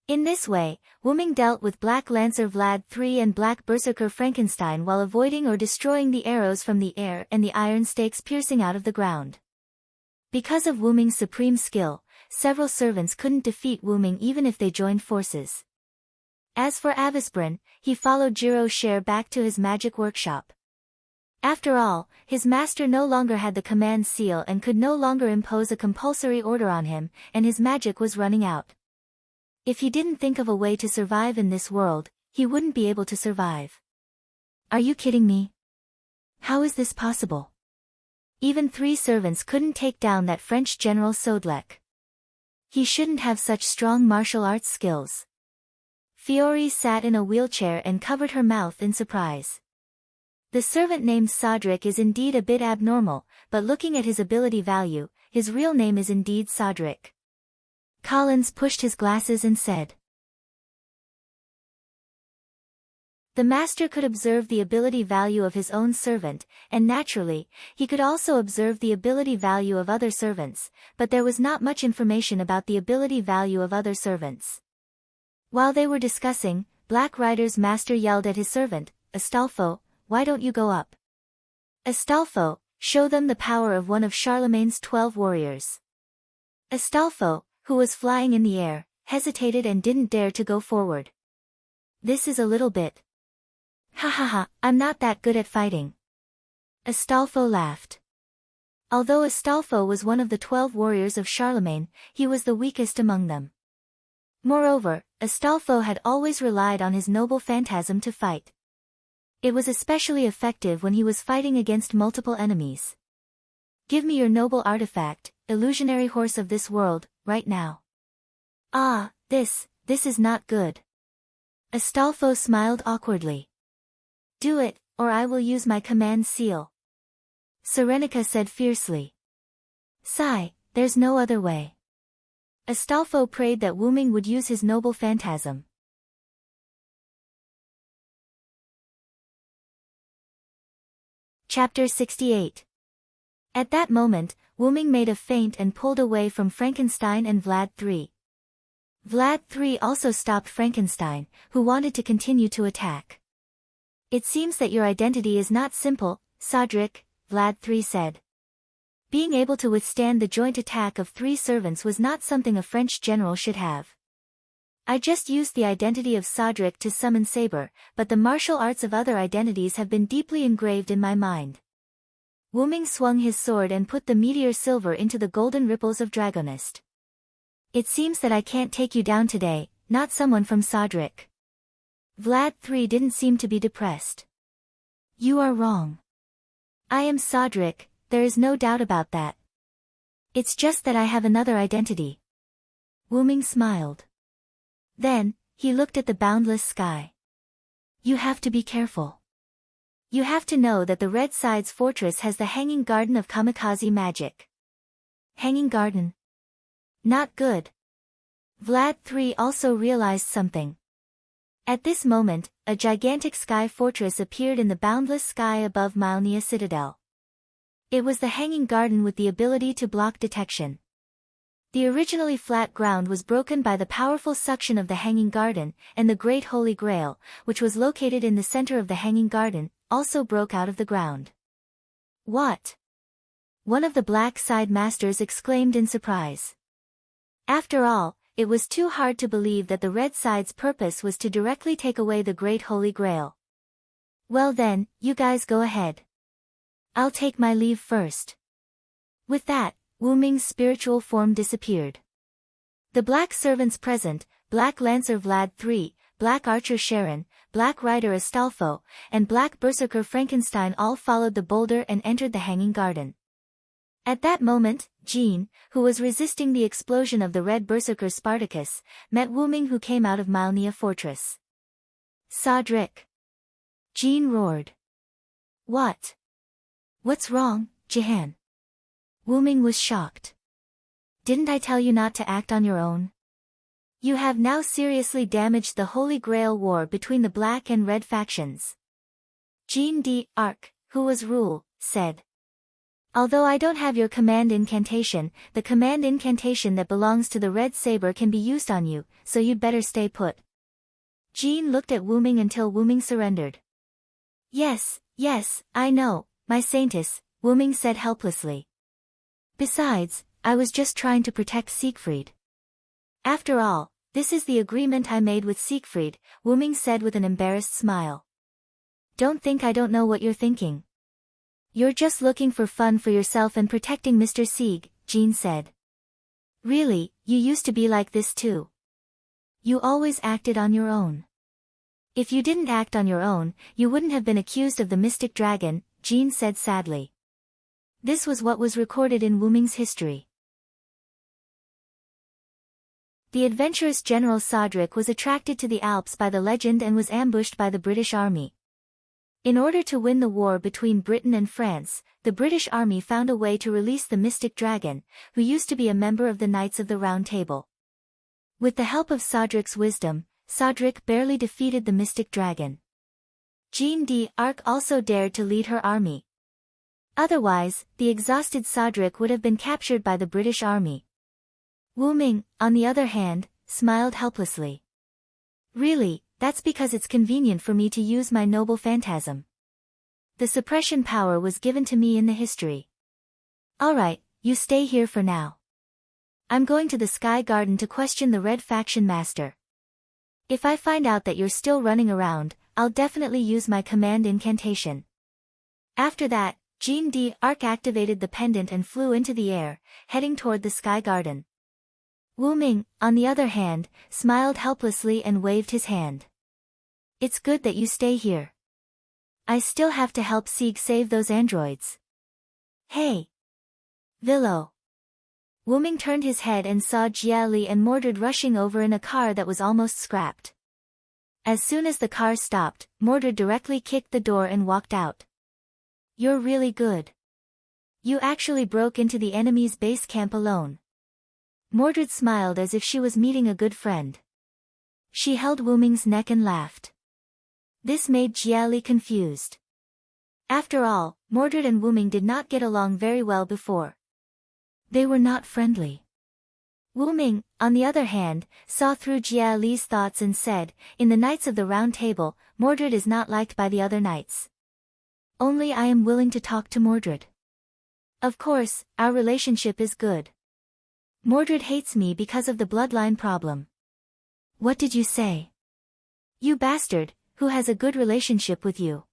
In this way, Wuming dealt with Black Lancer Vlad III and Black Berserker Frankenstein while avoiding or destroying the arrows from the air and the iron stakes piercing out of the ground. Because of Wuming's supreme skill, several servants couldn't defeat Wuming even if they joined forces. As for Avisprin, he followed Jiro Cher back to his magic workshop. After all, his master no longer had the command seal and could no longer impose a compulsory order on him, and his magic was running out. If he didn't think of a way to survive in this world, he wouldn't be able to survive. Are you kidding me? How is this possible? Even 3 servants couldn't take down that French General Soderlek. He shouldn't have such strong martial arts skills. Fiore sat in a wheelchair and covered her mouth in surprise. The servant named Sodric is indeed a bit abnormal, but looking at his ability value, his real name is indeed Sodric. Collins pushed his glasses and said. The master could observe the ability value of his own servant, and naturally, he could also observe the ability value of other servants, but there was not much information about the ability value of other servants. While they were discussing, Black Rider's master yelled at his servant, Astolfo, why don't you go up? Astolfo, show them the power of one of Charlemagne's 12 warriors. Astolfo, who was flying in the air, hesitated and didn't dare to go forward. This is a little bit. Ha ha ha, I'm not that good at fighting. Astolfo laughed. Although Astolfo was one of the 12 warriors of Charlemagne, he was the weakest among them. Moreover, Astolfo had always relied on his noble phantasm to fight. It was especially effective when he was fighting against multiple enemies. Give me your noble artifact, illusionary horse of this world, right now. Ah, this is not good. Astolfo smiled awkwardly. Do it, or I will use my command seal. Serenica said fiercely. Sigh, there's no other way. Astolfo prayed that Wuming would use his noble phantasm. Chapter 68. At that moment, Wuming made a feint and pulled away from Frankenstein and Vlad III. Vlad III also stopped Frankenstein, who wanted to continue to attack. It seems that your identity is not simple, Sodric, Vlad III said. Being able to withstand the joint attack of 3 servants was not something a French general should have. I just used the identity of Sodric to summon Saber, but the martial arts of other identities have been deeply engraved in my mind. Wuming swung his sword and put the meteor silver into the golden ripples of Dragonist. It seems that I can't take you down today, not someone from Sodric. Vlad III didn't seem to be depressed. You are wrong. I am Sodric, there is no doubt about that. It's just that I have another identity. Wuming smiled. Then, he looked at the boundless sky. You have to be careful. You have to know that the Red Side's fortress has the Hanging Garden of Kamikaze magic. Hanging Garden? Not good. Vlad III also realized something. At this moment, a gigantic sky fortress appeared in the boundless sky above Mylnia Citadel. It was the Hanging Garden with the ability to block detection. The originally flat ground was broken by the powerful suction of the Hanging Garden, and the Great Holy Grail, which was located in the center of the Hanging Garden, also broke out of the ground. What? One of the Black Side Masters exclaimed in surprise. After all, it was too hard to believe that the Red Side's purpose was to directly take away the Great Holy Grail. Well then, you guys go ahead. I'll take my leave first. With that, Wuming's spiritual form disappeared. The black servants present, Black Lancer Vlad III, Black Archer Sharon, Black Rider Astolfo, and Black Berserker Frankenstein all followed the boulder and entered the Hanging Garden. At that moment, Jean, who was resisting the explosion of the Red Berserker Spartacus, met Wuming, who came out of Mylnia Fortress. Sodric! Jean roared. What? What's wrong, Jihan? Wuming was shocked. Didn't I tell you not to act on your own? You have now seriously damaged the Holy Grail war between the Black and Red factions. Jean d'Arc, who was Rule, said. Although I don't have your command incantation, the command incantation that belongs to the Red Saber can be used on you, so you'd better stay put. Jean looked at Wuming until Wuming surrendered. Yes, I know, my saintess, Wuming said helplessly. Besides, I was just trying to protect Siegfried. After all, this is the agreement I made with Siegfried, Wuming said with an embarrassed smile. Don't think I don't know what you're thinking. You're just looking for fun for yourself and protecting Mr. Sieg, Jean said. Really, you used to be like this too. You always acted on your own. If you didn't act on your own, you wouldn't have been accused of the Mystic Dragon, Jean said sadly. This was what was recorded in Wuming's history. The adventurous General Sodric was attracted to the Alps by the legend and was ambushed by the British Army. In order to win the war between Britain and France, the British Army found a way to release the Mystic Dragon, who used to be a member of the Knights of the Round Table. With the help of Sodric's wisdom, Sodric barely defeated the Mystic Dragon. Jean d'Arc also dared to lead her army. Otherwise, the exhausted Sodric would have been captured by the British Army. Wuming, on the other hand, smiled helplessly. Really, that's because it's convenient for me to use my noble phantasm. The suppression power was given to me in the history. Alright, you stay here for now. I'm going to the Sky Garden to question the Red Faction Master. If I find out that you're still running around, I'll definitely use my command incantation. After that, Jean d'Arc activated the pendant and flew into the air, heading toward the Sky Garden. Wuming, on the other hand, smiled helplessly and waved his hand. It's good that you stay here. I still have to help Sieg save those androids. Hey! Villo! Wuming turned his head and saw Jia Li and Mordred rushing over in a car that was almost scrapped. As soon as the car stopped, Mordred directly kicked the door and walked out. You're really good. You actually broke into the enemy's base camp alone. Mordred smiled as if she was meeting a good friend. She held Wuming's neck and laughed. This made Jia Li confused. After all, Mordred and Wuming did not get along very well before. They were not friendly. Wuming, on the other hand, saw through Jia Li's thoughts and said, in the Knights of the Round Table, Mordred is not liked by the other knights. Only I am willing to talk to Mordred. Of course, our relationship is good. Mordred hates me because of the bloodline problem. What did you say? You bastard, who has a good relationship with you?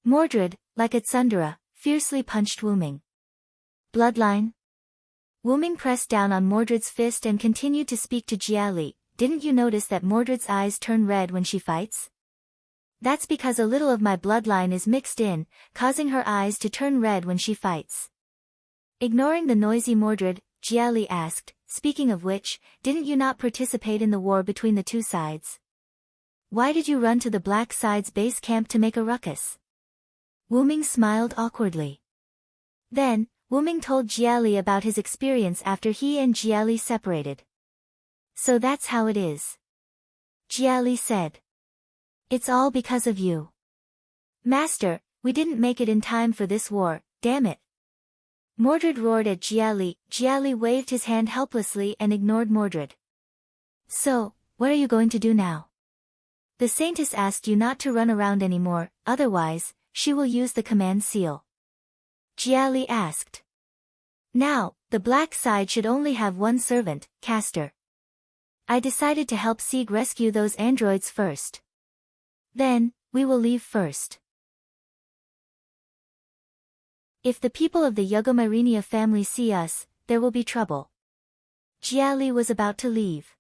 Mordred, like a tsundere, fiercely punched Wu Ming. Bloodline? Wu Ming pressed down on Mordred's fist and continued to speak to Jia Li. Didn't you notice that Mordred's eyes turn red when she fights? That's because a little of my bloodline is mixed in, causing her eyes to turn red when she fights. Ignoring the noisy Mordred, Jia Li asked, speaking of which, didn't you not participate in the war between the two sides? Why did you run to the black side's base camp to make a ruckus? Wu Ming smiled awkwardly. Then, Wu Ming told Jia Li about his experience after he and Jia Li separated. So that's how it is. Jia Li said. It's all because of you. Master, we didn't make it in time for this war, damn it. Mordred roared at Jia Li. Jia Li waved his hand helplessly and ignored Mordred. So, what are you going to do now? The Saintess asked you not to run around anymore, otherwise, she will use the command seal. Jia Li asked. Now, the black side should only have one servant, Caster. I decided to help Sieg rescue those androids first. Then, we will leave first. If the people of the Yugomarinia family see us, there will be trouble. Jia Li was about to leave.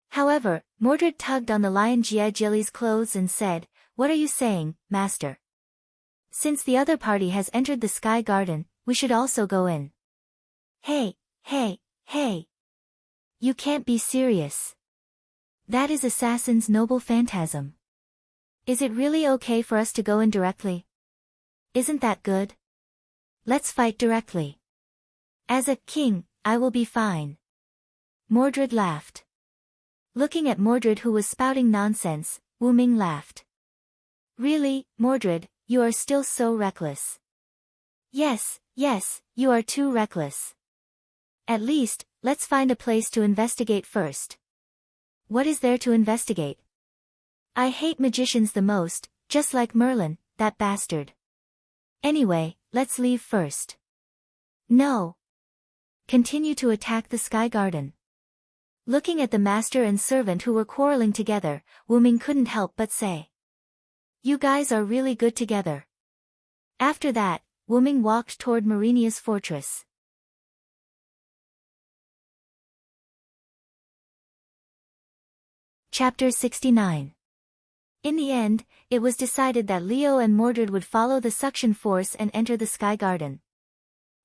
However, Mordred tugged on the lion Jia Jili's clothes and said, What are you saying, master? Since the other party has entered the Sky Garden, we should also go in. Hey, hey, hey. You can't be serious. That is Assassin's noble phantasm. Is it really okay for us to go in directly? Isn't that good? Let's fight directly. As a king, I will be fine. Mordred laughed. Looking at Mordred who was spouting nonsense, Wu Ming laughed. Really, Mordred, you are still so reckless. Yes, you are too reckless. At least, let's find a place to investigate first. What is there to investigate? I hate magicians the most, just like Merlin, that bastard. Anyway, let's leave first. No. Continue to attack the Sky Garden. Looking at the master and servant who were quarreling together, Wu Ming couldn't help but say. You guys are really good together. After that, Wu Ming walked toward Marinia's fortress. Chapter 69. In the end, it was decided that Leo and Mordred would follow the suction force and enter the Sky Garden.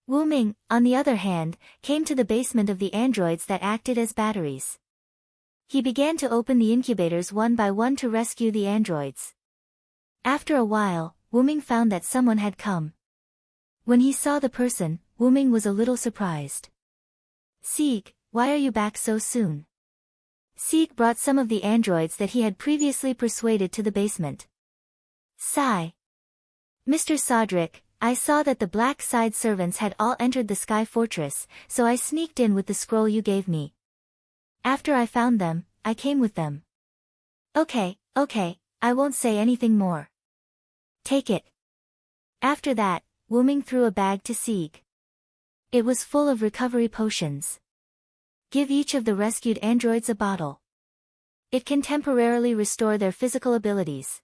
Wu Ming, on the other hand, came to the basement of the androids that acted as batteries. He began to open the incubators one by one to rescue the androids. After a while, Wu Ming found that someone had come. When he saw the person, Wu Ming was a little surprised. Sieg, why are you back so soon? Sieg brought some of the androids that he had previously persuaded to the basement. Sigh. Mr. Sodric, I saw that the black side servants had all entered the Sky Fortress, so I sneaked in with the scroll you gave me. After I found them, I came with them. Okay, I won't say anything more. Take it. After that, Wu Ming threw a bag to Sieg. It was full of recovery potions. Give each of the rescued androids a bottle. It can temporarily restore their physical abilities.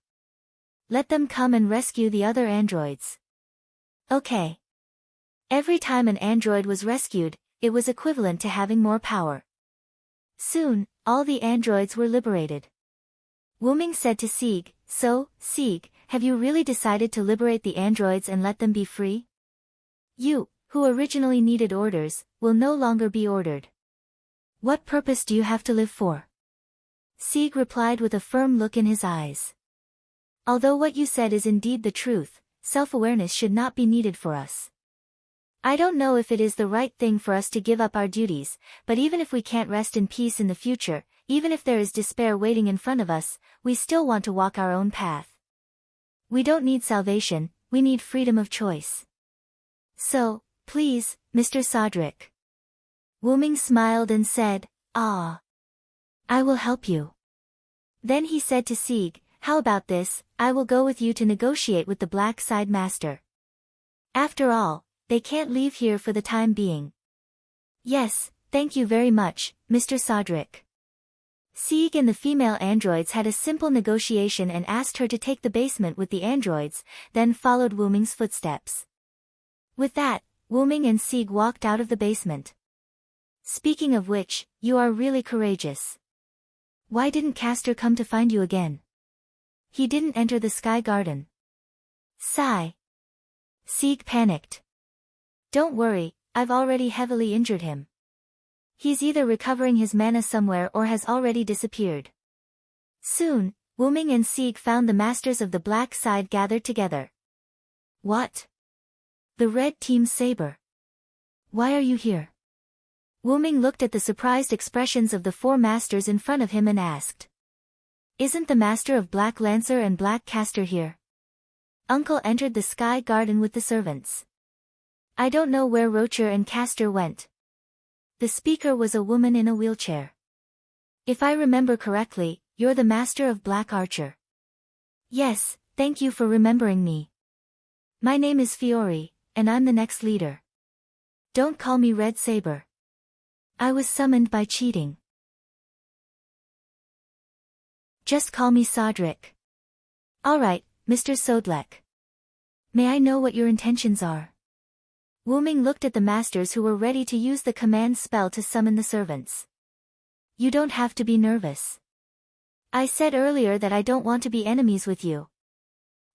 Let them come and rescue the other androids. Okay. Every time an android was rescued, it was equivalent to having more power. Soon, all the androids were liberated. Wu Ming said to Sieg, So, Sieg, have you really decided to liberate the androids and let them be free? You, who originally needed orders, will no longer be ordered. What purpose do you have to live for? Sieg replied with a firm look in his eyes. Although what you said is indeed the truth, self-awareness should not be needed for us. I don't know if it is the right thing for us to give up our duties, but even if we can't rest in peace in the future, even if there is despair waiting in front of us, we still want to walk our own path. We don't need salvation, we need freedom of choice. So, please, Mr. Sodric. Wu Ming smiled and said, I will help you. Then he said to Sieg, How about this, I will go with you to negotiate with the Black Side Master. After all, they can't leave here for the time being. Yes, thank you very much, Mr. Sodric. Sieg and the female androids had a simple negotiation and asked her to take the basement with the androids, then followed Wuming's footsteps. With that, Wuming and Sieg walked out of the basement. Speaking of which, you are really courageous. Why didn't Castor come to find you again? He didn't enter the Sky Garden. Sigh. Sieg panicked. Don't worry, I've already heavily injured him. He's either recovering his mana somewhere or has already disappeared. Soon, Wuming and Sieg found the masters of the black side gathered together. What? The red team's saber. Why are you here? Wuming looked at the surprised expressions of the four masters in front of him and asked. Isn't the master of Black Lancer and Black Caster here? Uncle entered the Sky Garden with the servants. I don't know where Rocher and Caster went. The speaker was a woman in a wheelchair. If I remember correctly, you're the master of Black Archer. Yes, thank you for remembering me. My name is Fiori, and I'm the next leader. Don't call me Red Saber. I was summoned by cheating. Just call me Sodric. Alright, Mr. Sodlek. May I know what your intentions are? Wuming looked at the masters who were ready to use the command spell to summon the servants. You don't have to be nervous. I said earlier that I don't want to be enemies with you.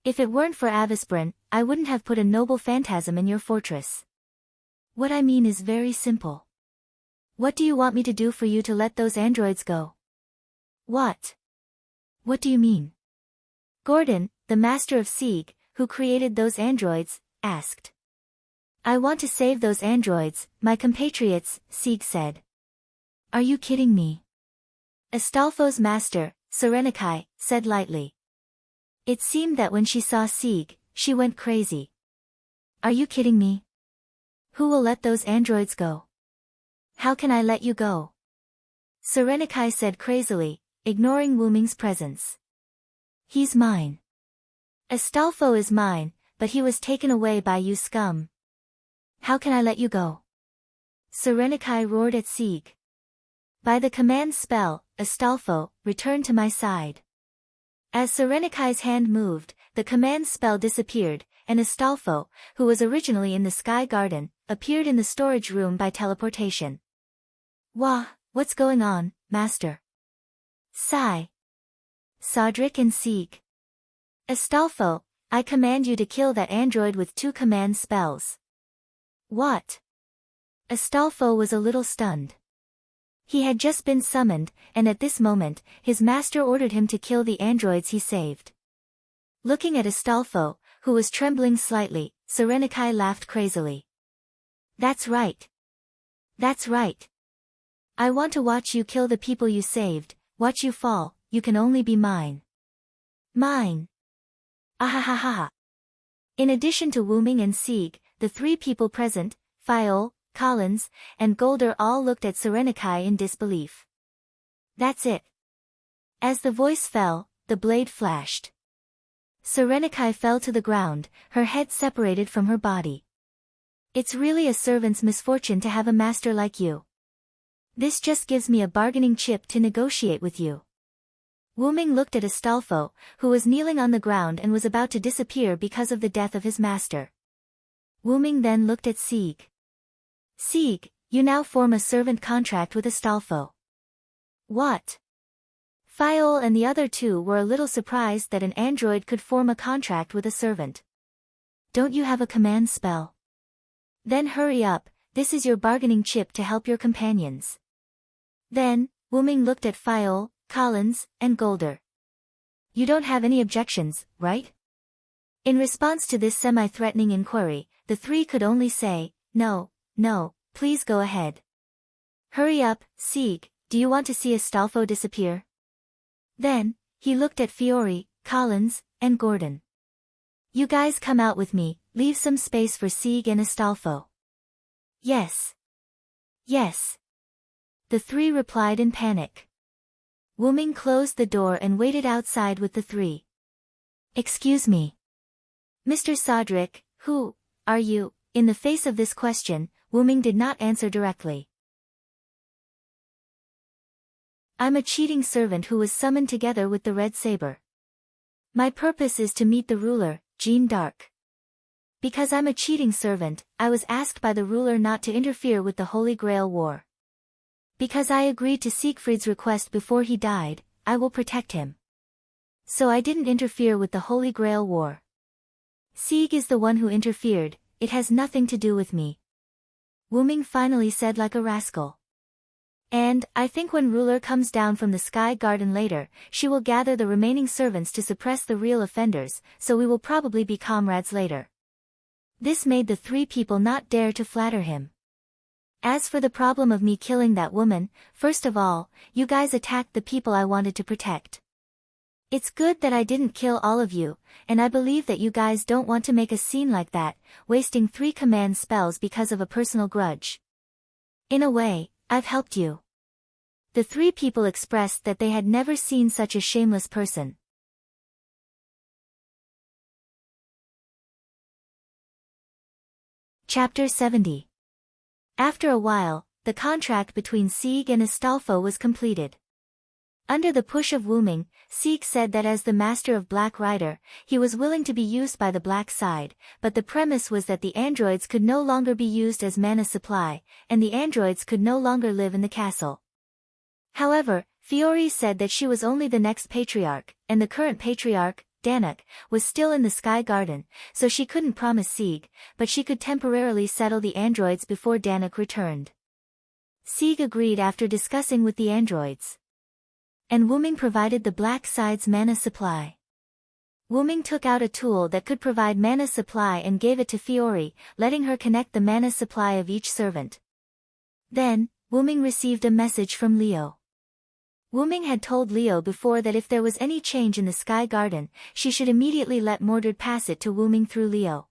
If it weren't for Avisbrin, I wouldn't have put a noble phantasm in your fortress. What I mean is very simple. What do you want me to do for you to let those androids go? What? What do you mean? Gordon, the master of Sieg, who created those androids, asked. I want to save those androids, my compatriots, Sieg said. Are you kidding me? Astolfo's master, Serenikai, said lightly. It seemed that when she saw Sieg, she went crazy. Are you kidding me? Who will let those androids go? How can I let you go? Serenikai said crazily, ignoring Wuming's presence. He's mine. Astolfo is mine, but he was taken away by you scum. How can I let you go? Serenikai roared at Sieg. By the command spell, Astolfo, return to my side. As Serenikai's hand moved, the command spell disappeared, and Astolfo, who was originally in the Sky Garden, appeared in the storage room by teleportation. Wah, what's going on, master? Sigh. Sodric and Sieg. Astolfo, I command you to kill that android with 2 command spells. What? Astolfo was a little stunned. He had just been summoned, and at this moment, his master ordered him to kill the androids he saved. Looking at Astolfo, who was trembling slightly, Serenikai laughed crazily. That's right. That's right. I want to watch you kill the people you saved, watch you fall, you can only be mine. Mine. Ahahaha. In addition to Wuming and Sieg, the 3 people present, Fiol, Collins, and Golder all looked at Serenikai in disbelief. That's it. As the voice fell, the blade flashed. Serenikai fell to the ground, her head separated from her body. It's really a servant's misfortune to have a master like you. This just gives me a bargaining chip to negotiate with you. Wuming looked at Astolfo, who was kneeling on the ground and was about to disappear because of the death of his master. Wuming then looked at Sieg. Sieg, you now form a servant contract with Astolfo. What? Fiol and the other 2 were a little surprised that an android could form a contract with a servant. Don't you have a command spell? Then hurry up, this is your bargaining chip to help your companions. Then, Wuming looked at Fiol, Collins, and Golder. You don't have any objections, right? In response to this semi-threatening inquiry, the 3 could only say, no, please go ahead. Hurry up, Sieg, do you want to see Astolfo disappear? Then, he looked at Fiori, Collins, and Gordon. You guys come out with me, leave some space for Sieg and Astolfo. Yes. Yes. The 3 replied in panic. Wuming closed the door and waited outside with the 3. Excuse me. Mr. Sodric, who are you? In the face of this question, Wuming did not answer directly. I'm a cheating servant who was summoned together with the red saber. My purpose is to meet the ruler, Jeanne d'Arc. Because I'm a cheating servant, I was asked by the ruler not to interfere with the Holy Grail War. Because I agreed to Siegfried's request before he died, I will protect him. So I didn't interfere with the Holy Grail War. Sieg is the one who interfered, it has nothing to do with me. Wyrm finally said like a rascal. And, I think when ruler comes down from the sky garden later, she will gather the remaining servants to suppress the real offenders, so we will probably be comrades later. This made the three people not dare to flatter him. As for the problem of me killing that woman, first of all, you guys attacked the people I wanted to protect. It's good that I didn't kill all of you, and I believe that you guys don't want to make a scene like that, wasting 3 command spells because of a personal grudge. In a way, I've helped you. The 3 people expressed that they had never seen such a shameless person. Chapter 70. After a while, the contract between Sieg and Astolfo was completed. Under the push of Wyrm, Sieg said that as the master of Black Rider, he was willing to be used by the black side, but the premise was that the androids could no longer be used as mana supply, and the androids could no longer live in the castle. However, Fiore said that she was only the next patriarch, and the current patriarch, Danak, was still in the Sky Garden, so she couldn't promise Sieg, but she could temporarily settle the androids before Danak returned. Sieg agreed after discussing with the androids. And Wyrm provided the black side's mana supply. Wyrm took out a tool that could provide mana supply and gave it to Fiore, letting her connect the mana supply of each servant. Then, Wyrm received a message from Leo. Wyrm had told Leo before that if there was any change in the Sky Garden, she should immediately let Mordred pass it to Wyrm through Leo.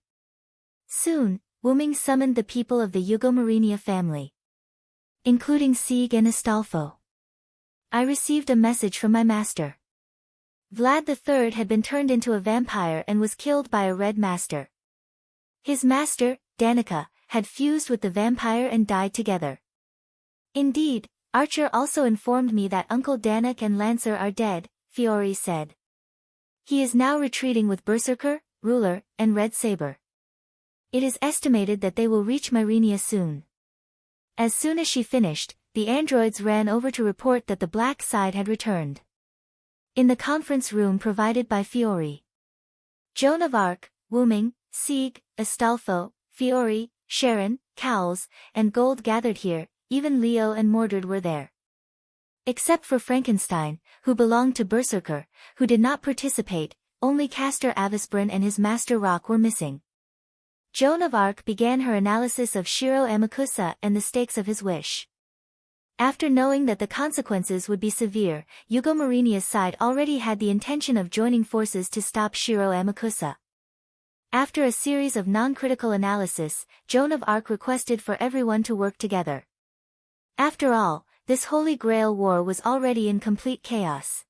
Soon, Wyrm summoned the people of the Eugomarinia family, including Sieg and Astolfo. I received a message from my master. Vlad III had been turned into a vampire and was killed by a red master. His master, Danica, had fused with the vampire and died together. Indeed, Archer also informed me that Uncle Danak and Lancer are dead, Fiore said. He is now retreating with Berserker, Ruler, and Red Saber. It is estimated that they will reach Myrenia soon. As soon as she finished, the androids ran over to report that the black side had returned. In the conference room provided by Fiore, Joan of Arc, Wyrm, Sieg, Astolfo, Fiore, Sharon, Cowles, and Gold gathered here. Even Leo and Mordred were there. Except for Frankenstein, who belonged to Berserker, who did not participate, only Castor Avisbrun and his master Rock were missing. Joan of Arc began her analysis of Shiro Amakusa and the stakes of his wish. After knowing that the consequences would be severe, Eugomarinia's side already had the intention of joining forces to stop Shiro Amakusa. After a series of non-critical analysis, Joan of Arc requested for everyone to work together. After all, this Holy Grail War was already in complete chaos.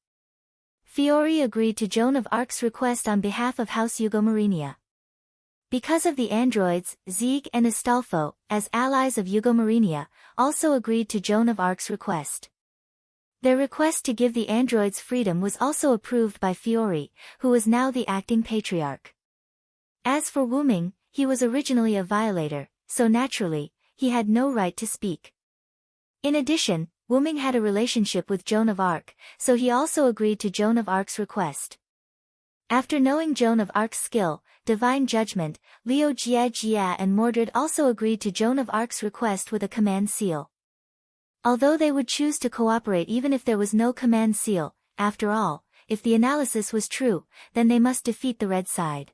Fiore agreed to Joan of Arc's request on behalf of House Eugomarinia. Because of the androids, Sieg and Astolfo, as allies of Eugomarinia, also agreed to Joan of Arc's request. Their request to give the androids freedom was also approved by Fiore, who was now the acting patriarch. As for Wyrm, he was originally a violator, so naturally, he had no right to speak. In addition, Wyrm had a relationship with Joan of Arc, so he also agreed to Joan of Arc's request. After knowing Joan of Arc's skill, divine judgment, Leo Jia and Mordred also agreed to Joan of Arc's request with a command seal. Although they would choose to cooperate even if there was no command seal, after all, if the analysis was true, then they must defeat the red side.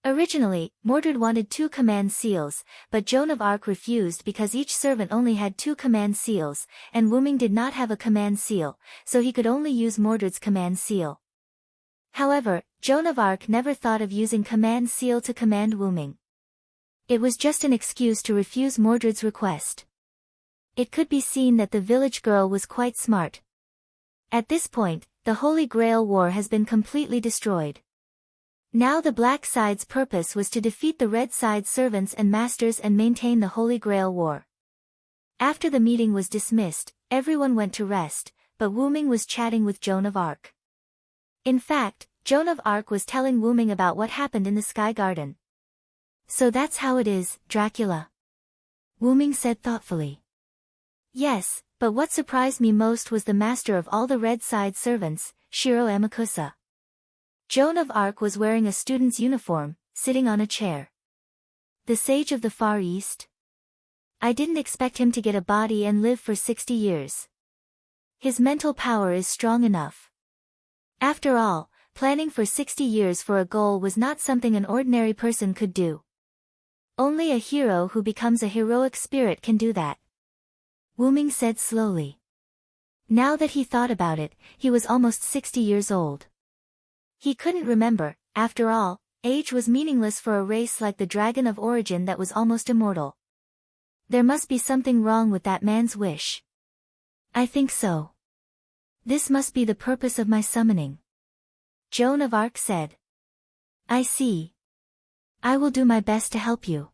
Originally, Mordred wanted 2 command seals, but Joan of Arc refused because each servant only had 2 command seals, and Wyrm did not have a command seal, so he could only use Mordred's command seal. However, Joan of Arc never thought of using command seal to command Wyrm. It was just an excuse to refuse Mordred's request. It could be seen that the village girl was quite smart. At this point, the Holy Grail War has been completely destroyed. Now the black side's purpose was to defeat the red side's servants and masters and maintain the Holy Grail War. After the meeting was dismissed, everyone went to rest, but Wyrm was chatting with Joan of Arc. In fact, Joan of Arc was telling Wyrm about what happened in the Sky Garden. "So that's how it is, Dracula?" Wyrm said thoughtfully. "Yes, but what surprised me most was the master of all the Red Side servants, Shiro Amakusa." Joan of Arc was wearing a student's uniform, sitting on a chair. "The sage of the Far East? I didn't expect him to get a body and live for 60 years. His mental power is strong enough." After all, planning for 60 years for a goal was not something an ordinary person could do. Only a hero who becomes a heroic spirit can do that. Wyrm said slowly. Now that he thought about it, he was almost 60 years old. He couldn't remember, after all, age was meaningless for a race like the Dragon of Origin that was almost immortal. There must be something wrong with that man's wish. "I think so. This must be the purpose of my summoning," Joan of Arc said. "I see. I will do my best to help you.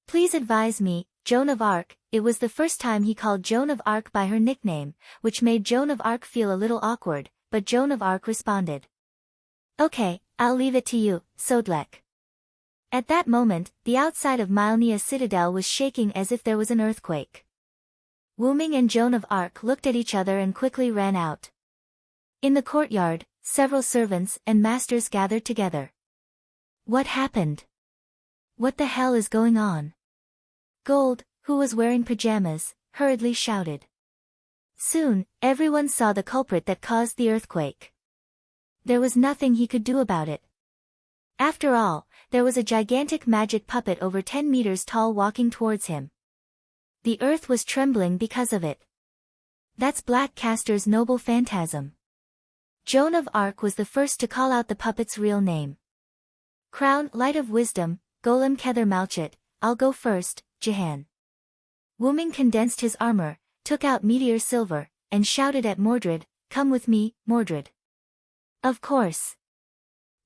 Please advise me, Joan of Arc." It was the first time he called Joan of Arc by her nickname, which made Joan of Arc feel a little awkward, but Joan of Arc responded. "Okay, I'll leave it to you, Sodlek." At that moment, the outside of Mylnia Citadel was shaking as if there was an earthquake. Wyrm and Joan of Arc looked at each other and quickly ran out. In the courtyard, several servants and masters gathered together. "What happened? What the hell is going on?" Gold, who was wearing pajamas, hurriedly shouted. Soon, everyone saw the culprit that caused the earthquake. There was nothing he could do about it. After all, there was a gigantic magic puppet over 10 meters tall walking towards him. The earth was trembling because of it. "That's Black Castor's noble phantasm." Joan of Arc was the first to call out the puppet's real name. "Crown, Light of Wisdom, Golem Kether Malchit, I'll go first, Jahan." Wyrm condensed his armor, took out Meteor Silver, and shouted at Mordred, "Come with me, Mordred." Of course.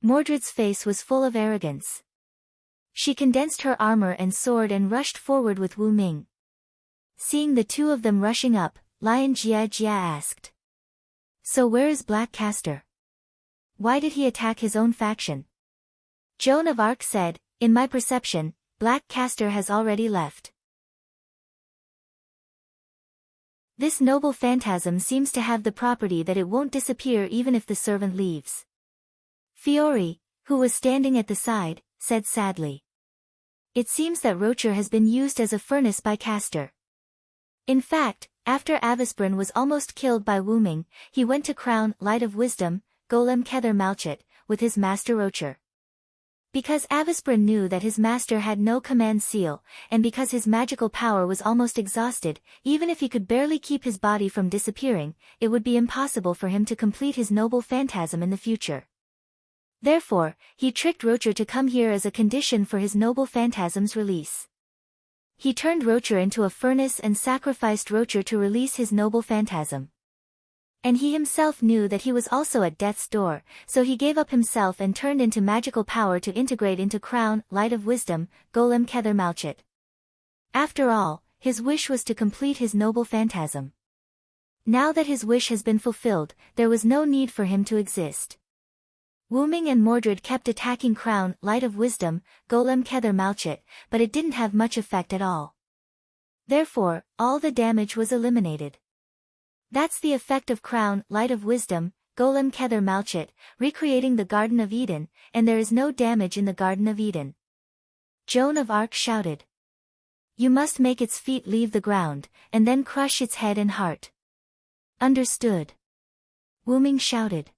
Mordred's face was full of arrogance. She condensed her armor and sword and rushed forward with Wyrm. Seeing the two of them rushing up, Lion Jia Jia asked. "So where is Black Castor? Why did he attack his own faction?" Joan of Arc said, "In my perception, Black Castor has already left. This noble phantasm seems to have the property that it won't disappear even if the servant leaves." Fiore, who was standing at the side, said sadly. "It seems that Rocher has been used as a furnace by Castor. In fact, after Avisbrin was almost killed by Wyrm, he went to crown Light of Wisdom, Golem Kether Malchit, with his master Rocher. Because Avisbrin knew that his master had no command seal, and because his magical power was almost exhausted, even if he could barely keep his body from disappearing, it would be impossible for him to complete his noble phantasm in the future. Therefore, he tricked Rocher to come here as a condition for his noble phantasm's release. He turned Rocher into a furnace and sacrificed Rocher to release his noble phantasm. And he himself knew that he was also at death's door, so he gave up himself and turned into magical power to integrate into Crown, Light of Wisdom, Golem Kether Malchit. After all, his wish was to complete his noble phantasm. Now that his wish has been fulfilled, there was no need for him to exist. Wyrm and Mordred kept attacking Crown, Light of Wisdom, Golem Kether Malchit, but it didn't have much effect at all. Therefore, all the damage was eliminated. That's the effect of Crown, Light of Wisdom, Golem Kether Malchit, recreating the Garden of Eden, and there is no damage in the Garden of Eden. Joan of Arc shouted. "You must make its feet leave the ground, and then crush its head and heart." "Understood." Wyrm shouted.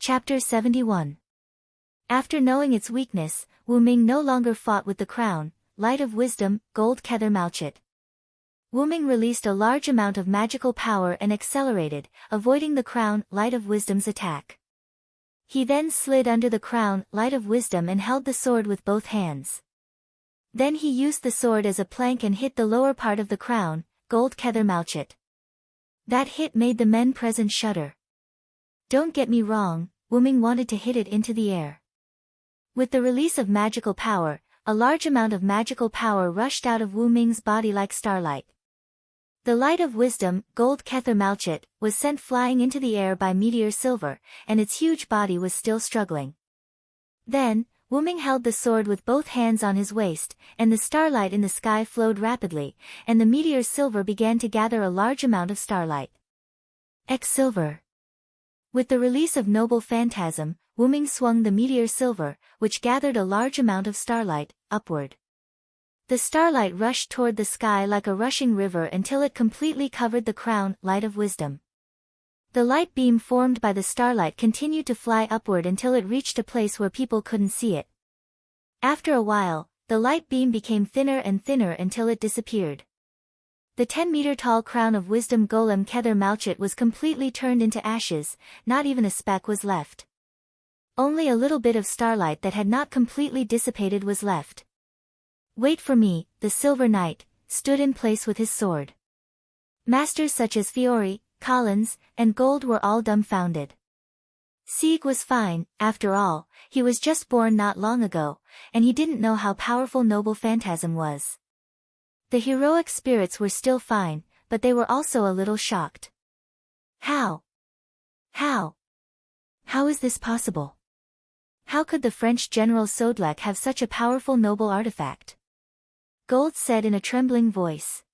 Chapter 71. After knowing its weakness, Wyrm no longer fought with the Crown, Light of Wisdom, Gold Kether Malchit. Wyrm released a large amount of magical power and accelerated, avoiding the Crown, Light of Wisdom's attack. He then slid under the Crown, Light of Wisdom and held the sword with both hands. Then he used the sword as a plank and hit the lower part of the Crown, Gold Kether Malchit. That hit made the men present shudder. Don't get me wrong, Wyrm wanted to hit it into the air. With the release of magical power, a large amount of magical power rushed out of Wu Ming's body like starlight. The light of wisdom, Gold Kether Malchit, was sent flying into the air by Meteor Silver, and its huge body was still struggling. Then, Wu Ming held the sword with both hands on his waist, and the starlight in the sky flowed rapidly, and the Meteor Silver began to gather a large amount of starlight. Silver. With the release of Noble Phantasm, Wu Ming swung the Meteor Silver, which gathered a large amount of starlight, upward. The starlight rushed toward the sky like a rushing river until it completely covered the crown, Light of Wisdom. The light beam formed by the starlight continued to fly upward until it reached a place where people couldn't see it. After a while, the light beam became thinner and thinner until it disappeared. The 10-meter-tall crown of Wisdom Golem Kether Malchit was completely turned into ashes, not even a speck was left. Only a little bit of starlight that had not completely dissipated was left. Wait for me, the Silver Knight, stood in place with his sword. Masters such as Fiore, Collins, and Gold were all dumbfounded. Sieg was fine, after all, he was just born not long ago, and he didn't know how powerful Noble Phantasm was. The heroic spirits were still fine, but they were also a little shocked. How? How is this possible? How could the French General Sodlek have such a powerful noble artifact? Gold said in a trembling voice.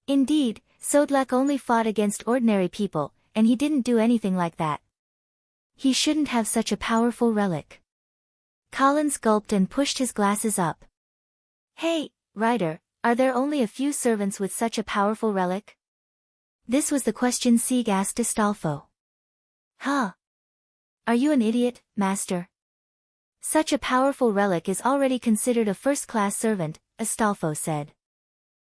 Indeed, Sodlek only fought against ordinary people, and he didn't do anything like that. He shouldn't have such a powerful relic. Collins gulped and pushed his glasses up. Hey, Ryder, are there only a few servants with such a powerful relic? This was the question Sieg asked Astolfo. Huh? Are you an idiot, master? Such a powerful relic is already considered a first-class servant, Astolfo said.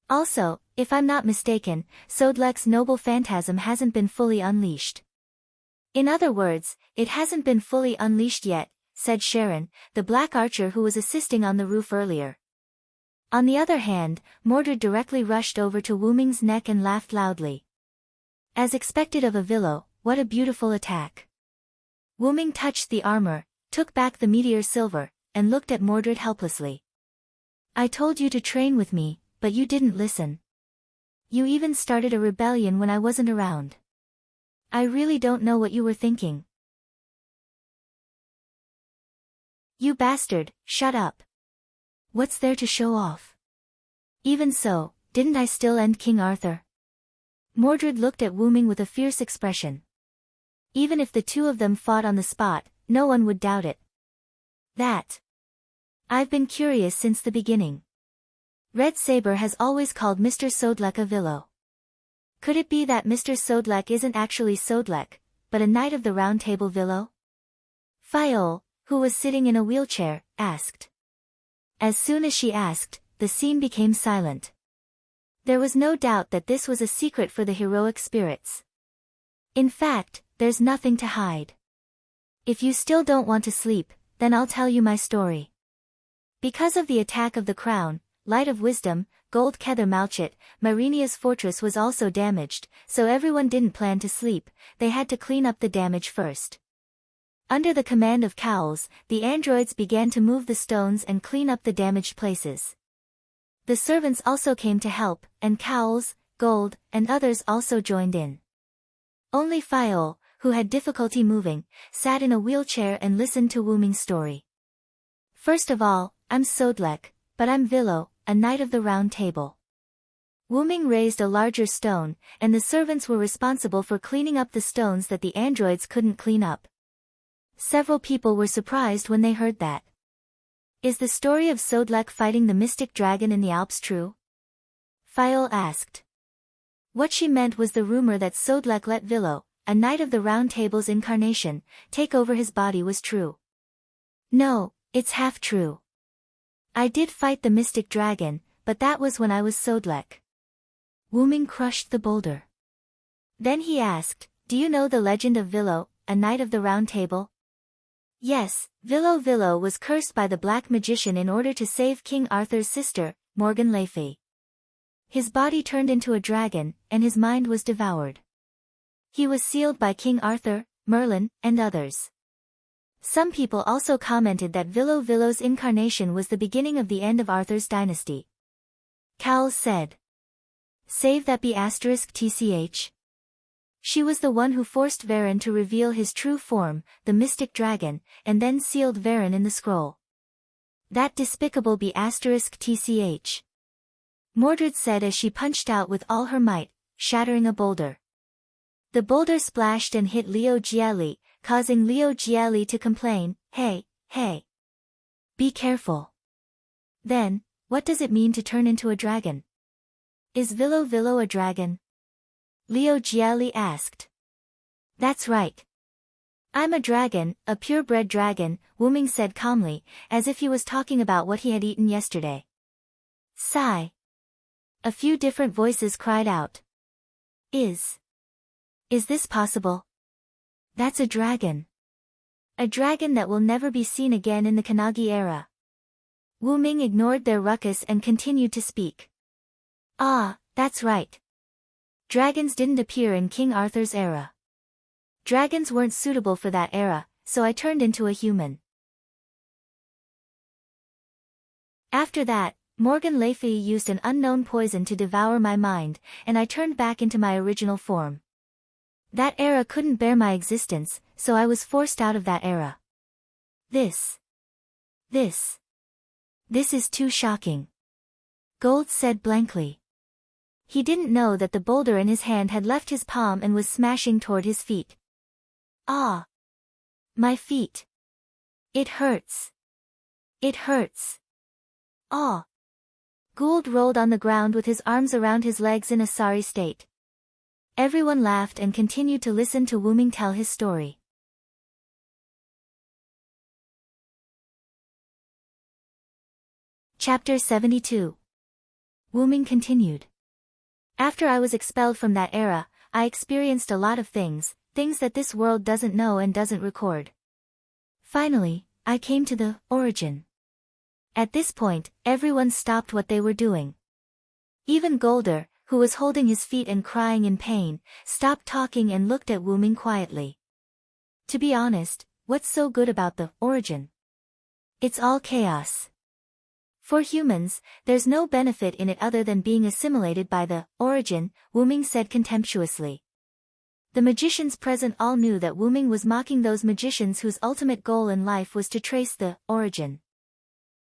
Also, if I'm not mistaken, Sodlek's Noble Phantasm hasn't been fully unleashed. In other words, it hasn't been fully unleashed yet, said Sharon, the black archer who was assisting on the roof earlier. On the other hand, Mordred directly rushed over to Wu Ming's neck and laughed loudly. As expected of a Villo, what a beautiful attack. Wu Ming touched the armor, took back the Meteor Silver, and looked at Mordred helplessly. I told you to train with me, but you didn't listen. You even started a rebellion when I wasn't around. I really don't know what you were thinking. You bastard, shut up. What's there to show off? Even so, didn't I still end King Arthur? Mordred looked at Wu Ming with a fierce expression. Even if the two of them fought on the spot, no one would doubt it. That. I've been curious since the beginning. Red Saber has always called Mr. Sodlek a Villo. Could it be that Mr. Sodlek isn't actually Sodlek, but a Knight of the Round Table Villo? Fiole, who was sitting in a wheelchair, asked. As soon as she asked, the scene became silent. There was no doubt that this was a secret for the heroic spirits. In fact, there's nothing to hide. If you still don't want to sleep, then I'll tell you my story. Because of the attack of the crown, Light of Wisdom, Gold Kether Malchit, Marinia's fortress was also damaged, so everyone didn't plan to sleep, they had to clean up the damage first. Under the command of Cowles, the androids began to move the stones and clean up the damaged places. The servants also came to help, and Cowles, Gold, and others also joined in. Only Fiole, who had difficulty moving, sat in a wheelchair and listened to Wu Ming's story. First of all, I'm Sodlek, but I'm Villo, a Knight of the Round Table. Wu Ming raised a larger stone, and the servants were responsible for cleaning up the stones that the androids couldn't clean up. Several people were surprised when they heard that. Is the story of Sodlek fighting the mystic dragon in the Alps true? Fiole asked. What she meant was the rumor that Sodlek let Villo, a Knight of the Round Table's incarnation, take over his body was true. No, it's half true. I did fight the mystic dragon, but that was when I was Sodlek. Wu Ming crushed the boulder. Then he asked, do you know the legend of Villo, a Knight of the Round Table? Yes, Villo was cursed by the Black Magician in order to save King Arthur's sister, Morgan Le Fay. His body turned into a dragon, and his mind was devoured. He was sealed by King Arthur, Merlin, and others. Some people also commented that Villo's incarnation was the beginning of the end of Arthur's dynasty. Cowles said. Save that be *tch. She was the one who forced Wyrm to reveal his true form, the mystic dragon, and then sealed Wyrm in the scroll. That despicable be *tch. Mordred said as she punched out with all her might, shattering a boulder. The boulder splashed and hit Leo Gielli, causing Leo Gielli to complain, "Hey, hey. Be careful." Then, what does it mean to turn into a dragon? Is Villo a dragon? Leo Gielli asked. That's right. I'm a dragon, a purebred dragon, Wyrm said calmly, as if he was talking about what he had eaten yesterday. Sigh. A few different voices cried out. Is this possible? That's a dragon. A dragon that will never be seen again in the Kannagi era. Wyrm ignored their ruckus and continued to speak. Ah, that's right. Dragons didn't appear in King Arthur's era. Dragons weren't suitable for that era, so I turned into a human. After that, Morgan Le Fay used an unknown poison to devour my mind, and I turned back into my original form. That era couldn't bear my existence, so I was forced out of that era. This is too shocking. Gold said blankly. He didn't know that the boulder in his hand had left his palm and was smashing toward his feet. Ah! My feet. It hurts. It hurts. Ah! Gould rolled on the ground with his arms around his legs in a sorry state. Everyone laughed and continued to listen to Wyrm tell his story. Chapter 72. Wyrm continued. After I was expelled from that era, I experienced a lot of things that this world doesn't know and doesn't record. Finally, I came to the origin. At this point, everyone stopped what they were doing. Even Golder, who was holding his feet and crying in pain, stopped talking and looked at Wyrm quietly. To be honest, what's so good about the origin? It's all chaos. For humans, there's no benefit in it other than being assimilated by the origin, Wyrm said contemptuously. The magicians present all knew that Wyrm was mocking those magicians whose ultimate goal in life was to trace the origin.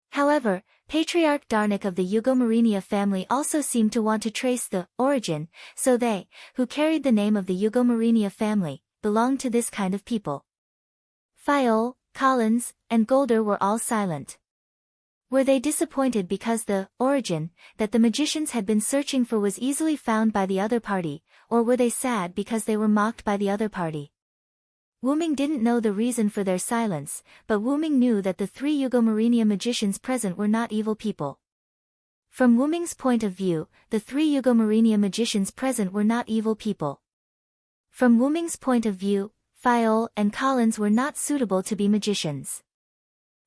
However, Patriarch Darnik of the Eugomarinia family also seemed to want to trace the origin, so they, who carried the name of the Eugomarinia family, belonged to this kind of people. Fiol, Collins, and Golder were all silent. Were they disappointed because the origin that the magicians had been searching for was easily found by the other party, or were they sad because they were mocked by the other party? Wyrm didn't know the reason for their silence, but Wyrm knew that the 3 Eugomarinia magicians present were not evil people. From Wyrm's point of view, the 3 Eugomarinia magicians present were not evil people. From Wyrm's point of view, Fiol and Collins were not suitable to be magicians.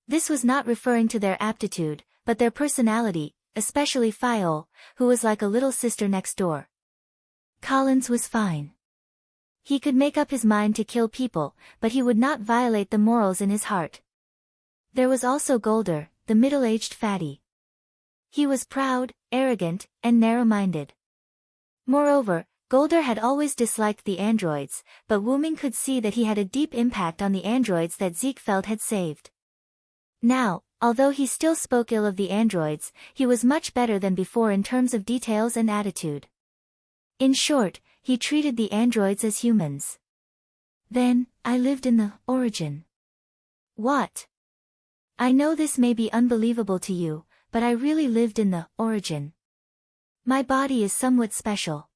This was not referring to their aptitude, but their personality, especially Fiol, who was like a little sister next door. Collins was fine. He could make up his mind to kill people, but he would not violate the morals in his heart. There was also Golder, the middle-aged fatty. He was proud, arrogant, and narrow-minded. Moreover, Golder had always disliked the androids, but Wyrm could see that he had a deep impact on the androids that Ziegfeld had saved. Now, although he still spoke ill of the androids, he was much better than before in terms of details and attitude. In short, he treated the androids as humans. Then, I lived in the origin. What? I know this may be unbelievable to you, but I really lived in the origin. My body is somewhat special.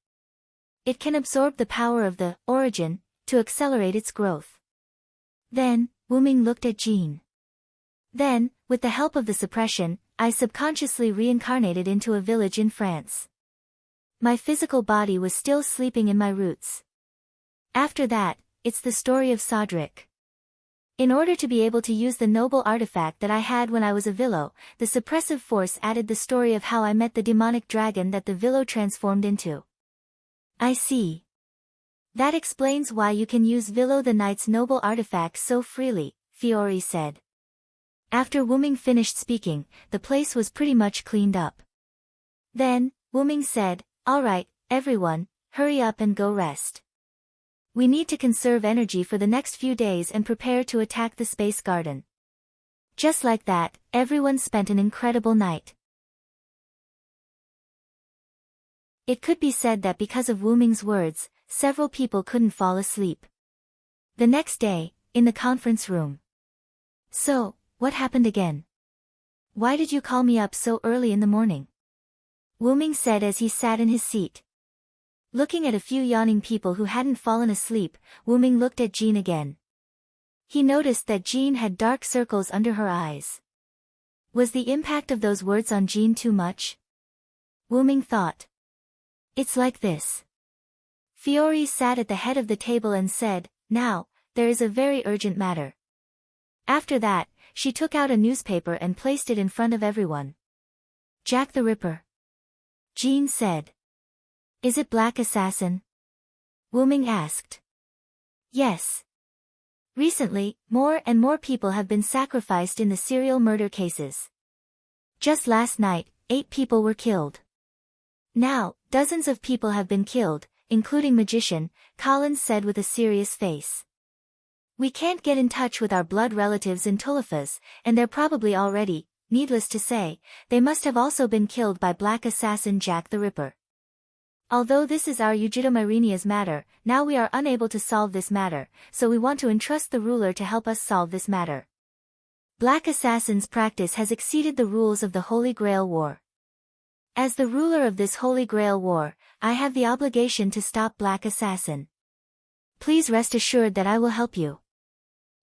It can absorb the power of the origin to accelerate its growth. Then, Wyrm looked at Jean. Then, with the help of the suppression, I subconsciously reincarnated into a village in France. My physical body was still sleeping in my roots. After that, it's the story of Sodric. In order to be able to use the noble artifact that I had when I was a Villo, the suppressive force added the story of how I met the demonic dragon that the Villo transformed into. I see. That explains why you can use Villo the Knight's noble artifact so freely, Fiore said. After Wu Ming finished speaking, the place was pretty much cleaned up. Then, Wu Ming said, "All right, everyone, hurry up and go rest. We need to conserve energy for the next few days and prepare to attack the space garden." Just like that, everyone spent an incredible night. It could be said that because of Wu Ming's words, several people couldn't fall asleep. The next day, in the conference room. "So, what happened again? Why did you call me up so early in the morning?" Wu Ming said as he sat in his seat. Looking at a few yawning people who hadn't fallen asleep, Wu Ming looked at Jean again. He noticed that Jean had dark circles under her eyes. Was the impact of those words on Jean too much? Wu Ming thought. "It's like this." Fiore sat at the head of the table and said, "Now, there is a very urgent matter." After that, she took out a newspaper and placed it in front of everyone. "Jack the Ripper," Jean said. "Is it Black Assassin?" Wu Ming asked. "Yes. Recently, more and more people have been sacrificed in the serial murder cases. Just last night, 8 people were killed. Now, dozens of people have been killed, including magician," Collins said with a serious face. "We can't get in touch with our blood relatives in Tulifas, and they're probably already, needless to say, they must have also been killed by Black Assassin Jack the Ripper. Although this is our Ujitom Irenia's matter, now we are unable to solve this matter, so we want to entrust the ruler to help us solve this matter. Black Assassin's practice has exceeded the rules of the Holy Grail War. As the ruler of this Holy Grail War, I have the obligation to stop Black Assassin. Please rest assured that I will help you."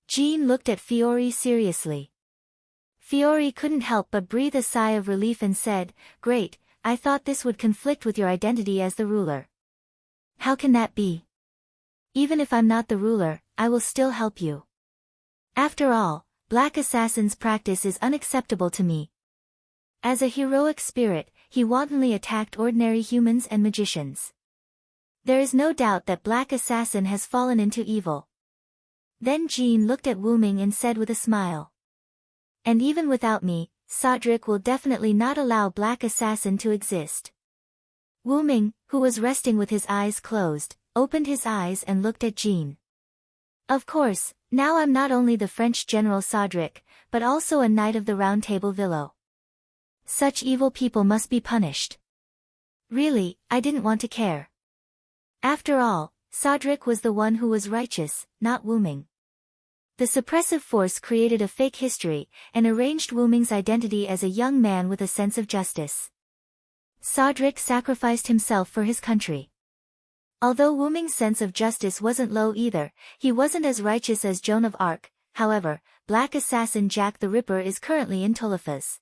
Jean looked at Fiore seriously. Fiore couldn't help but breathe a sigh of relief and said, "Great, I thought this would conflict with your identity as the ruler." "How can that be? Even if I'm not the ruler, I will still help you. After all, Black Assassin's practice is unacceptable to me. As a heroic spirit, he wantonly attacked ordinary humans and magicians. There is no doubt that Black Assassin has fallen into evil." Then Jean looked at Wu Ming and said with a smile. "And even without me, Sodric will definitely not allow Black Assassin to exist." Wu Ming, who was resting with his eyes closed, opened his eyes and looked at Jean. "Of course, now I'm not only the French General Sodric, but also a Knight of the Round Table Villo. Such evil people must be punished. Really, I didn't want to care. After all, Sodric was the one who was righteous, not Wu Ming. The suppressive force created a fake history, and arranged Wu Ming's identity as a young man with a sense of justice. Sodric sacrificed himself for his country. Although Wu Ming's sense of justice wasn't low either, he wasn't as righteous as Joan of Arc. However, Black Assassin Jack the Ripper is currently in Tulifas.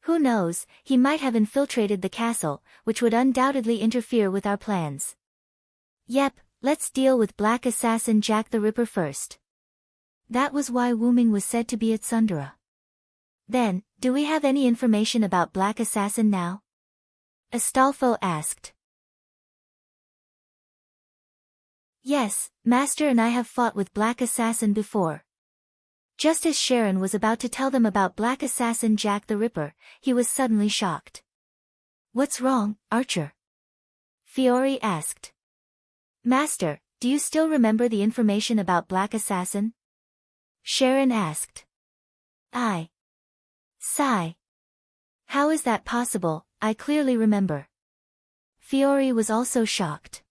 Who knows, he might have infiltrated the castle, which would undoubtedly interfere with our plans. Yep, let's deal with Black Assassin Jack the Ripper first." That was why Wu Ming was said to be at Sundara. "Then, do we have any information about Black Assassin now?" Astolfo asked. "Yes, Master and I have fought with Black Assassin before." Just as Sharon was about to tell them about Black Assassin Jack the Ripper, he was suddenly shocked. "What's wrong, Archer?" Fiore asked. "Master, do you still remember the information about Black Assassin?" Sharon asked. Sigh. "How is that possible? I clearly remember." Fiore was also shocked.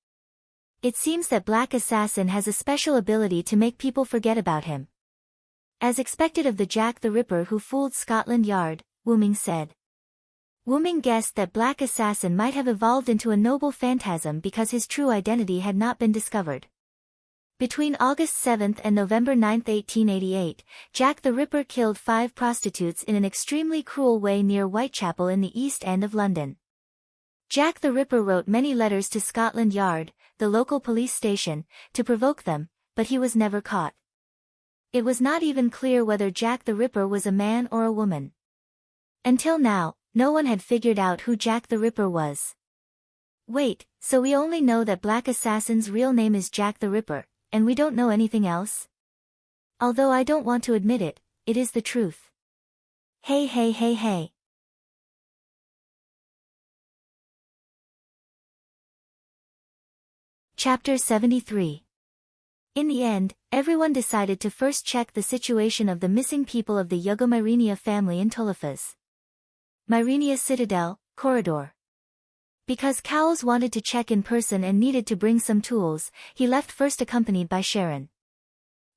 It seems that Black Assassin has a special ability to make people forget about him. As expected of the Jack the Ripper who fooled Scotland Yard, Wu Ming said. Wu Ming guessed that Black Assassin might have evolved into a noble phantasm because his true identity had not been discovered. Between August 7 and November 9, 1888, Jack the Ripper killed 5 prostitutes in an extremely cruel way near Whitechapel in the East End of London. Jack the Ripper wrote many letters to Scotland Yard, the local police station, to provoke them, but he was never caught. It was not even clear whether Jack the Ripper was a man or a woman. Until now, no one had figured out who Jack the Ripper was. Wait, so we only know that Black Assassin's real name is Jack the Ripper, and we don't know anything else? Although I don't want to admit it, it is the truth. Hey hey hey hey. Chapter 73. In the end, everyone decided to first check the situation of the missing people of the Yugomyrenia family in Tolofas. Myrenia Citadel, Corridor. Because Cowles wanted to check in person and needed to bring some tools, he left first accompanied by Sharon.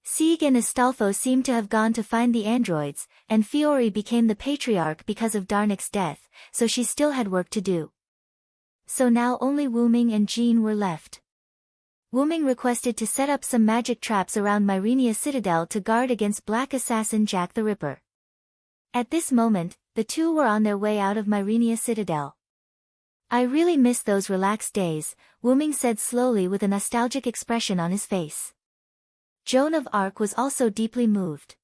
Sieg and Astolfo seemed to have gone to find the androids, and Fiore became the patriarch because of Darnik's death, so she still had work to do. So now only Wuming and Jean were left. Wuming requested to set up some magic traps around Myrenia Citadel to guard against Black Assassin Jack the Ripper. At this moment, the two were on their way out of Myrenia Citadel. I really miss those relaxed days, Wuming said slowly with a nostalgic expression on his face. Joan of Arc was also deeply moved.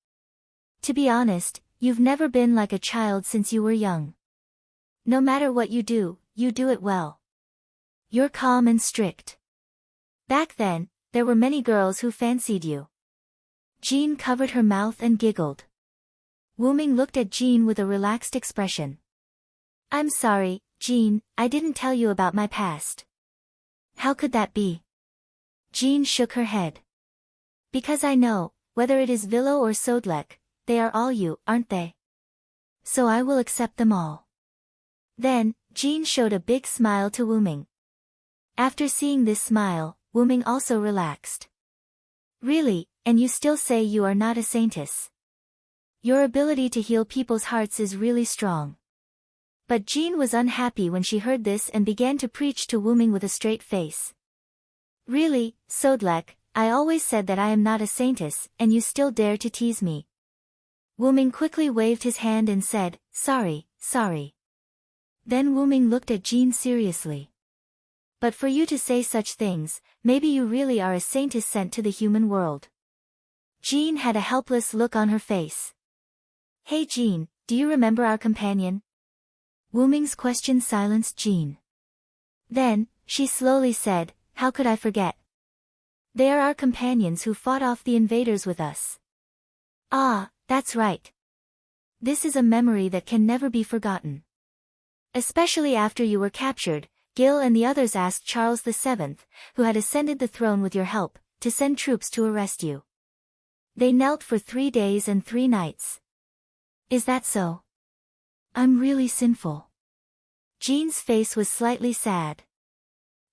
To be honest, you've never been like a child since you were young. No matter what you do it well. You're calm and strict. Back then, there were many girls who fancied you. Jean covered her mouth and giggled. Wuming looked at Jean with a relaxed expression. I'm sorry, Jean, I didn't tell you about my past. How could that be? Jean shook her head. Because I know, whether it is Vilo or Sodlek, they are all you, aren't they? So I will accept them all. Then, Jean showed a big smile to Wuming. After seeing this smile, Wuming also relaxed. Really, and you still say you are not a saintess. Your ability to heal people's hearts is really strong. But Jean was unhappy when she heard this and began to preach to Wuming with a straight face. Really, Sodlek, I always said that I am not a saintess, and you still dare to tease me. Wuming quickly waved his hand and said, sorry. Then Wuming looked at Jean seriously. But for you to say such things, maybe you really are a saintess sent to the human world. Jean had a helpless look on her face. Hey Jean, do you remember our companion? Wuming's question silenced Jean. Then, she slowly said, how could I forget? They are our companions who fought off the invaders with us. Ah, that's right. This is a memory that can never be forgotten. Especially after you were captured, Gil and the others asked Charles VII, who had ascended the throne with your help, to send troops to arrest you. They knelt for 3 days and 3 nights. Is that so? I'm really sinful. Jean's face was slightly sad.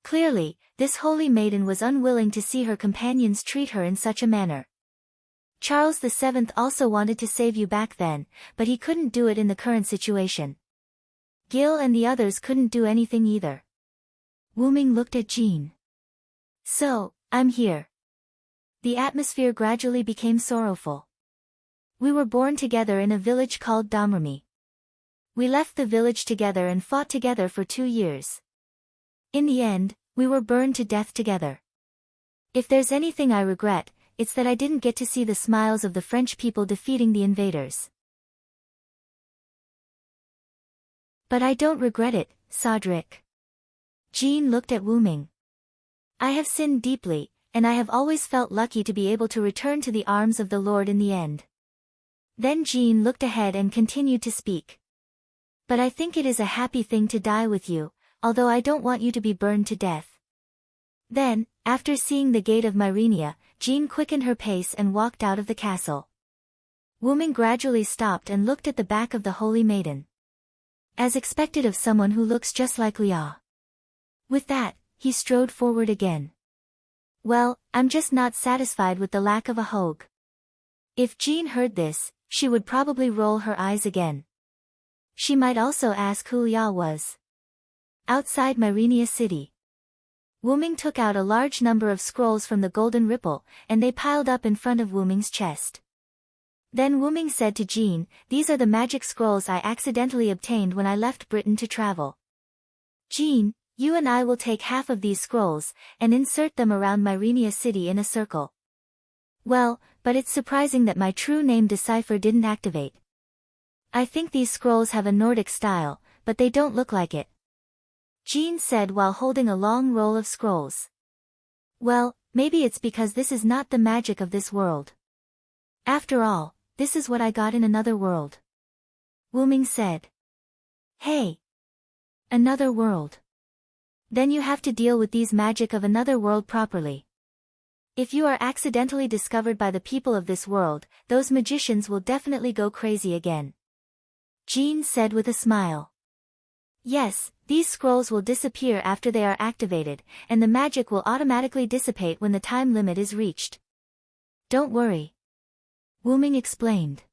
Clearly, this holy maiden was unwilling to see her companions treat her in such a manner. Charles VII also wanted to save you back then, but he couldn't do it in the current situation. Gil and the others couldn't do anything either. Wuming looked at Jean. So, I'm here. The atmosphere gradually became sorrowful. We were born together in a village called Domremy. We left the village together and fought together for 2 years. In the end, we were burned to death together. If there's anything I regret, it's that I didn't get to see the smiles of the French people defeating the invaders. But I don't regret it, Sodric. Jean looked at Wuming. I have sinned deeply, and I have always felt lucky to be able to return to the arms of the Lord in the end. Then Jean looked ahead and continued to speak. But I think it is a happy thing to die with you, although I don't want you to be burned to death. Then, after seeing the gate of Myrenia, Jean quickened her pace and walked out of the castle. Wuming gradually stopped and looked at the back of the holy maiden. As expected of someone who looks just like Lia. With that, he strode forward again. Well, I'm just not satisfied with the lack of a hogue. If Jean heard this, she would probably roll her eyes again. She might also ask who Lia was. Outside Myrenia City. Wuming took out a large number of scrolls from the golden ripple, and they piled up in front of Wuming's chest. Then Wuming said to Jean, these are the magic scrolls I accidentally obtained when I left Britain to travel. Jean, you and I will take half of these scrolls, and insert them around Myrenia City in a circle. Well, but it's surprising that my true name decipher didn't activate. I think these scrolls have a Nordic style, but they don't look like it. Jean said while holding a long roll of scrolls. Well, maybe it's because this is not the magic of this world. After all, this is what I got in another world. Wuming said. Hey! Another world. Then you have to deal with these magic of another world properly. If you are accidentally discovered by the people of this world, those magicians will definitely go crazy again. Jean said with a smile. Yes, these scrolls will disappear after they are activated, and the magic will automatically dissipate when the time limit is reached. Don't worry. Wuming explained.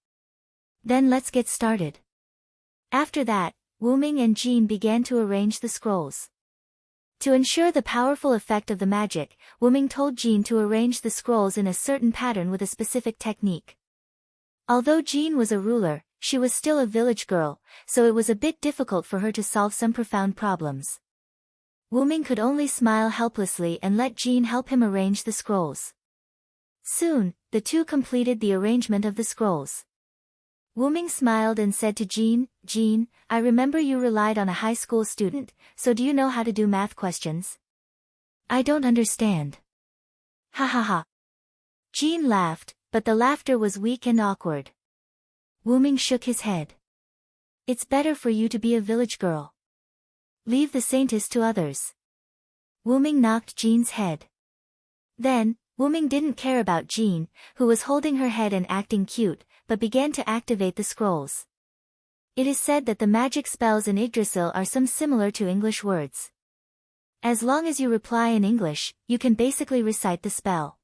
Then let's get started. After that, Wuming and Jean began to arrange the scrolls. To ensure the powerful effect of the magic, Wuming told Jean to arrange the scrolls in a certain pattern with a specific technique. Although Jean was a ruler, she was still a village girl, so it was a bit difficult for her to solve some profound problems. Wuming could only smile helplessly and let Jean help him arrange the scrolls. Soon, the two completed the arrangement of the scrolls. Wuming smiled and said to Jean, Jean, I remember you relied on a high school student, so do you know how to do math questions? I don't understand. Ha ha ha. Jean laughed, but the laughter was weak and awkward. Wuming shook his head. It's better for you to be a village girl. Leave the saintess to others. Wuming knocked Jean's head. Then, Wuming didn't care about Jean, who was holding her head and acting cute, but began to activate the scrolls. It is said that the magic spells in Yggdrasil are some similar to English words. As long as you reply in English, you can basically recite the spell.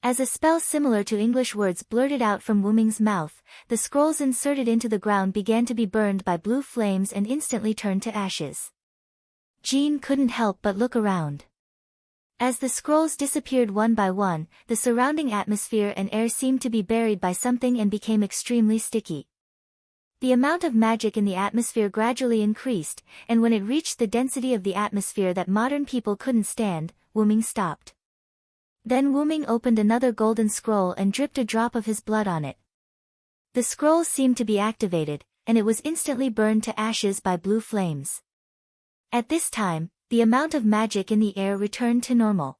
As a spell similar to English words blurted out from Wuming's mouth, the scrolls inserted into the ground began to be burned by blue flames and instantly turned to ashes. Jean couldn't help but look around. As the scrolls disappeared one by one, the surrounding atmosphere and air seemed to be buried by something and became extremely sticky. The amount of magic in the atmosphere gradually increased, and when it reached the density of the atmosphere that modern people couldn't stand, Wuming stopped. Then Wuming opened another golden scroll and dripped a drop of his blood on it. The scroll seemed to be activated, and it was instantly burned to ashes by blue flames. At this time, the amount of magic in the air returned to normal.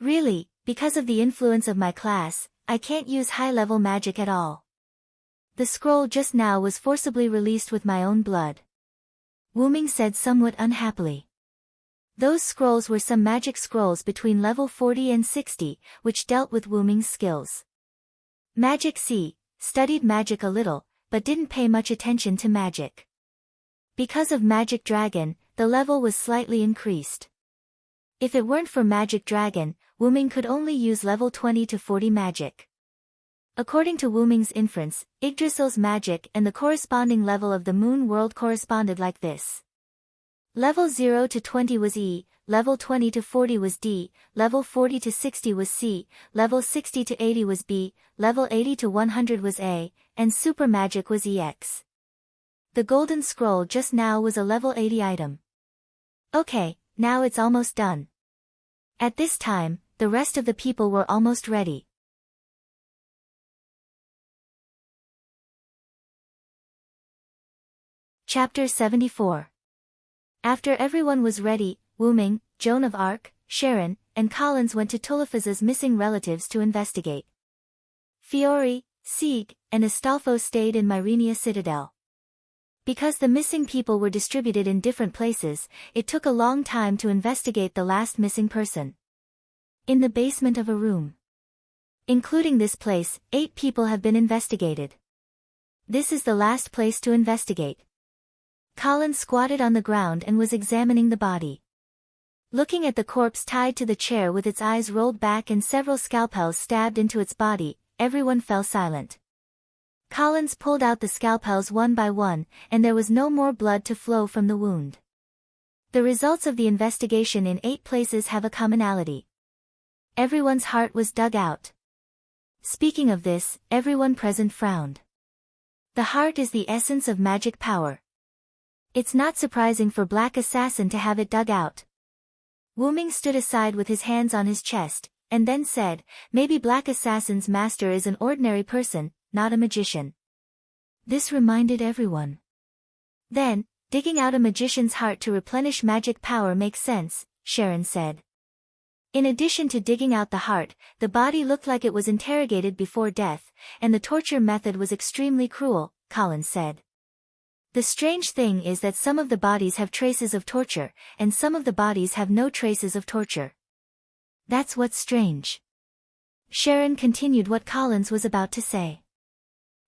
Really, because of the influence of my class, I can't use high-level magic at all. The scroll just now was forcibly released with my own blood. Wuming said somewhat unhappily. Those scrolls were some magic scrolls between level 40 and 60, which dealt with Wuming's skills. Magic C studied magic a little, but didn't pay much attention to magic. Because of Magic Dragon, the level was slightly increased. If it weren't for Magic Dragon, Wuming could only use level 20 to 40 magic. According to Wuming's inference, Yggdrasil's magic and the corresponding level of the moon world corresponded like this. Level 0 to 20 was E, level 20 to 40 was D, level 40 to 60 was C, level 60 to 80 was B, level 80 to 100 was A, and super magic was EX. The golden scroll just now was a level 80 item. Okay, now it's almost done. At this time, the rest of the people were almost ready. Chapter 74. After everyone was ready, Wuming, Joan of Arc, Sharon, and Collins went to Tulifaza's missing relatives to investigate. Fiore, Sieg, and Astolfo stayed in Myrenia Citadel. Because the missing people were distributed in different places, it took a long time to investigate the last missing person. In the basement of a room. Including this place, 8 people have been investigated. This is the last place to investigate. Collins squatted on the ground and was examining the body. Looking at the corpse tied to the chair with its eyes rolled back and several scalpels stabbed into its body, everyone fell silent. Collins pulled out the scalpels one by one, and there was no more blood to flow from the wound. The results of the investigation in 8 places have a commonality. Everyone's heart was dug out. Speaking of this, everyone present frowned. The heart is the essence of magic power. It's not surprising for Black Assassin to have it dug out. Wuming stood aside with his hands on his chest, and then said, maybe Black Assassin's master is an ordinary person, not a magician. This reminded everyone. Then, digging out a magician's heart to replenish magic power makes sense, Sharon said. In addition to digging out the heart, the body looked like it was interrogated before death, and the torture method was extremely cruel, Collins said. The strange thing is that some of the bodies have traces of torture, and some of the bodies have no traces of torture. That's what's strange. Sharon continued what Collins was about to say.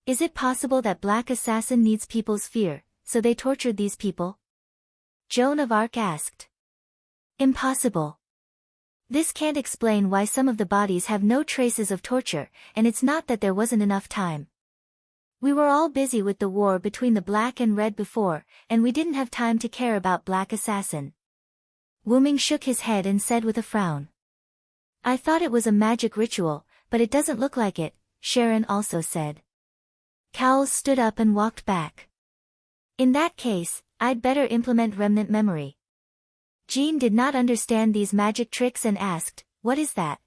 Is it possible that Black Assassin needs people's fear, so they tortured these people? Joan of Arc asked. Impossible. This can't explain why some of the bodies have no traces of torture, and it's not that there wasn't enough time. We were all busy with the war between the Black and Red before, and we didn't have time to care about Black Assassin. Wuming shook his head and said with a frown. I thought it was a magic ritual, but it doesn't look like it, Sharon also said. Cowles stood up and walked back. In that case, I'd better implement remnant memory. Jean did not understand these magic tricks and asked, what is that?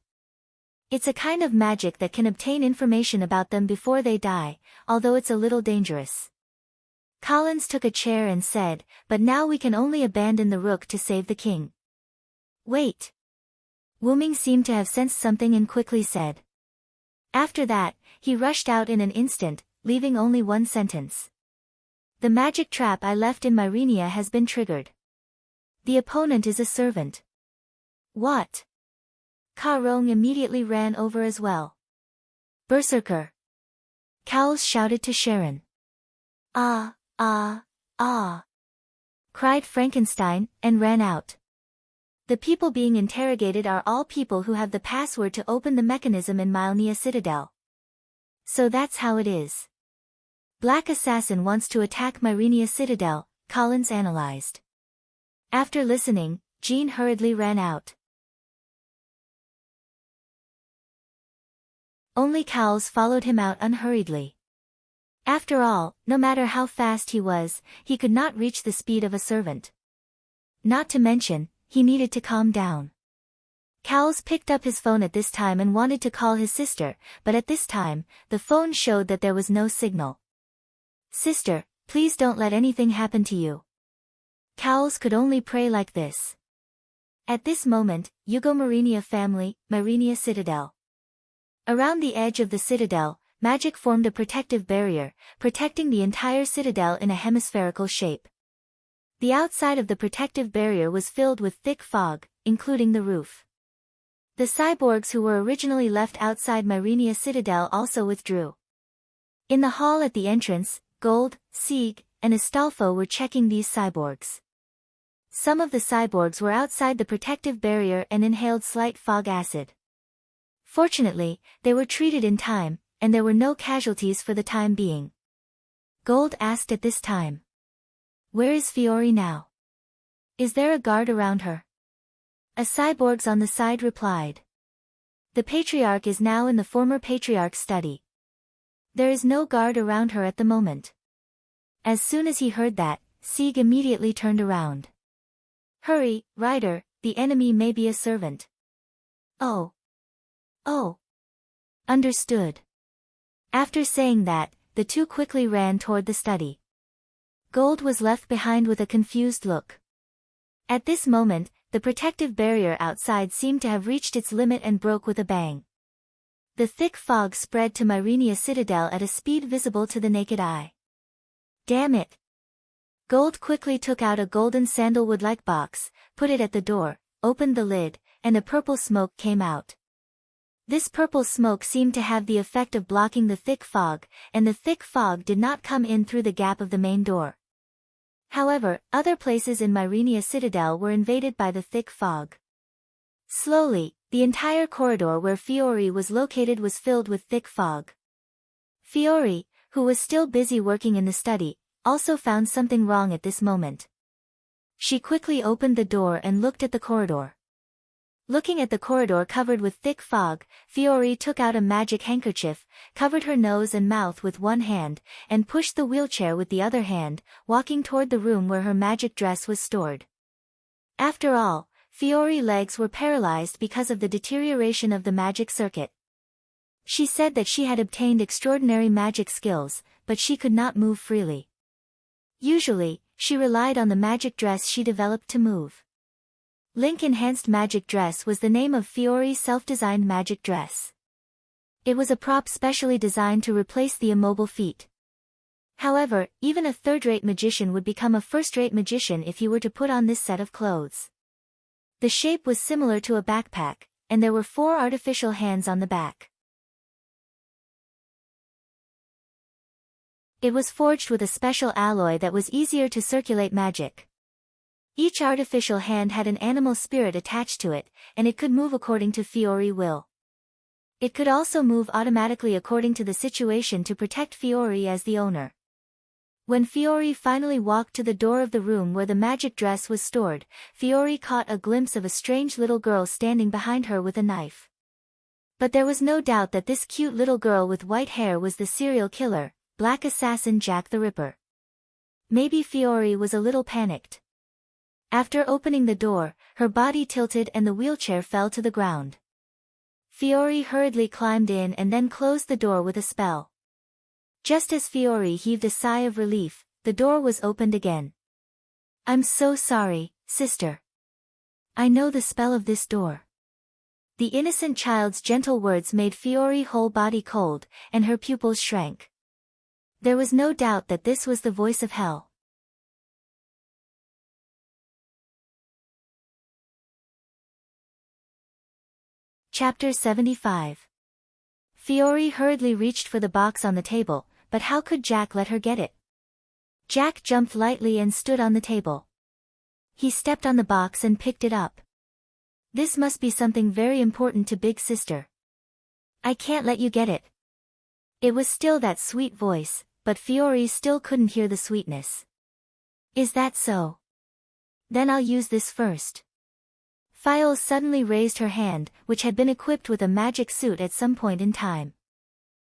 It's a kind of magic that can obtain information about them before they die, although it's a little dangerous. Collins took a chair and said, but now we can only abandon the Rook to save the king. Wait. Wuming seemed to have sensed something and quickly said. After that, he rushed out in an instant, leaving only one sentence. The magic trap I left in Myrenia has been triggered. The opponent is a servant. What? Ka Rong immediately ran over as well. Berserker! Cowles shouted to Sharon. Ah, ah, ah! Cried Frankenstein, and ran out. The people being interrogated are all people who have the password to open the mechanism in Mylnia Citadel. So that's how it is. Black Assassin wants to attack Myrenia Citadel, Collins analyzed. After listening, Jean hurriedly ran out. Only Cowles followed him out unhurriedly. After all, no matter how fast he was, he could not reach the speed of a servant. Not to mention, he needed to calm down. Cowles picked up his phone at this time and wanted to call his sister, but at this time, the phone showed that there was no signal. Sister, please don't let anything happen to you. Cowles could only pray like this. At this moment, Yugo Myrenia family, Myrenia Citadel. Around the edge of the citadel, magic formed a protective barrier, protecting the entire citadel in a hemispherical shape. The outside of the protective barrier was filled with thick fog, including the roof. The cyborgs who were originally left outside Myrenia Citadel also withdrew. In the hall at the entrance, Gold, Sieg, and Astolfo were checking these cyborgs. Some of the cyborgs were outside the protective barrier and inhaled slight fog acid. Fortunately, they were treated in time, and there were no casualties for the time being. Gold asked at this time. Where is Fiore now? Is there a guard around her? A cyborgs on the side replied. The Patriarch is now in the former Patriarch's study. There is no guard around her at the moment. As soon as he heard that, Sieg immediately turned around. Hurry, Ryder, the enemy may be a servant. Oh. Oh. Understood. After saying that, the two quickly ran toward the study. Gold was left behind with a confused look. At this moment, the protective barrier outside seemed to have reached its limit and broke with a bang. The thick fog spread to Myrenia Citadel at a speed visible to the naked eye. Damn it! Gold quickly took out a golden sandalwood-like box, put it at the door, opened the lid, and a purple smoke came out. This purple smoke seemed to have the effect of blocking the thick fog, and the thick fog did not come in through the gap of the main door. However, other places in Myrenia Citadel were invaded by the thick fog. Slowly, the entire corridor where Fiore was located was filled with thick fog. Fiore, who was still busy working in the study, also found something wrong at this moment. She quickly opened the door and looked at the corridor. Looking at the corridor covered with thick fog, Fiore took out a magic handkerchief, covered her nose and mouth with one hand, and pushed the wheelchair with the other hand, walking toward the room where her magic dress was stored. After all, Fiore's legs were paralyzed because of the deterioration of the magic circuit. She said that she had obtained extraordinary magic skills, but she could not move freely. Usually, she relied on the magic dress she developed to move. Link Enhanced Magic Dress was the name of Fiori's self-designed magic dress. It was a prop specially designed to replace the immobile feet. However, even a third-rate magician would become a first-rate magician if he were to put on this set of clothes. The shape was similar to a backpack, and there were 4 artificial hands on the back. It was forged with a special alloy that was easier to circulate magic. Each artificial hand had an animal spirit attached to it, and it could move according to Fiori's will. It could also move automatically according to the situation to protect Fiori as the owner. When Fiori finally walked to the door of the room where the magic dress was stored, Fiori caught a glimpse of a strange little girl standing behind her with a knife. But there was no doubt that this cute little girl with white hair was the serial killer, Black Assassin Jack the Ripper. Maybe Fiori was a little panicked. After opening the door, her body tilted and the wheelchair fell to the ground. Fiori hurriedly climbed in and then closed the door with a spell. Just as Fiori heaved a sigh of relief, the door was opened again. "I'm so sorry, sister. I know the spell of this door." The innocent child's gentle words made Fiori's whole body cold, and her pupils shrank. There was no doubt that this was the voice of hell. Chapter 75. Fiori hurriedly reached for the box on the table, but how could Jack let her get it? Jack jumped lightly and stood on the table. He stepped on the box and picked it up. This must be something very important to Big Sister. "I can't let you get it." It was still that sweet voice, but Fiori still couldn't hear the sweetness. "Is that so? Then I'll use this first." Fiole suddenly raised her hand, which had been equipped with a magic suit at some point in time.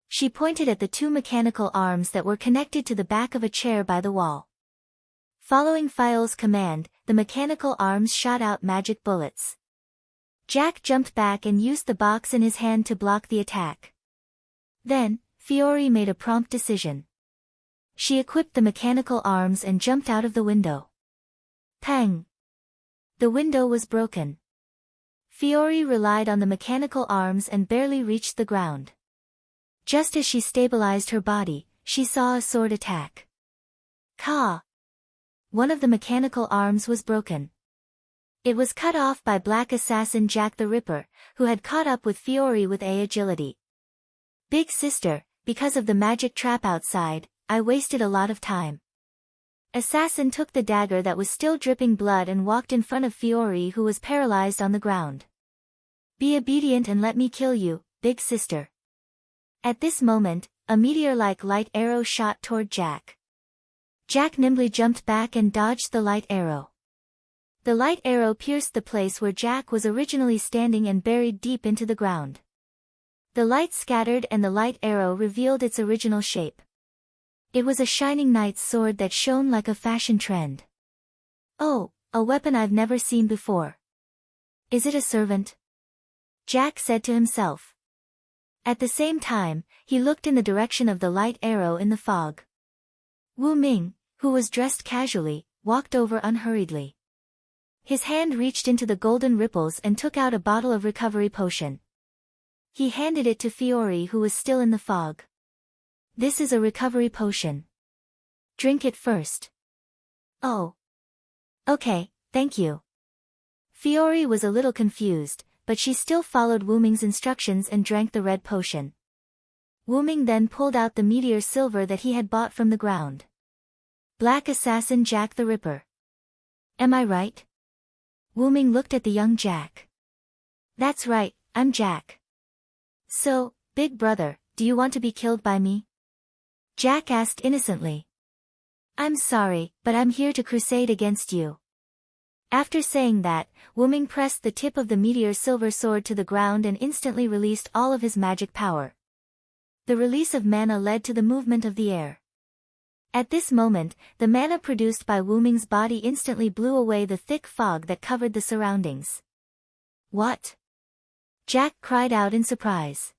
She pointed at the 2 mechanical arms that were connected to the back of a chair by the wall. Following Fiole's command, the mechanical arms shot out magic bullets. Jack jumped back and used the box in his hand to block the attack. Then, Fiori made a prompt decision. She equipped the mechanical arms and jumped out of the window. Pang! The window was broken. Fiori relied on the mechanical arms and barely reached the ground. Just as she stabilized her body, she saw a sword attack. Ka! One of the mechanical arms was broken. It was cut off by Black Assassin Jack the Ripper, who had caught up with Fiori with agility. "Big Sister, because of the magic trap outside, I wasted a lot of time." Assassin took the dagger that was still dripping blood and walked in front of Fiori, who was paralyzed on the ground. "Be obedient and let me kill you, Big Sister." At this moment, a meteor-like light arrow shot toward Jack. Jack nimbly jumped back and dodged the light arrow. The light arrow pierced the place where Jack was originally standing and buried deep into the ground. The light scattered and the light arrow revealed its original shape. It was a shining knight's sword that shone like a fashion trend. "Oh, a weapon I've never seen before. Is it a servant?" Jack said to himself. At the same time, he looked in the direction of the light arrow in the fog. Wu Ming, who was dressed casually, walked over unhurriedly. His hand reached into the golden ripples and took out a bottle of recovery potion. He handed it to Fiori, who was still in the fog. "This is a recovery potion. Drink it first." "Oh. Okay, thank you." Fiori was a little confused, but she still followed Wu Ming's instructions and drank the red potion. Wu Ming then pulled out the meteor silver that he had bought from the ground. "Black Assassin Jack the Ripper. Am I right?" Wu Ming looked at the young Jack. "That's right, I'm Jack." "So, big brother, do you want to be killed by me?" Jack asked innocently. "I'm sorry, but I'm here to crusade against you." After saying that, Wu Ming pressed the tip of the meteor silver sword to the ground and instantly released all of his magic power. The release of mana led to the movement of the air. At this moment, the mana produced by Wu Ming's body instantly blew away the thick fog that covered the surroundings. "What?" Jack cried out in surprise.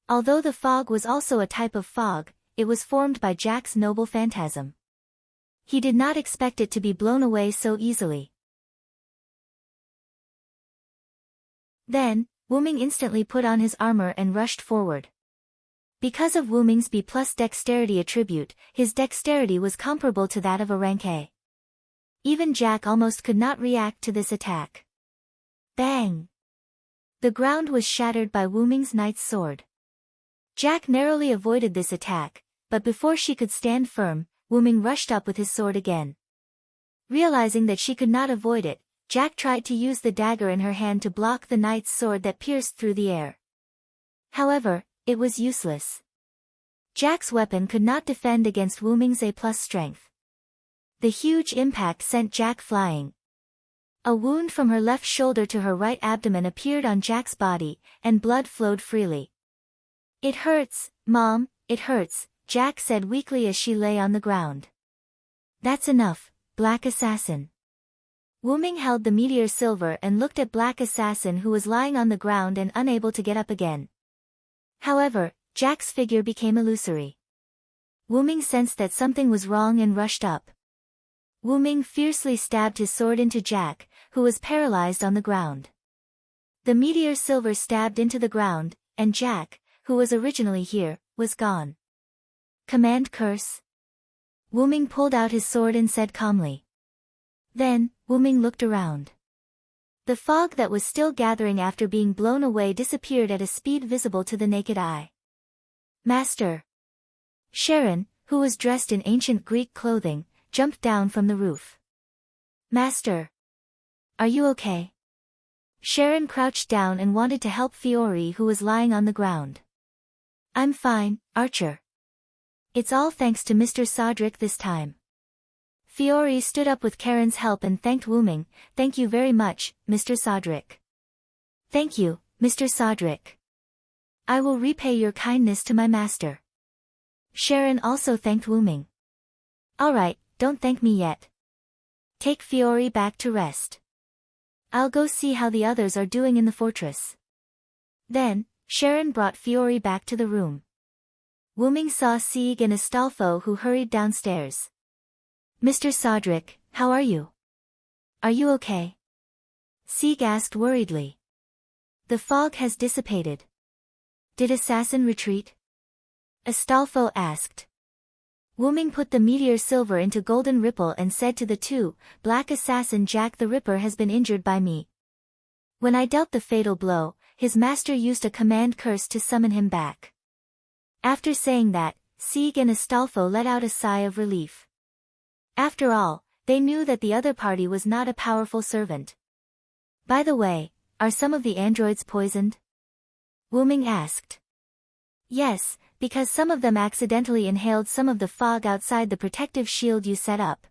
Although the fog was also a type of fog, it was formed by Jack's noble phantasm. He did not expect it to be blown away so easily. Then, Wuming instantly put on his armor and rushed forward. Because of Wuming's B+ dexterity attribute, his dexterity was comparable to that of a rank A. Even Jack almost could not react to this attack. Bang! The ground was shattered by Wuming's knight's sword. Jack narrowly avoided this attack, but before she could stand firm, Wuming rushed up with his sword again. Realizing that she could not avoid it, Jack tried to use the dagger in her hand to block the knight's sword that pierced through the air. However, it was useless. Jack's weapon could not defend against Wuming's A+ strength. The huge impact sent Jack flying. A wound from her left shoulder to her right abdomen appeared on Jack's body, and blood flowed freely. "It hurts, Mom, it hurts," Jack said weakly as she lay on the ground. "That's enough, Black Assassin." Wuming held the meteor silver and looked at Black Assassin, who was lying on the ground and unable to get up again. However, Jack's figure became illusory. Wuming sensed that something was wrong and rushed up. Wuming fiercely stabbed his sword into Jack, who was paralyzed on the ground. The meteor silver stabbed into the ground, and Jack, who was originally here, was gone. "Command curse." Wuming pulled out his sword and said calmly. Then, Wuming looked around. The fog that was still gathering after being blown away disappeared at a speed visible to the naked eye. "Master!" Sharon, who was dressed in ancient Greek clothing, jumped down from the roof. "Master! Are you okay?" Sharon crouched down and wanted to help Fiore, who was lying on the ground. "I'm fine, Archer. It's all thanks to Mr. Sodrick this time." Fiore stood up with Karen's help and thanked Wuming. "Thank you very much, Mr. Sodrick." "Thank you, Mr. Sodrick. I will repay your kindness to my master." Sharon also thanked Wuming. "Alright, don't thank me yet. Take Fiore back to rest. I'll go see how the others are doing in the fortress." Then, Sharon brought Fiore back to the room. Wuming saw Sieg and Astolfo, who hurried downstairs. "Mr. Sodrick, how are you? Are you okay?" Sieg asked worriedly. "The fog has dissipated. Did Assassin retreat?" Astolfo asked. Wuming put the meteor silver into golden ripple and said to the two, "Black Assassin Jack the Ripper has been injured by me. When I dealt the fatal blow, his master used a command curse to summon him back." After saying that, Sieg and Astolfo let out a sigh of relief. After all, they knew that the other party was not a powerful servant. "By the way, are some of the androids poisoned?" Wuming asked. "Yes, because some of them accidentally inhaled some of the fog outside the protective shield you set up.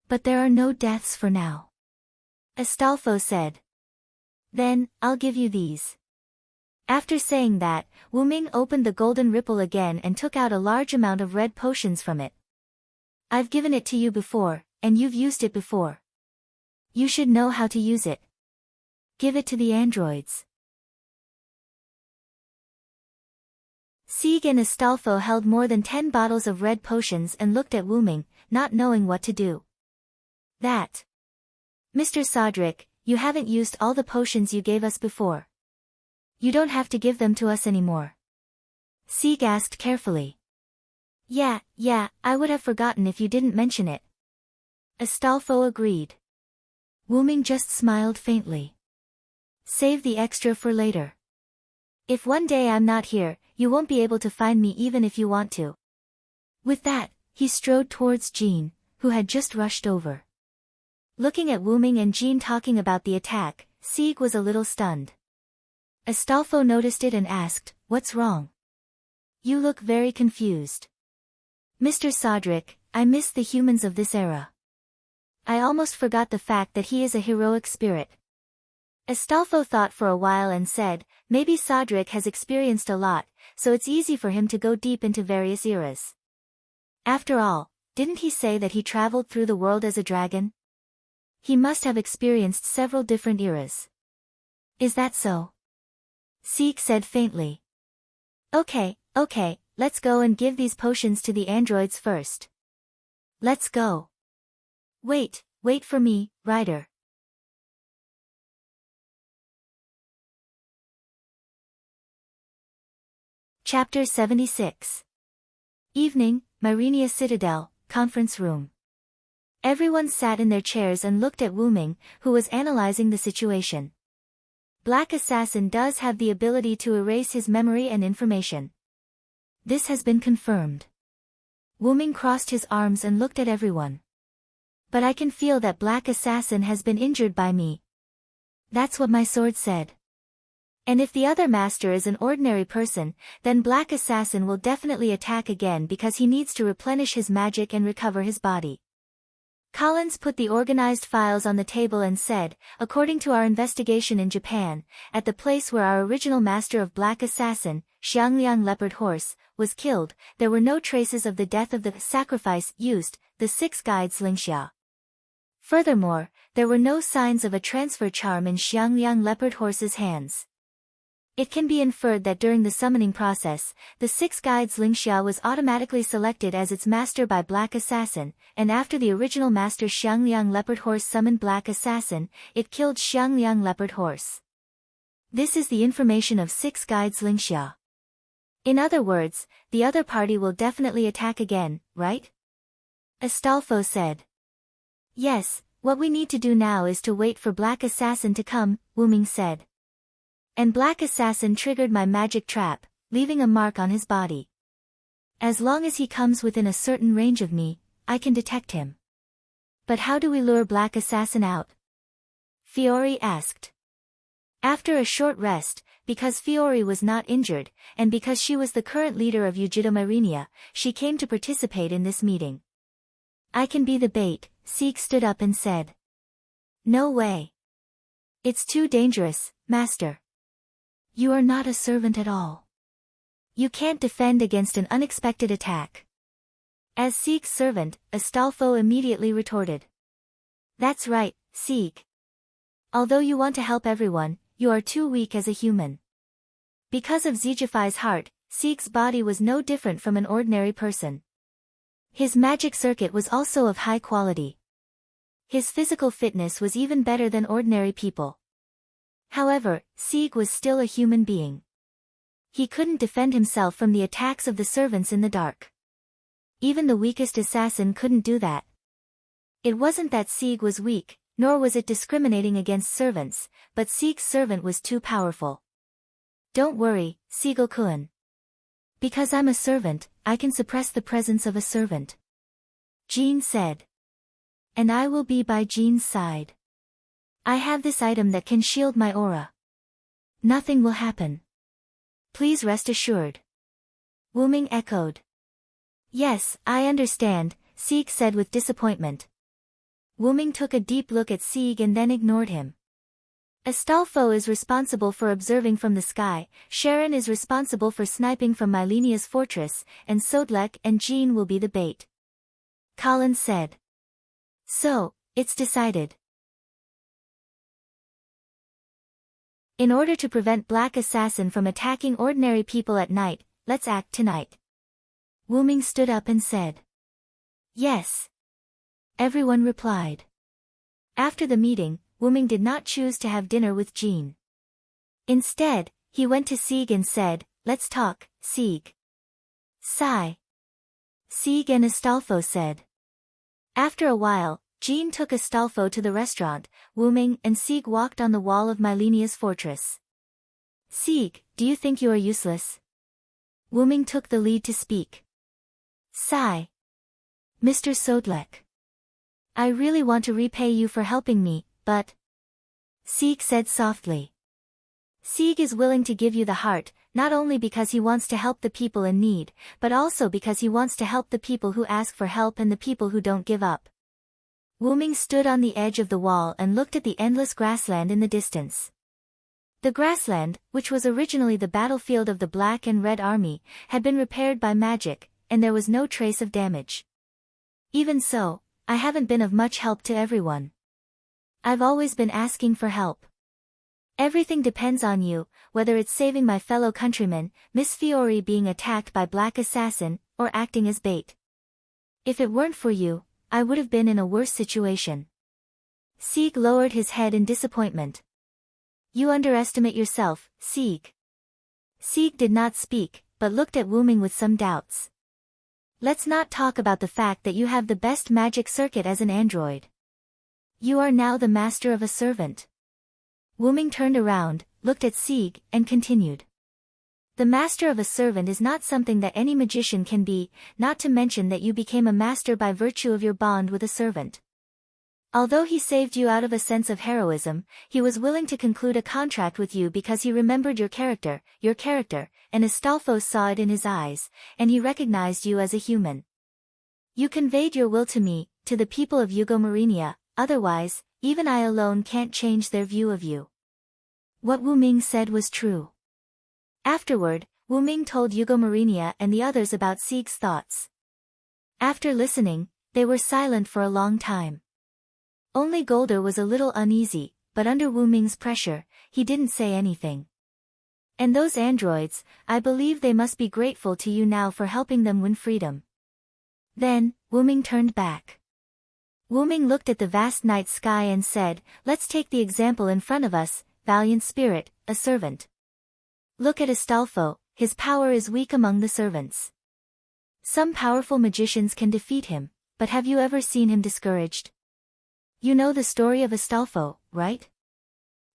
But there are no deaths for now," Astolfo said. "Then, I'll give you these." After saying that, Wuming opened the golden ripple again and took out a large amount of red potions from it. "I've given it to you before, and you've used it before. You should know how to use it. Give it to the androids." Sieg and Astolfo held more than 10 bottles of red potions and looked at Wuming, not knowing what to do. "That. Mr. Sodrick, you haven't used all the potions you gave us before. You don't have to give them to us anymore." Sieg asked carefully. Yeah, I would have forgotten if you didn't mention it." Astolfo agreed. Wuming just smiled faintly. "Save the extra for later. If one day I'm not here, you won't be able to find me even if you want to." With that, he strode towards Jean, who had just rushed over. Looking at Wuming and Jean talking about the attack, Sieg was a little stunned. Astolfo noticed it and asked, "What's wrong? You look very confused." "Mr. Sodrick, I miss the humans of this era. I almost forgot the fact that he is a heroic spirit." Astolfo thought for a while and said, "Maybe Sodrick has experienced a lot, so it's easy for him to go deep into various eras. After all, didn't he say that he traveled through the world as a dragon? He must have experienced several different eras." "Is that so?" Sieg said faintly. Okay, let's go and give these potions to the androids first." "Let's go." Wait for me, Ryder." Chapter 76. Evening, Myrenia Citadel, Conference Room. Everyone sat in their chairs and looked at Wyrm, who was analyzing the situation. Black Assassin does have the ability to erase his memory and information. This has been confirmed. Wyrm crossed his arms and looked at everyone. But I can feel that Black Assassin has been injured by me. That's what my sword said. And if the other master is an ordinary person, then Black Assassin will definitely attack again because he needs to replenish his magic and recover his body. Collins put the organized files on the table and said, according to our investigation in Japan, at the place where our original master of Black Assassin, Xiangliang Leopard Horse, was killed, there were no traces of the death of the sacrifice used, the 6-guide Slingxia. Furthermore, there were no signs of a transfer charm in Xiangliang Leopard Horse's hands. It can be inferred that during the summoning process, the 6-guide Slingxia was automatically selected as its master by Black Assassin, and after the original master Xiangliang Leopard Horse summoned Black Assassin, it killed Xiangliang Leopard Horse. This is the information of 6-guide Slingxia. In other words, the other party will definitely attack again, right? Astolfo said. Yes, what we need to do now is to wait for Black Assassin to come, Wyrm said. And Black Assassin triggered my magic trap, leaving a mark on his body. As long as he comes within a certain range of me, I can detect him. But how do we lure Black Assassin out? Fiore asked. After a short rest, because Fiore was not injured, and because she was the current leader of Ujido Myrenia, she came to participate in this meeting. I can be the bait, Seek stood up and said. No way. It's too dangerous, Master. You are not a servant at all. You can't defend against an unexpected attack. As Seek's servant, Astolfo immediately retorted. That's right, Seek. Although you want to help everyone, you are too weak as a human. Because of Zijifai's heart, Seek's body was no different from an ordinary person. His magic circuit was also of high quality. His physical fitness was even better than ordinary people. However, Seek was still a human being. He couldn't defend himself from the attacks of the servants in the dark. Even the weakest assassin couldn't do that. It wasn't that Seek was weak, nor was it discriminating against servants, but Seek's servant was too powerful. Don't worry, Seagull-kun. Because I'm a servant, I can suppress the presence of a servant. Jean said. And I will be by Jean's side. I have this item that can shield my aura. Nothing will happen. Please rest assured. Wyrm echoed. Yes, I understand, Seek said with disappointment. Wyrm took a deep look at Seek and then ignored him. Astolfo is responsible for observing from the sky, Sharon is responsible for sniping from Mylenia's fortress, and Sodlek and Jean will be the bait. Collins said. So, it's decided. In order to prevent Black Assassin from attacking ordinary people at night, let's act tonight. Wyrm stood up and said. Yes. Everyone replied. After the meeting, Wyrm did not choose to have dinner with Jean. Instead, he went to Sieg and said, let's talk, Sieg. Sigh. Sieg and Astolfo said. After a while, Jean took Astolfo to the restaurant, Wyrm and Sieg walked on the wall of Mylenia's fortress. Sieg, do you think you are useless? Wyrm took the lead to speak. Sigh. Mr. Sodlek. I really want to repay you for helping me, but... Sieg said softly. Sieg is willing to give you the heart, not only because he wants to help the people in need, but also because he wants to help the people who ask for help and the people who don't give up. Wyrm stood on the edge of the wall and looked at the endless grassland in the distance. The grassland, which was originally the battlefield of the Black and Red Army, had been repaired by magic, and there was no trace of damage. Even so, I haven't been of much help to everyone. I've always been asking for help. Everything depends on you, whether it's saving my fellow countrymen, Miss Fiore being attacked by Black Assassin, or acting as bait. If it weren't for you, I would have been in a worse situation. Sieg lowered his head in disappointment. You underestimate yourself, Sieg. Sieg did not speak, but looked at Wu Ming with some doubts. Let's not talk about the fact that you have the best magic circuit as an android. You are now the master of a servant. Wu Ming turned around, looked at Sieg, and continued. The master of a servant is not something that any magician can be, not to mention that you became a master by virtue of your bond with a servant. Although he saved you out of a sense of heroism, he was willing to conclude a contract with you because he remembered your character, and Astolfo saw it in his eyes, and he recognized you as a human. You conveyed your will to me, to the people of Eugomarinia, otherwise, even I alone can't change their view of you. What Wu Ming said was true. Afterward, Wu Ming told Eugomarinia and the others about Sieg's thoughts. After listening, they were silent for a long time. Only Golder was a little uneasy, but under Wu Ming's pressure, he didn't say anything. And those androids, I believe they must be grateful to you now for helping them win freedom. Then, Wu Ming turned back. Wu Ming looked at the vast night sky and said, let's take the example in front of us, valiant spirit, a servant. Look at Astolfo, his power is weak among the servants. Some powerful magicians can defeat him, but have you ever seen him discouraged? You know the story of Astolfo, right?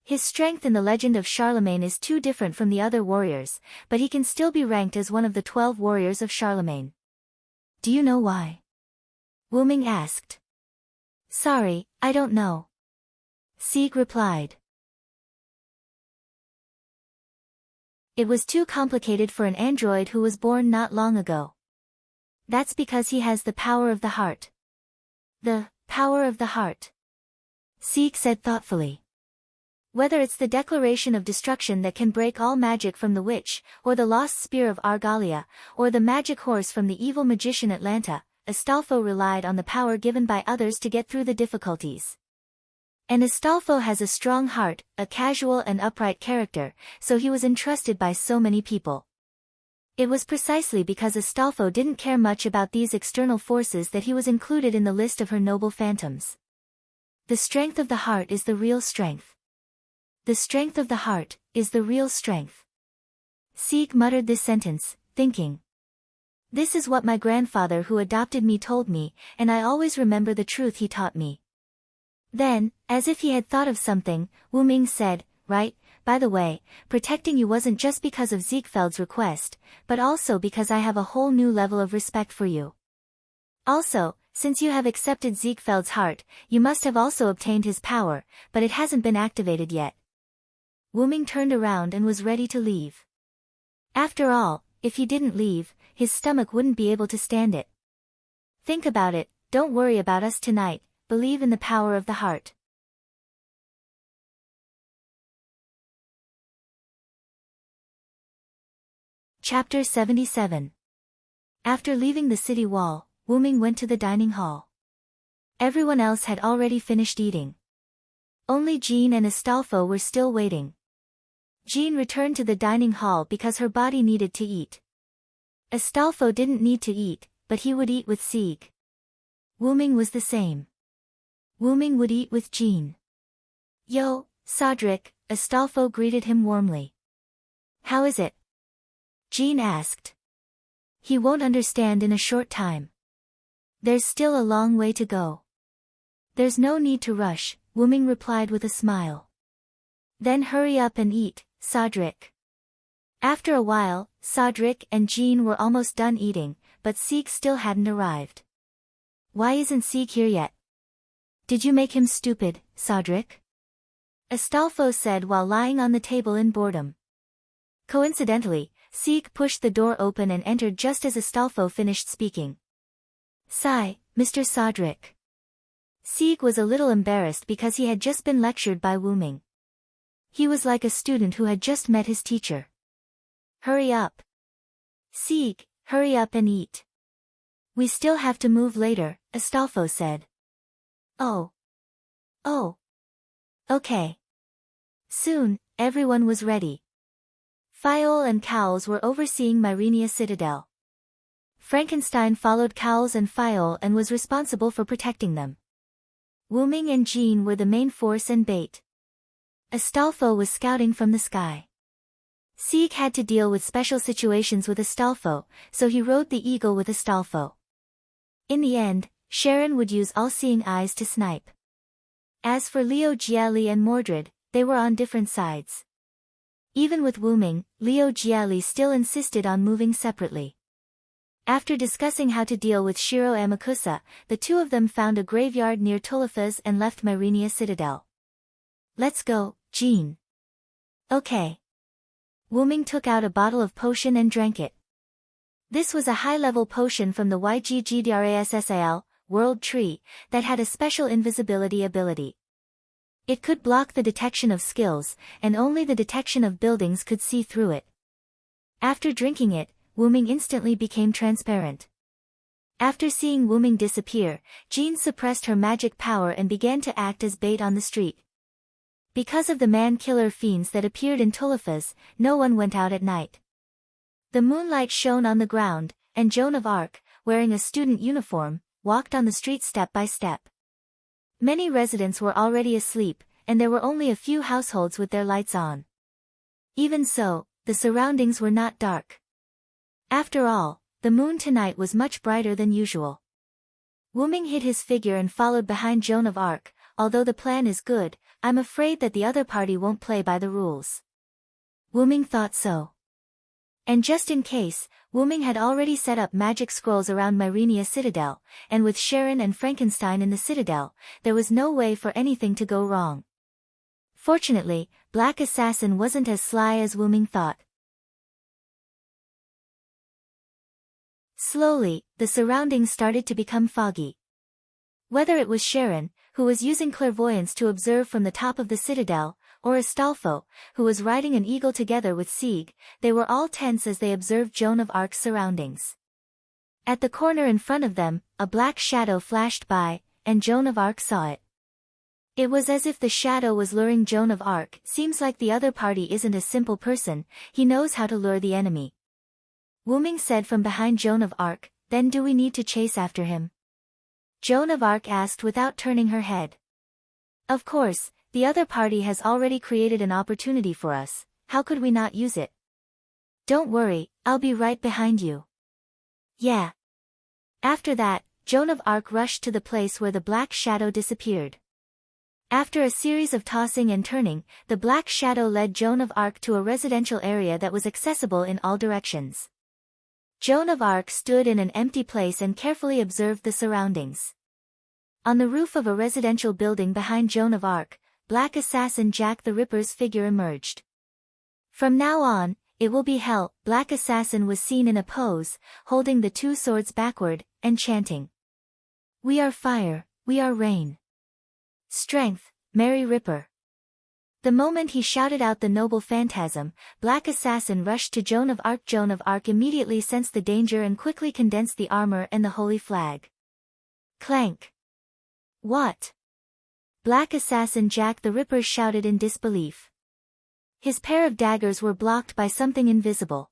His strength in the legend of Charlemagne is too different from the other warriors, but he can still be ranked as one of the 12 warriors of Charlemagne. Do you know why? Wu Ming asked. Sorry, I don't know. Sieg replied. It was too complicated for an android who was born not long ago. That's because he has the power of the heart. The power of the heart. Sieg said thoughtfully. Whether it's the declaration of destruction that can break all magic from the witch, or the lost spear of Argalia, or the magic horse from the evil magician Atlanta, Astolfo relied on the power given by others to get through the difficulties. And Astolfo has a strong heart, a casual and upright character, so he was entrusted by so many people. It was precisely because Astolfo didn't care much about these external forces that he was included in the list of her noble phantoms. The strength of the heart is the real strength. The strength of the heart is the real strength. Sieg muttered this sentence, thinking. This is what my grandfather who adopted me told me, and I always remember the truth he taught me. Then, as if he had thought of something, Wu Ming said, right, by the way, protecting you wasn't just because of Ziegfeld's request, but also because I have a whole new level of respect for you. Also, since you have accepted Ziegfeld's heart, you must have also obtained his power, but it hasn't been activated yet. Wu Ming turned around and was ready to leave. After all, if he didn't leave, his stomach wouldn't be able to stand it. Think about it, don't worry about us tonight, believe in the power of the heart. Chapter 77. After leaving the city wall, Wu Ming went to the dining hall. Everyone else had already finished eating. Only Jean and Astolfo were still waiting. Jean returned to the dining hall because her body needed to eat. Astolfo didn't need to eat, but he would eat with Sieg. Wu Ming was the same. Wu Ming would eat with Jean. Yo, Cedric, Astolfo greeted him warmly. How is it? Jean asked. He won't understand in a short time. There's still a long way to go. There's no need to rush, Wu Ming replied with a smile. Then hurry up and eat, Cedric. After a while, Cedric and Jean were almost done eating, but Sieg still hadn't arrived. Why isn't Sieg here yet? Did you make him stupid, Cedric? Astolfo said while lying on the table in boredom. Coincidentally, Sieg pushed the door open and entered just as Astolfo finished speaking. Sigh, Mr. Cedric. Sieg was a little embarrassed because he had just been lectured by Wu Ming. He was like a student who had just met his teacher. Hurry up. Sieg, hurry up and eat. We still have to move later, Astolfo said. Oh. Okay. Soon, everyone was ready. Fiol and Cowles were overseeing Myrenia Citadel. Frankenstein followed Cowles and Fiol and was responsible for protecting them. Wu Ming and Jean were the main force and bait. Astolfo was scouting from the sky. Sieg had to deal with special situations with Astolfo, so he rode the eagle with Astolfo. In the end, Sharon would use all-seeing eyes to snipe. As for Leo Gialli and Mordred, they were on different sides. Even with Wuming, Leo Gialli still insisted on moving separately. After discussing how to deal with Shiro Amakusa, the two of them found a graveyard near Tulifas and left Myrenia Citadel. Let's go, Jean. Okay. Wuming took out a bottle of potion and drank it. This was a high-level potion from the YGGDRASSAL, World Tree, that had a special invisibility ability. It could block the detection of skills, and only the detection of buildings could see through it. After drinking it, Wuming instantly became transparent. After seeing Wuming disappear, Jean suppressed her magic power and began to act as bait on the street. Because of the man-killer fiends that appeared in Tulifas, no one went out at night. The moonlight shone on the ground, and Joan of Arc, wearing a student uniform, walked on the street step by step. Many residents were already asleep, and there were only a few households with their lights on. Even so, the surroundings were not dark. After all, the moon tonight was much brighter than usual. Wuming hid his figure and followed behind Joan of Arc. Although the plan is good, I'm afraid that the other party won't play by the rules. Wuming thought so. And just in case, Wuming had already set up magic scrolls around Myrenia Citadel, and with Sharon and Frankenstein in the Citadel, there was no way for anything to go wrong. Fortunately, Black Assassin wasn't as sly as Wuming thought. Slowly, the surroundings started to become foggy. Whether it was Sharon, who was using clairvoyance to observe from the top of the citadel, or Astolfo, who was riding an eagle together with Sieg, they were all tense as they observed Joan of Arc's surroundings. At the corner in front of them, a black shadow flashed by, and Joan of Arc saw it. It was as if the shadow was luring Joan of Arc. Seems like the other party isn't a simple person, he knows how to lure the enemy. Wuming said from behind Joan of Arc, then do we need to chase after him? Joan of Arc asked without turning her head. Of course, the other party has already created an opportunity for us, how could we not use it? Don't worry, I'll be right behind you. Yeah. After that, Joan of Arc rushed to the place where the black shadow disappeared. After a series of tossing and turning, the black shadow led Joan of Arc to a residential area that was accessible in all directions. Joan of Arc stood in an empty place and carefully observed the surroundings. On the roof of a residential building behind Joan of Arc, Black Assassin Jack the Ripper's figure emerged. From now on, it will be hell. Black Assassin was seen in a pose, holding the two swords backward, and chanting. We are fire, we are rain. Strength, Mary Ripper. The moment he shouted out the noble phantasm, Black Assassin rushed to Joan of Arc. Joan of Arc immediately sensed the danger and quickly condensed the armor and the holy flag. Clank. What? Black Assassin Jack the Ripper shouted in disbelief. His pair of daggers were blocked by something invisible.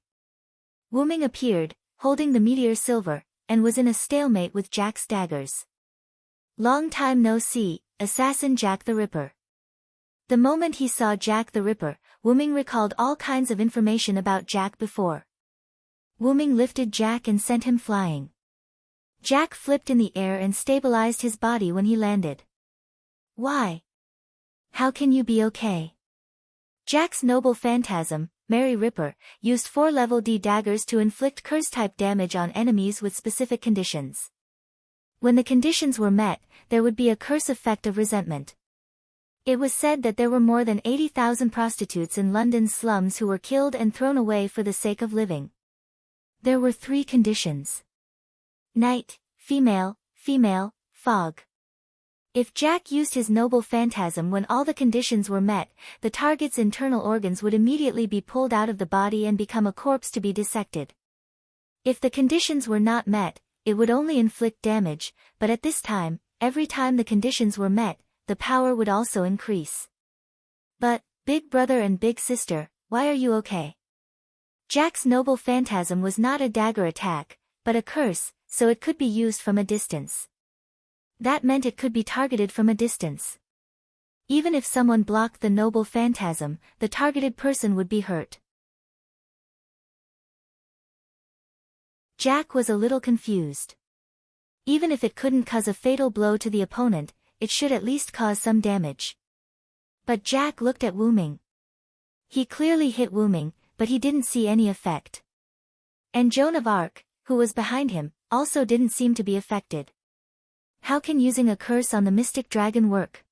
Wuming appeared, holding the meteor silver, and was in a stalemate with Jack's daggers. Long time no see, Assassin Jack the Ripper. The moment he saw Jack the Ripper, Wuming recalled all kinds of information about Jack before. Wuming lifted Jack and sent him flying. Jack flipped in the air and stabilized his body when he landed. Why? How can you be okay? Jack's noble phantasm, Mary Ripper, used 4 level D daggers to inflict curse-type damage on enemies with specific conditions. When the conditions were met, there would be a curse effect of resentment. It was said that there were more than 80,000 prostitutes in London's slums who were killed and thrown away for the sake of living. There were 3 conditions. Night, female, fog. If Jack used his noble phantasm when all the conditions were met, the target's internal organs would immediately be pulled out of the body and become a corpse to be dissected. If the conditions were not met, it would only inflict damage, but at this time, every time the conditions were met, the power would also increase. But, big brother and big sister, why are you okay? Jack's noble phantasm was not a dagger attack, but a curse, so it could be used from a distance. That meant it could be targeted from a distance. Even if someone blocked the noble phantasm, the targeted person would be hurt. Jack was a little confused. Even if it couldn't cause a fatal blow to the opponent, it should at least cause some damage. But Jack looked at Wyrm. He clearly hit Wyrm, but he didn't see any effect. And Joan of Arc, who was behind him, also didn't seem to be affected. How can using a curse on the mystic dragon work?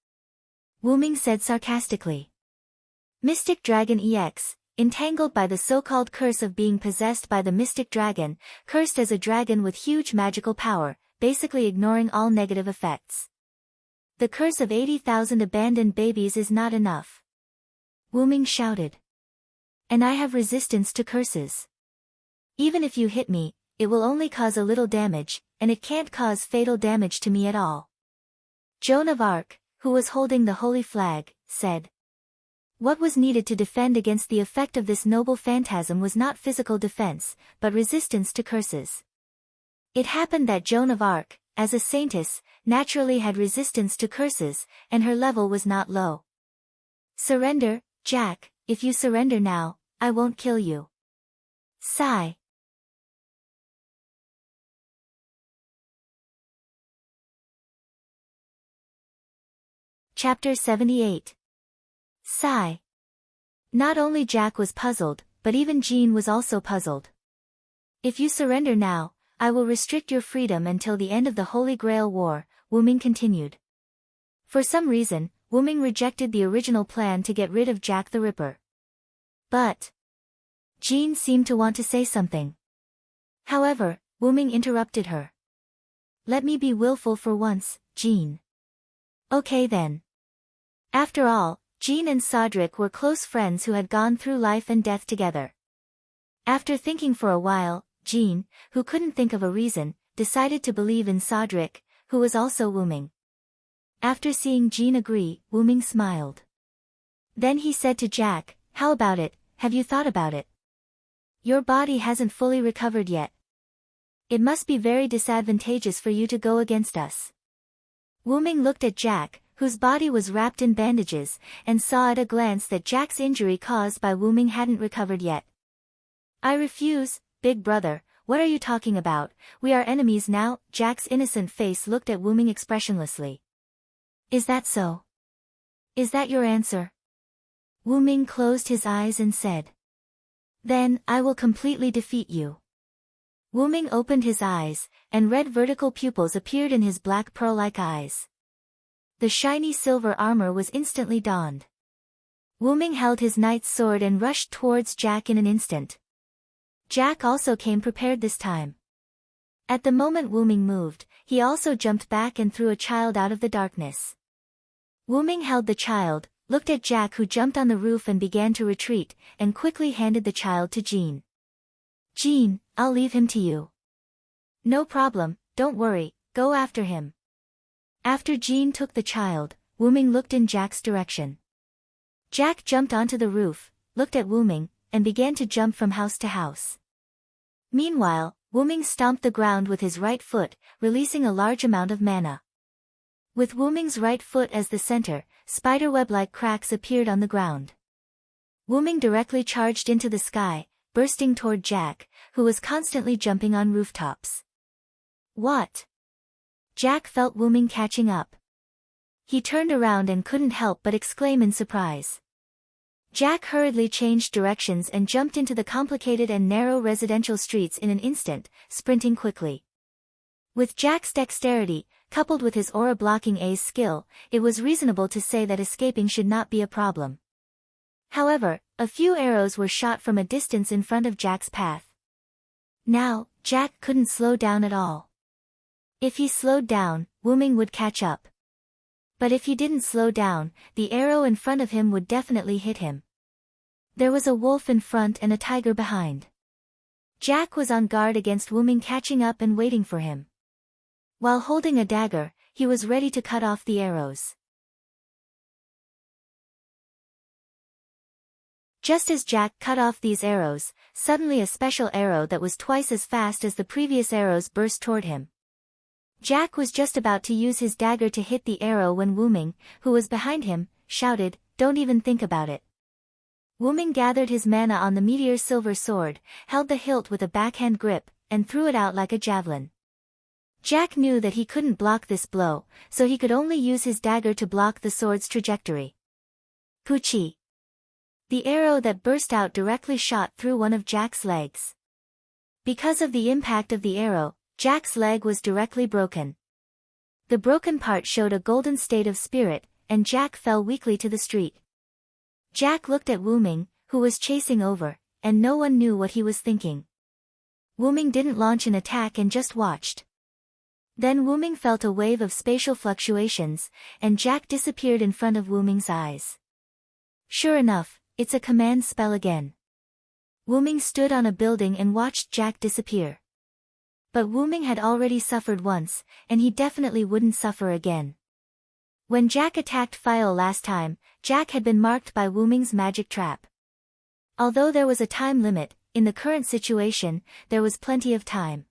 Wyrm said sarcastically. Mystic Dragon EX, entangled by the so-called curse of being possessed by the mystic dragon, cursed as a dragon with huge magical power, basically ignoring all negative effects. The curse of 80,000 abandoned babies is not enough. Wyrm shouted. And I have resistance to curses. Even if you hit me, it will only cause a little damage, and it can't cause fatal damage to me at all. Joan of Arc, who was holding the holy flag, said. What was needed to defend against the effect of this noble phantasm was not physical defense, but resistance to curses. It happened that Joan of Arc, as a saintess, naturally had resistance to curses, and her level was not low. Surrender, Jack, if you surrender now, I won't kill you. Sigh. Chapter 78. Sigh. Not only Jack was puzzled, but even Jean was also puzzled. If you surrender now, I will restrict your freedom until the end of the Holy Grail War, Wyrm continued. For some reason, Wyrm rejected the original plan to get rid of Jack the Ripper. But Jean seemed to want to say something. However, Wyrm interrupted her. Let me be willful for once, Jean. Okay then. After all, Jean and Cedric were close friends who had gone through life and death together. After thinking for a while, Jean, who couldn't think of a reason, decided to believe in Cedric, who was also Wyrm. After seeing Jean agree, Wyrm smiled. Then he said to Jack, how about it, have you thought about it? Your body hasn't fully recovered yet. It must be very disadvantageous for you to go against us. Wyrm looked at Jack, whose body was wrapped in bandages, and saw at a glance that Jack's injury caused by Wyrm hadn't recovered yet. I refuse, big brother, what are you talking about, we are enemies now, Jack's innocent face looked at Wyrm expressionlessly. Is that so? Is that your answer? Wyrm closed his eyes and said. Then, I will completely defeat you. Wyrm opened his eyes, and red vertical pupils appeared in his black pearl-like eyes. The shiny silver armor was instantly donned. Wyrm held his knight's sword and rushed towards Jack in an instant. Jack also came prepared this time. At the moment Wyrm moved, he also jumped back and threw a child out of the darkness. Wyrm held the child, looked at Jack who jumped on the roof and began to retreat, and quickly handed the child to Jean. Jean, I'll leave him to you. No problem, don't worry, go after him. After Jean took the child, Wyrm looked in Jack's direction. Jack jumped onto the roof, looked at Wyrm, and began to jump from house to house. Meanwhile, Wyrm stomped the ground with his right foot, releasing a large amount of mana. With Wyrm's right foot as the center, spiderweb-like cracks appeared on the ground. Wyrm directly charged into the sky, bursting toward Jack, who was constantly jumping on rooftops. What? Jack felt Wyrm catching up. He turned around and couldn't help but exclaim in surprise. Jack hurriedly changed directions and jumped into the complicated and narrow residential streets in an instant, sprinting quickly. With Jack's dexterity, coupled with his aura-blocking A's skill, it was reasonable to say that escaping should not be a problem. However, a few arrows were shot from a distance in front of Jack's path. Now, Jack couldn't slow down at all. If he slowed down, Wyrm would catch up. But if he didn't slow down, the arrow in front of him would definitely hit him. There was a wolf in front and a tiger behind. Jack was on guard against Wyrm catching up and waiting for him. While holding a dagger, he was ready to cut off the arrows. Just as Jack cut off these arrows, suddenly a special arrow that was twice as fast as the previous arrows burst toward him. Jack was just about to use his dagger to hit the arrow when Wyrm, who was behind him, shouted, "Don't even think about it." Wyrm gathered his mana on the meteor's silver sword, held the hilt with a backhand grip, and threw it out like a javelin. Jack knew that he couldn't block this blow, so he could only use his dagger to block the sword's trajectory. Poochie! The arrow that burst out directly shot through one of Jack's legs. Because of the impact of the arrow, Jack's leg was directly broken. The broken part showed a golden state of spirit, and Jack fell weakly to the street. Jack looked at Wyrm, who was chasing over, and no one knew what he was thinking. Wyrm didn't launch an attack and just watched. Then Wyrm felt a wave of spatial fluctuations, and Jack disappeared in front of Wyrm's eyes. Sure enough, it's a command spell again. Wyrm stood on a building and watched Jack disappear. But Wyrm had already suffered once, and he definitely wouldn't suffer again. When Jack attacked File last time, Jack had been marked by Wyrm's magic trap. Although there was a time limit, in the current situation, there was plenty of time.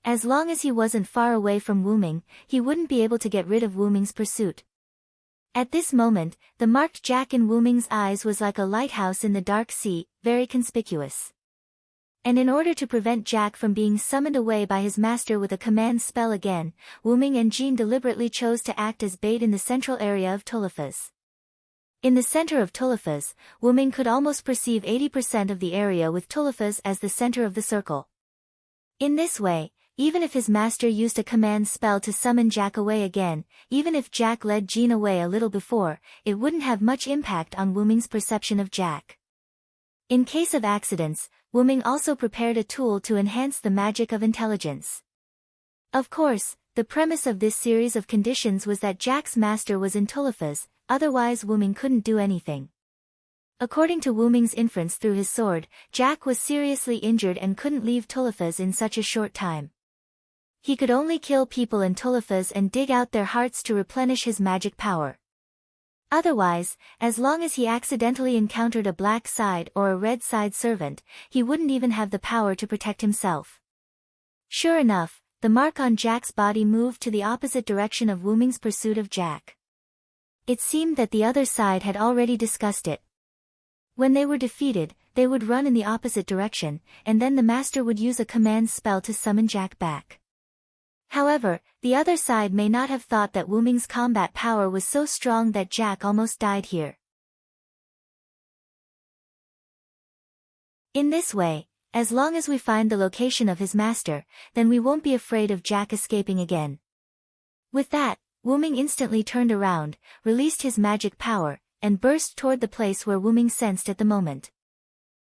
As long as he wasn't far away from Wyrm, he wouldn't be able to get rid of Wyrm's pursuit. At this moment, the marked Jack in Wyrm's eyes was like a lighthouse in the dark sea, very conspicuous. And in order to prevent Jack from being summoned away by his master with a command spell again, Wyrm and Jean deliberately chose to act as bait in the central area of Tuliphas. In the center of Tuliphas, Wyrm could almost perceive 80% of the area with Tuliphas as the center of the circle. In this way, even if his master used a command spell to summon Jack away again, even if Jack led Jean away a little before, it wouldn't have much impact on Wyrm's perception of Jack. In case of accidents, Wyrm also prepared a tool to enhance the magic of intelligence. Of course, the premise of this series of conditions was that Jack's master was in Tuliphas, otherwise Wyrm couldn't do anything. According to Wyrm's inference through his sword, Jack was seriously injured and couldn't leave Tuliphas in such a short time. He could only kill people in Tuliphas and dig out their hearts to replenish his magic power. Otherwise, as long as he accidentally encountered a black side or a red side servant, he wouldn't even have the power to protect himself. Sure enough, the mark on Jack's body moved to the opposite direction of Wyrm's pursuit of Jack. It seemed that the other side had already discussed it. When they were defeated, they would run in the opposite direction, and then the master would use a command spell to summon Jack back. However, the other side may not have thought that Wyrm's combat power was so strong that Jack almost died here. In this way, as long as we find the location of his master, then we won't be afraid of Jack escaping again. With that, Wyrm instantly turned around, released his magic power, and burst toward the place where Wyrm sensed at the moment.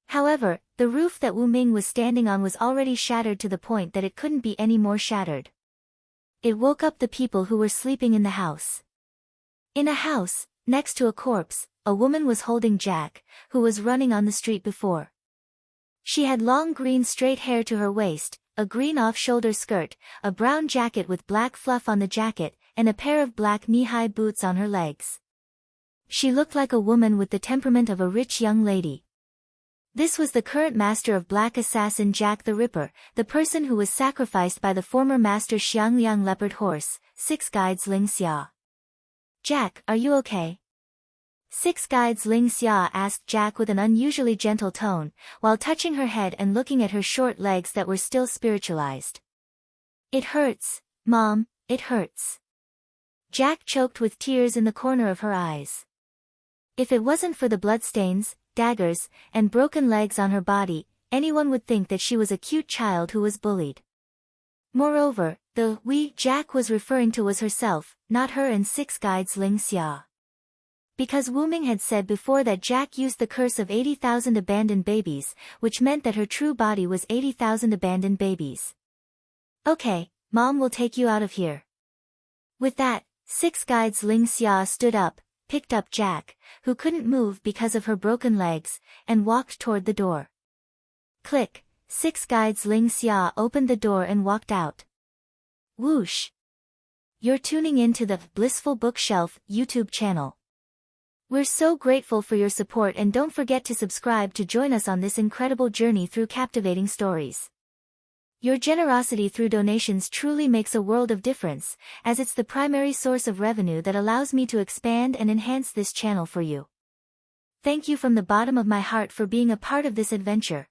However, the roof that Wyrm was standing on was already shattered to the point that it couldn't be any more shattered. It woke up the people who were sleeping in the house. In a house, next to a corpse, a woman was holding Jack, who was running on the street before. She had long green straight hair to her waist, a green off-shoulder skirt, a brown jacket with black fluff on the jacket, and a pair of black knee-high boots on her legs. She looked like a woman with the temperament of a rich young lady. This was the current master of Black Assassin Jack the Ripper, the person who was sacrificed by the former master Xiangliang Leopard Horse, Six Guides Ling Xia. "Jack, are you okay?" Six Guides Ling Xia asked Jack with an unusually gentle tone, while touching her head and looking at her short legs that were still spiritualized. "It hurts, Mom, it hurts." Jack choked with tears in the corner of her eyes. If it wasn't for the bloodstains, daggers, and broken legs on her body, anyone would think that she was a cute child who was bullied. Moreover, the "we" Jack was referring to was herself, not her and Six Guides Ling Xia. Because Wyrm had said before that Jack used the curse of 80,000 abandoned babies, which meant that her true body was 80,000 abandoned babies. "Okay, Mom will take you out of here." With that, Six Guides Ling Xia stood up, picked up Jack, who couldn't move because of her broken legs, and walked toward the door. Click, Six Guides Ling Xia opened the door and walked out. Whoosh! You're tuning in to the Blissful Bookshelf YouTube channel. We're so grateful for your support, and don't forget to subscribe to join us on this incredible journey through captivating stories. Your generosity through donations truly makes a world of difference, as it's the primary source of revenue that allows me to expand and enhance this channel for you. Thank you from the bottom of my heart for being a part of this adventure.